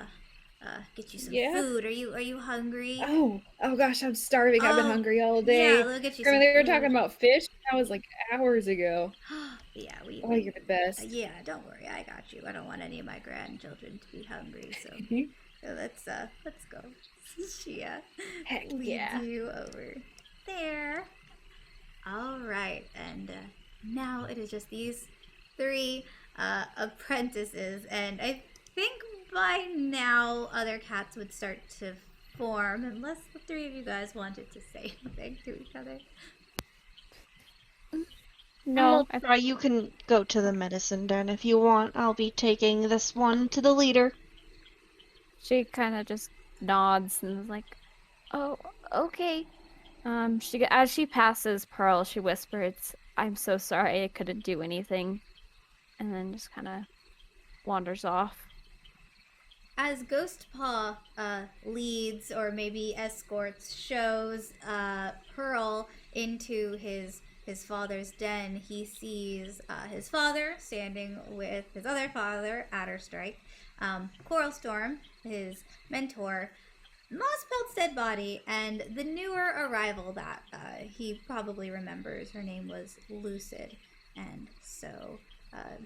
get you some food. Are you hungry?" Oh gosh, I'm starving. I've been hungry all day. Yeah, we'll get you I mean, some they were food. talking about fish. That was like hours ago. Yeah, Oh, you're the best. yeah, don't worry, I got you. I don't want any of my grandchildren to be hungry, so let's go. She Heck leads yeah. you over there. All right, and now it is just these 3 apprentices, and I think by now other cats would start to form, unless the 3 of you guys wanted to say anything to each other. No, You can go to the medicine den if you want. I'll be taking this one to the leader. she kind of just nods and is like, "Oh, okay." As she passes Pearl, she whispers, "I'm so sorry, I couldn't do anything," and then just kind of wanders off. As Ghostpaw leads or maybe escorts, shows Pearl into his father's den, he sees his father standing with his other father, Adderstrike, Coral Storm, his mentor, Mossbelt's dead body, and the newer arrival that he probably remembers. Her name was Lucid. And so,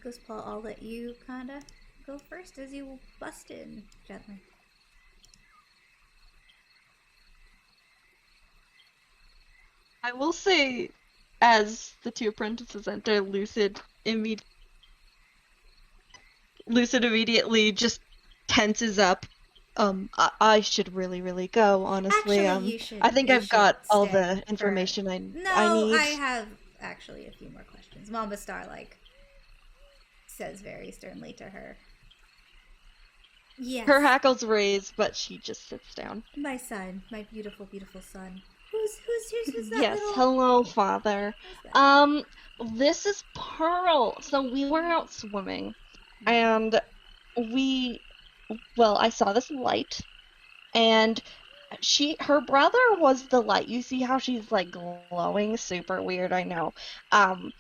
Ghostpaw, I'll let you kind of go first as you bust in gently. I will say, as the 2 apprentices enter, Lucid immediately just tenses up. I should really go, honestly. Actually, you should. I think you I've got should all stay the information I need. No, I have actually a few more questions. Mama Star, says very sternly to her. Yes. Her hackles raise, but she just sits down. My son, my beautiful, beautiful son. Who's that Yes, little... hello, father. This is Pearl. So we were out swimming, and I saw this light, and her brother was the light. You see how she's like glowing? Super weird, I know. And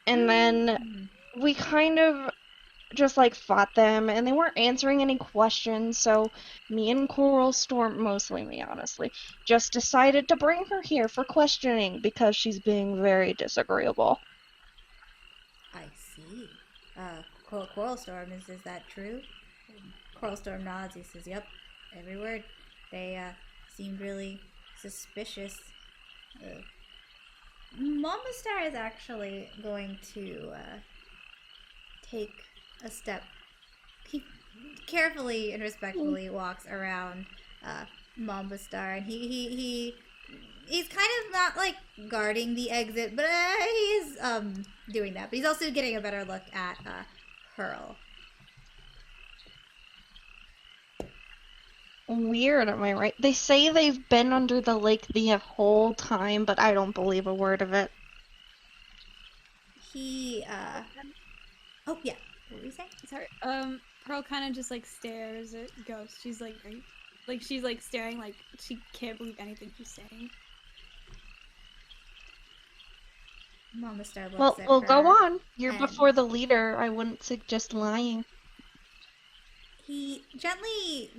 then we kind of just like fought them, and they weren't answering any questions, so me and Coral Storm, mostly me honestly, just decided to bring her here for questioning because she's being very disagreeable. I see. Coral Storm, is that true? Coral Storm nods. He says, "Yep, every word. They seemed really suspicious." Mama Star is actually going to take a step. He carefully and respectfully walks around Mamba Star, and he's kind of not like guarding the exit, but he's doing that. But he's also getting a better look at Pearl. Weird, am I right? They say they've been under the lake the whole time, but I don't believe a word of it. He oh yeah. What were you saying? Sorry. Pearl kind of just stares at Ghost. She's she's staring like she can't believe anything she's saying. Mama Star looks at well, her. go on. You're before the leader. I wouldn't suggest lying. He gently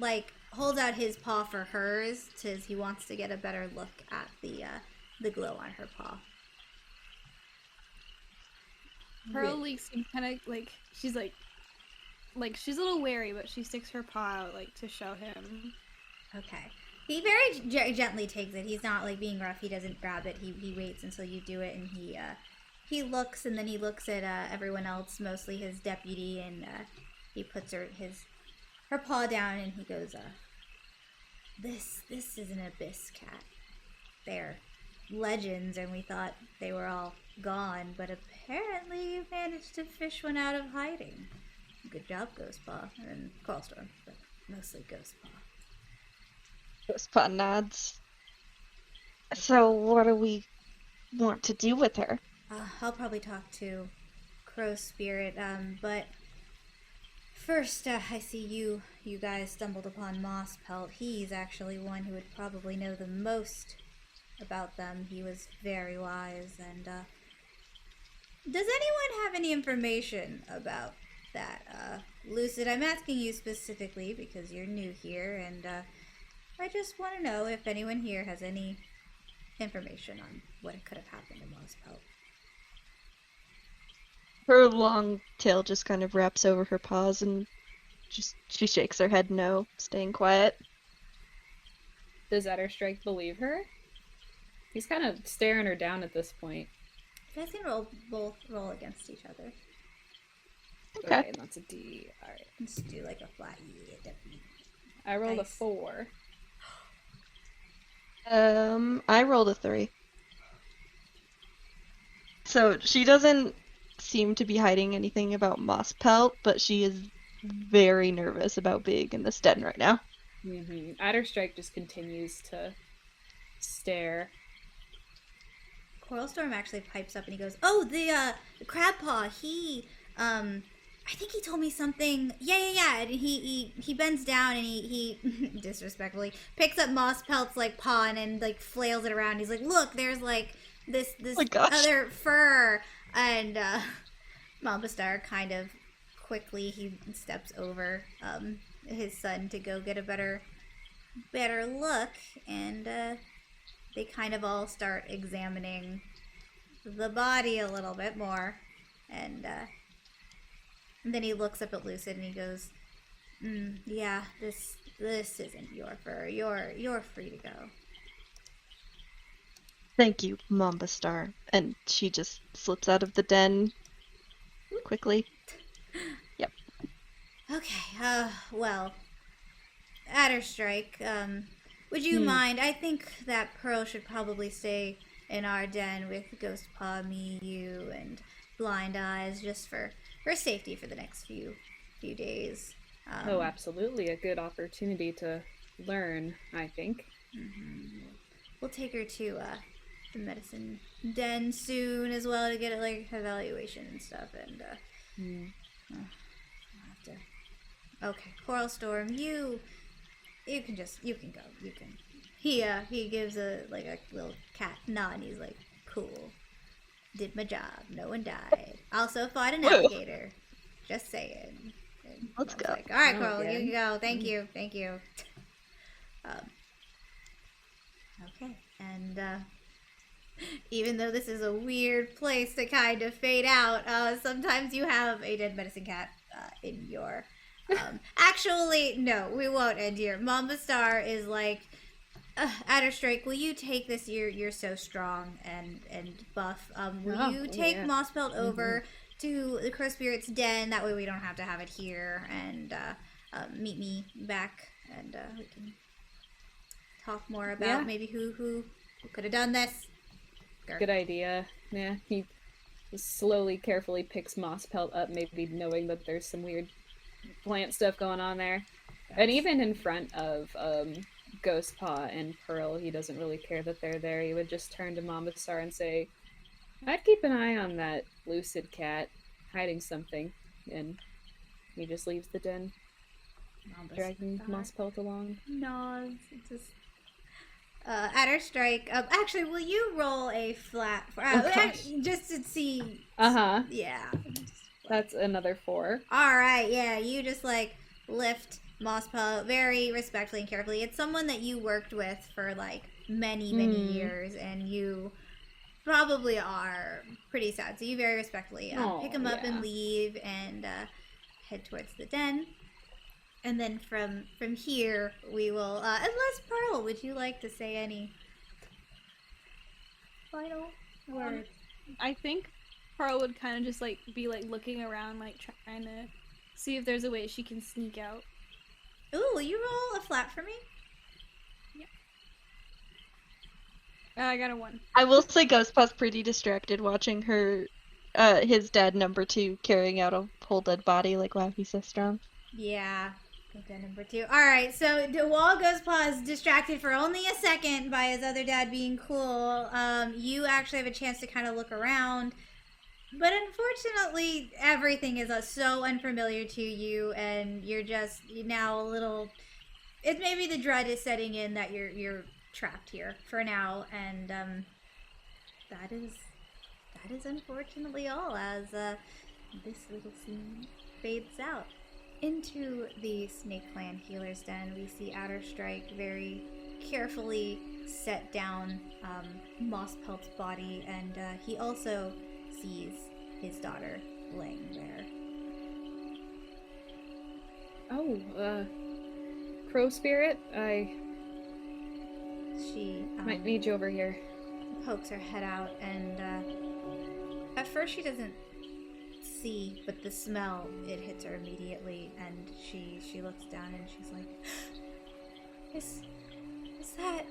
holds out his paw for hers, says he wants to get a better look at the glow on her paw. Pearl seems kind of she's she's a little wary, but she sticks her paw out to show him. Okay. He very gently takes it. He's not being rough. He doesn't grab it. He waits until you do it, and he looks, and then he looks at everyone else, mostly his deputy, and he puts her her paw down, and he goes, this is an abyss cat. They're legends, and we thought they were all gone, but apparently you managed to fish one out of hiding. Good job, Ghostpaw, and Coilstorm, but mostly Ghostpaw. Ghostpaw nods. So what do we want to do with her? I'll probably talk to Crow Spirit, but first, I see you guys stumbled upon Mosspaw. He's actually one who would probably know the most about them. He was very wise, and, does anyone have any information about that? Lucid, I'm asking you specifically because you're new here, and, I just want to know if anyone here has any information on what could have happened to Mosspaw. Her long tail just kind of wraps over her paws and she shakes her head no, staying quiet. Does Adderstrike believe her? He's kind of staring her down at this point. You guys can both roll against each other. Okay, that's a D. Alright. Let's do like a flat E. I rolled a 4. I rolled a 3. So she doesn't seem to be hiding anything about Mosspaw, but she is very nervous about being in this den right now. Adderstrike just continues to stare. Coilstorm actually pipes up and he goes, "Oh, the Crabpaw, he, I think he told me something. Yeah. And he bends down and he disrespectfully picks up Mosspelt's like paw and like flails it around. He's like, look, there's like this other fur." And Mambastar kind of quickly he steps over his son to go get a better look, and they kind of all start examining the body a little bit more, and then he looks up at Lucid and he goes, "Yeah, this isn't your fur. You're free to go." Thank you, Mambastar. And she just slips out of the den quickly. Yep. Okay, well, Adderstrike, would you mind? I think that Pearl should probably stay in our den with Ghostpaw, me, you, and Blind Eyes, just for safety for the next few days. Oh, absolutely. A good opportunity to learn, I think. We'll take her to the medicine den soon as well to get like evaluation and stuff, and I'll have to. Okay, Coral Storm, you can go. He gives a little cat nod and he's like, "Cool. Did my job. No one died. Also fought an alligator. Just saying." And Let's go. Like, all right, Coral, you can go. Thank you. Okay, and even though this is a weird place to kind of fade out, sometimes you have a dead medicine cat in your. Actually, no, we won't end here. Mambastar is like, Adderstrike, will you take this? You're so strong and buff. Will you take Mosspaw over to the Crow Spirit's den? That way we don't have to have it here. And meet me back, and we can talk more about maybe who could have done this. Good idea. Yeah, he slowly, carefully picks Mosspaw up, maybe knowing that there's some weird plant stuff going on there. And even in front of Ghostpaw and Pearl, he doesn't really care that they're there. He would just turn to Mambastar and say, "I'd keep an eye on that Lucid cat hiding something." And he just leaves the den, dragging Mosspaw along. No, it's just... Adderstrike, actually, will you roll a flat... just to see... Yeah. That's another 4. Alright, yeah, you just, like, lift Mosspaw very respectfully and carefully. It's someone that you worked with for, like, many years, and you probably are pretty sad. So you very respectfully pick him up and leave, and head towards the den. And then from here, we will, unless Pearl, would you like to say any final words? I think Pearl would kind of just be looking around, trying to see if there's a way she can sneak out. Ooh, will you roll a flat for me? I got a 1. I will say Ghostpaw's pretty distracted watching his dad number 2 carrying out a whole dead body. Like, wow, he's so strong. Yeah. Okay, number 2. Alright, so while Ghostpaw is distracted for only a second by his other dad being cool, you actually have a chance to kind of look around. But unfortunately, everything is so unfamiliar to you, and you're just now a little... It maybe the dread is setting in that you're trapped here for now, and that is unfortunately all as this little scene fades out. Into the Snakeclan healer's den, we see L.Strike very carefully set down Mosspelt's body, and he also sees his daughter laying there. Oh, Crow Spirit, She might need you over here. pokes her head out, and at first she doesn't see, but the smell, it hits her immediately, and she looks down and she's like, is that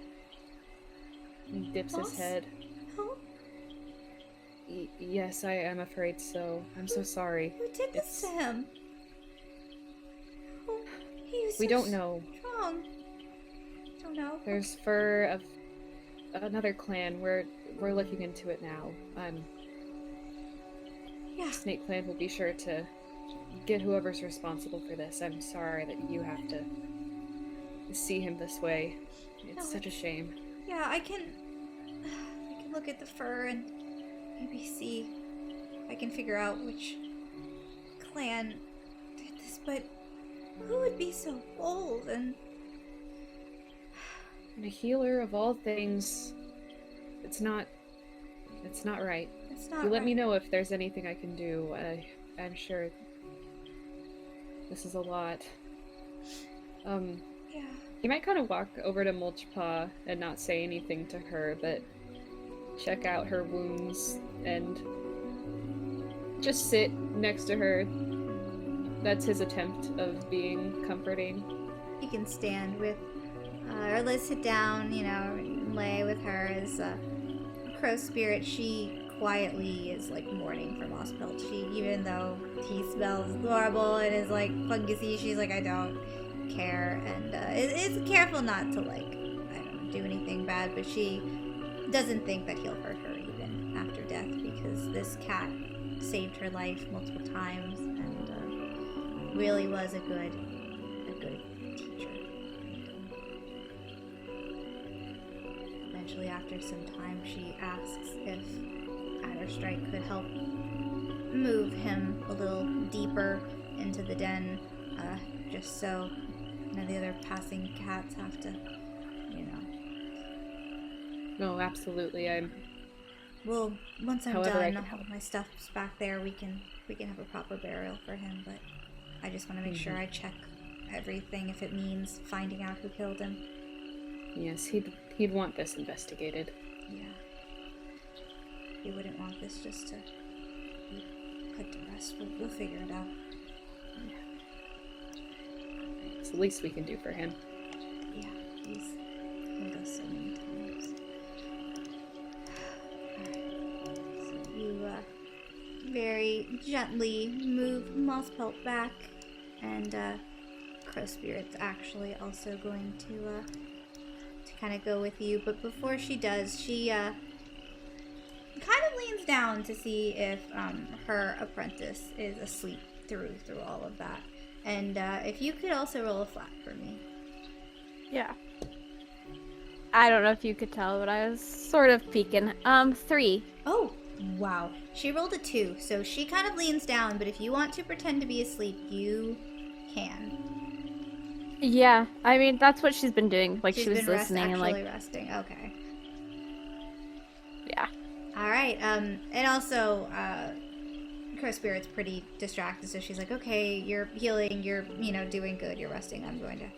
He dips Boss? his head. no? Yes, I am afraid so. I'm so sorry. Who did this to him? Oh, he was We so don't know. strong. Don't know. There's fur of another clan. We're looking into it now. Yeah. Snakeclan will be sure to get whoever's responsible for this. I'm sorry that you have to see him this way. It's such a shame. Yeah, I can look at the fur and maybe see if I can figure out which clan did this, but who would be so bold and And a healer of all things, it's not right. it's not You let right. me know if there's anything I can do. I'm sure this is a lot. Yeah. You might kind of walk over to Mulchpaw and not say anything to her, but check out her wounds and just sit next to her. That's his attempt of being comforting. You can stand with or let's sit down, and lay with her as Crow Spirit. She quietly is like mourning for Mosspelt. She, even though he smells horrible and is like fungusy, she's like, I don't care, and is careful not to do anything bad, but she doesn't think that he'll hurt her even after death, because this cat saved her life multiple times and really was a good teacher. Eventually, after some time, she asks if L.Strike could help move him a little deeper into the den, just so the other passing cats have to, No, absolutely. Well, once I'm However I done, can help. all my stuff's back there. We can have a proper burial for him. But I just want to make sure I check everything if it means finding out who killed him. Yes, he'd want this investigated. Yeah. He wouldn't want this just to be put to rest. We'll figure it out. It's the least we can do for him. Yeah, he's killed us so many times. Alright. So you very gently move Mosspelt back, and Crow Spirit's actually also going to kind of go with you. But before she does, she kind of leans down to see if her apprentice is asleep through all of that. And if you could also roll a flat for me. Yeah. I don't know if you could tell, but I was sort of peeking. 3. Oh, wow. She rolled a 2, so she kind of leans down, but if you want to pretend to be asleep, you can. Yeah, I mean, that's what she's been doing. Like, She's she was been listening and, like, actually resting. Okay. yeah. All right. And also, Crow Spirit's pretty distracted, so she's like, okay, you're healing, you're, doing good, you're resting, I'm going to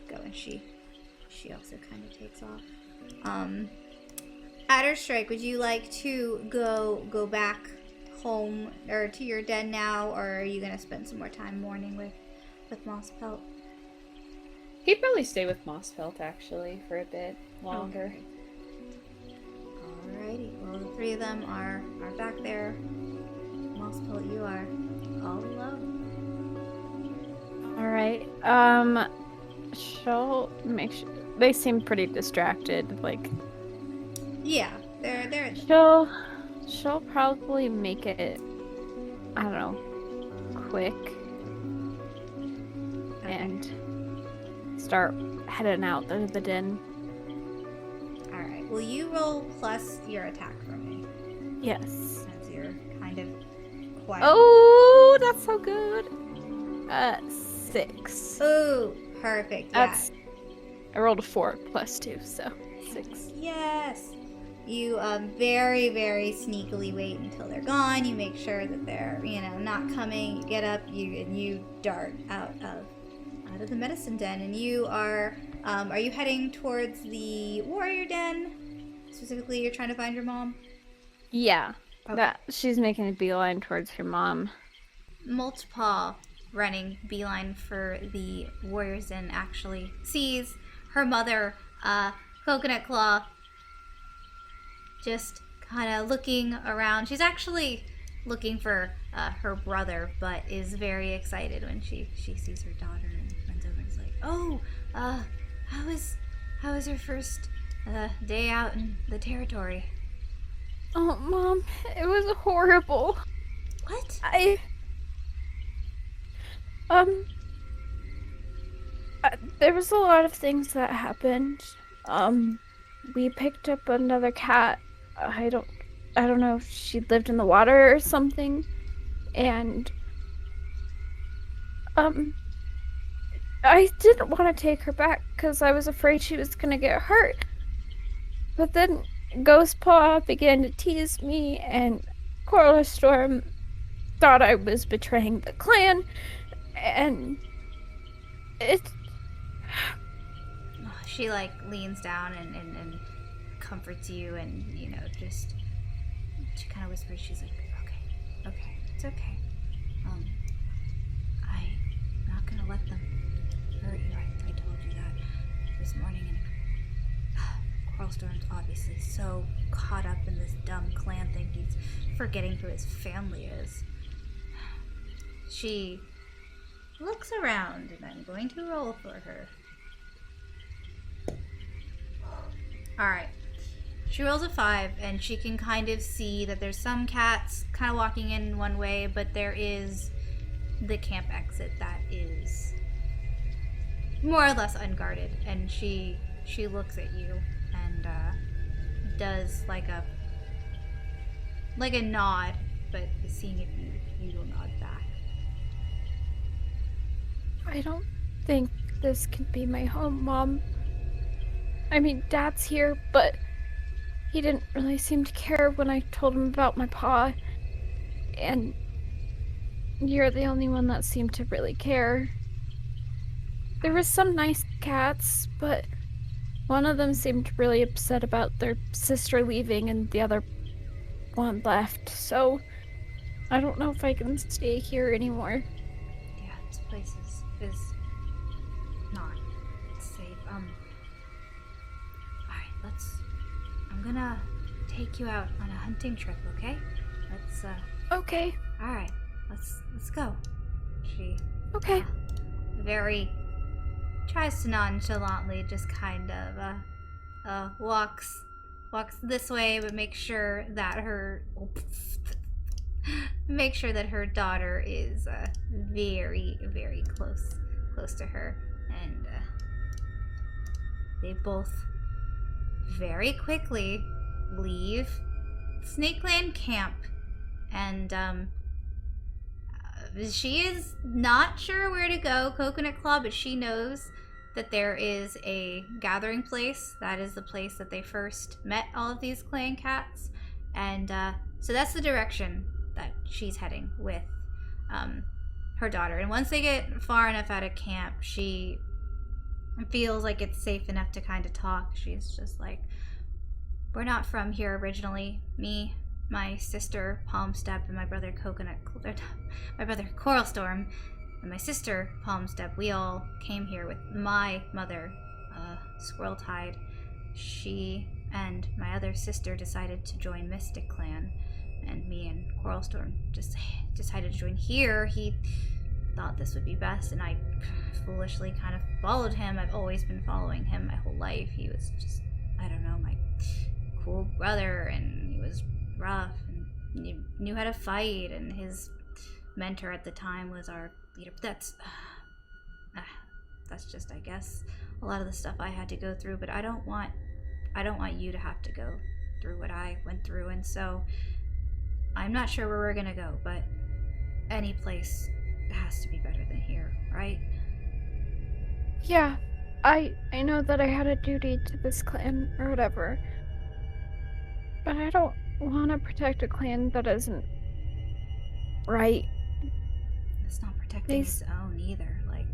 go. And she also kind of takes off. L.Strike, would you like to go back home or to your den now, or are you going to spend some more time mourning with Mosspelt? He'd probably stay with Mossfelt, actually, for a bit longer. Okay. Alrighty. Well, the three of them are back there. Mulchpaw, you are all alone. Alright, she'll make sure... They seem pretty distracted, like... Yeah, they're... She'll probably make it, I don't know, quick. Okay. And start heading out of the den. Alright, will you roll plus your attack for me? Yes. As you're kind of quiet. Oh, that's so good. 6. Ooh, perfect. Yeah. I rolled a 4 plus 2, so 6. Yes. You very, very sneakily wait until they're gone. You make sure that they're, not coming. You get up, you dart out of the medicine den, and you are you heading towards the warrior den? Specifically, you're trying to find your mom? Yeah. Okay. She's making a beeline towards her mom. Mulchpaw, running beeline for the warrior's den, actually sees her mother, Coconut Claw, just kind of looking around. She's actually looking for her brother, but is very excited when she sees her daughter and runs over and is like, "Oh, how was your first day out in the territory?" Oh, Mom, it was horrible. What? There was a lot of things that happened. We picked up another cat. I don't know if she lived in the water or something. And, I didn't want to take her back because I was afraid she was gonna get hurt. But then Ghostpaw began to tease me, and Coral Storm thought I was betraying the clan, and She leans down and comforts you, and she kind of whispers. She's like, okay, it's okay. I'm not gonna let them hurt you. I told you that this morning, and Coral Storm's obviously so caught up in this dumb clan thing, he's forgetting who his family is. She looks around, and I'm going to roll for her. Alright. She rolls a 5, and she can kind of see that there's some cats kind of walking in one way, but there is the camp exit that is more or less unguarded. And she looks at you and does like a nod, but seeing if you will nod back. I don't think this can be my home, Mom. I mean, Dad's here, but he didn't really seem to care when I told him about my paw. And you're the only one that seemed to really care. There were some nice cats, but one of them seemed really upset about their sister leaving and the other one left. So I don't know if I can stay here anymore. Yeah, this place is not safe. Alright, I'm gonna take you out on a hunting trip, okay? Okay. Alright, let's go. She Okay. tries to nonchalantly just kind of walks this way, but make sure that her daughter is very, very close to her, and they both very quickly leave Snakeclan camp, and she is not sure where to go, Coconut Claw, but she knows that there is a gathering place. That is the place that they first met all of these clan cats, and so that's the direction that she's heading with her daughter. And once they get far enough out of camp, she feels like it's safe enough to kind of talk. She's just like, "We're not from here originally. Me, my sister Palmstep, and my brother Coral Storm and my sister, Palmstep, we all came here with my mother, Squirreltide. She and my other sister decided to join Snakeclan, and me and Coralstorm just decided to join here. He thought this would be best, and I foolishly kind of followed him. I've always been following him my whole life. He was just, I don't know, my cool brother, and he was rough, and he knew how to fight, and his mentor at the time was our leader. That's just, I guess, a lot of the stuff I had to go through, but I don't want you to have to go through what I went through, and so I'm not sure where we're gonna go, but any place has to be better than here, right? Yeah, I know that I had a duty to this clan or whatever, but I don't want to protect a clan that isn't right. It's not protecting its own either. Like,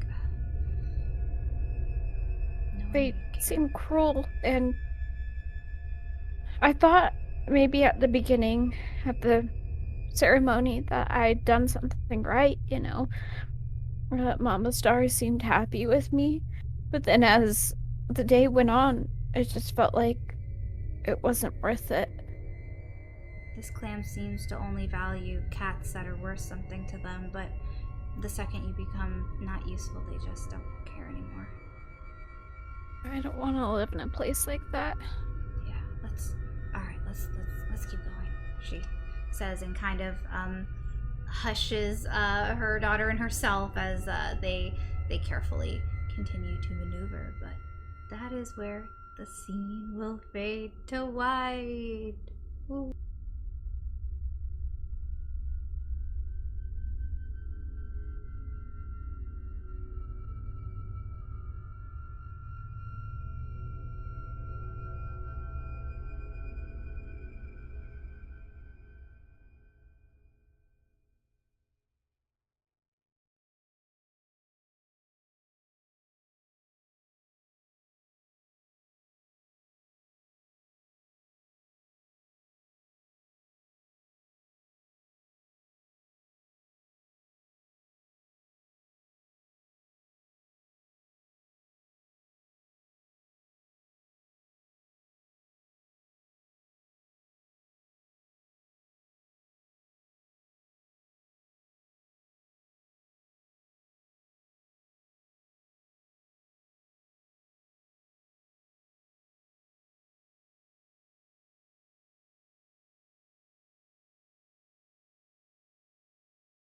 they seem cruel, and I thought maybe at the beginning, at the ceremony, that I'd done something right, you know, or that Mama Star seemed happy with me. But then as the day went on, it just felt like it wasn't worth it. This clan seems to only value cats that are worth something to them, but the second you become not useful, they just don't care anymore. I don't want to live in a place like that. Yeah, let's keep going, she says, and kind of hushes her daughter and herself as they carefully continue to maneuver. But that is where the scene will fade to white. Ooh.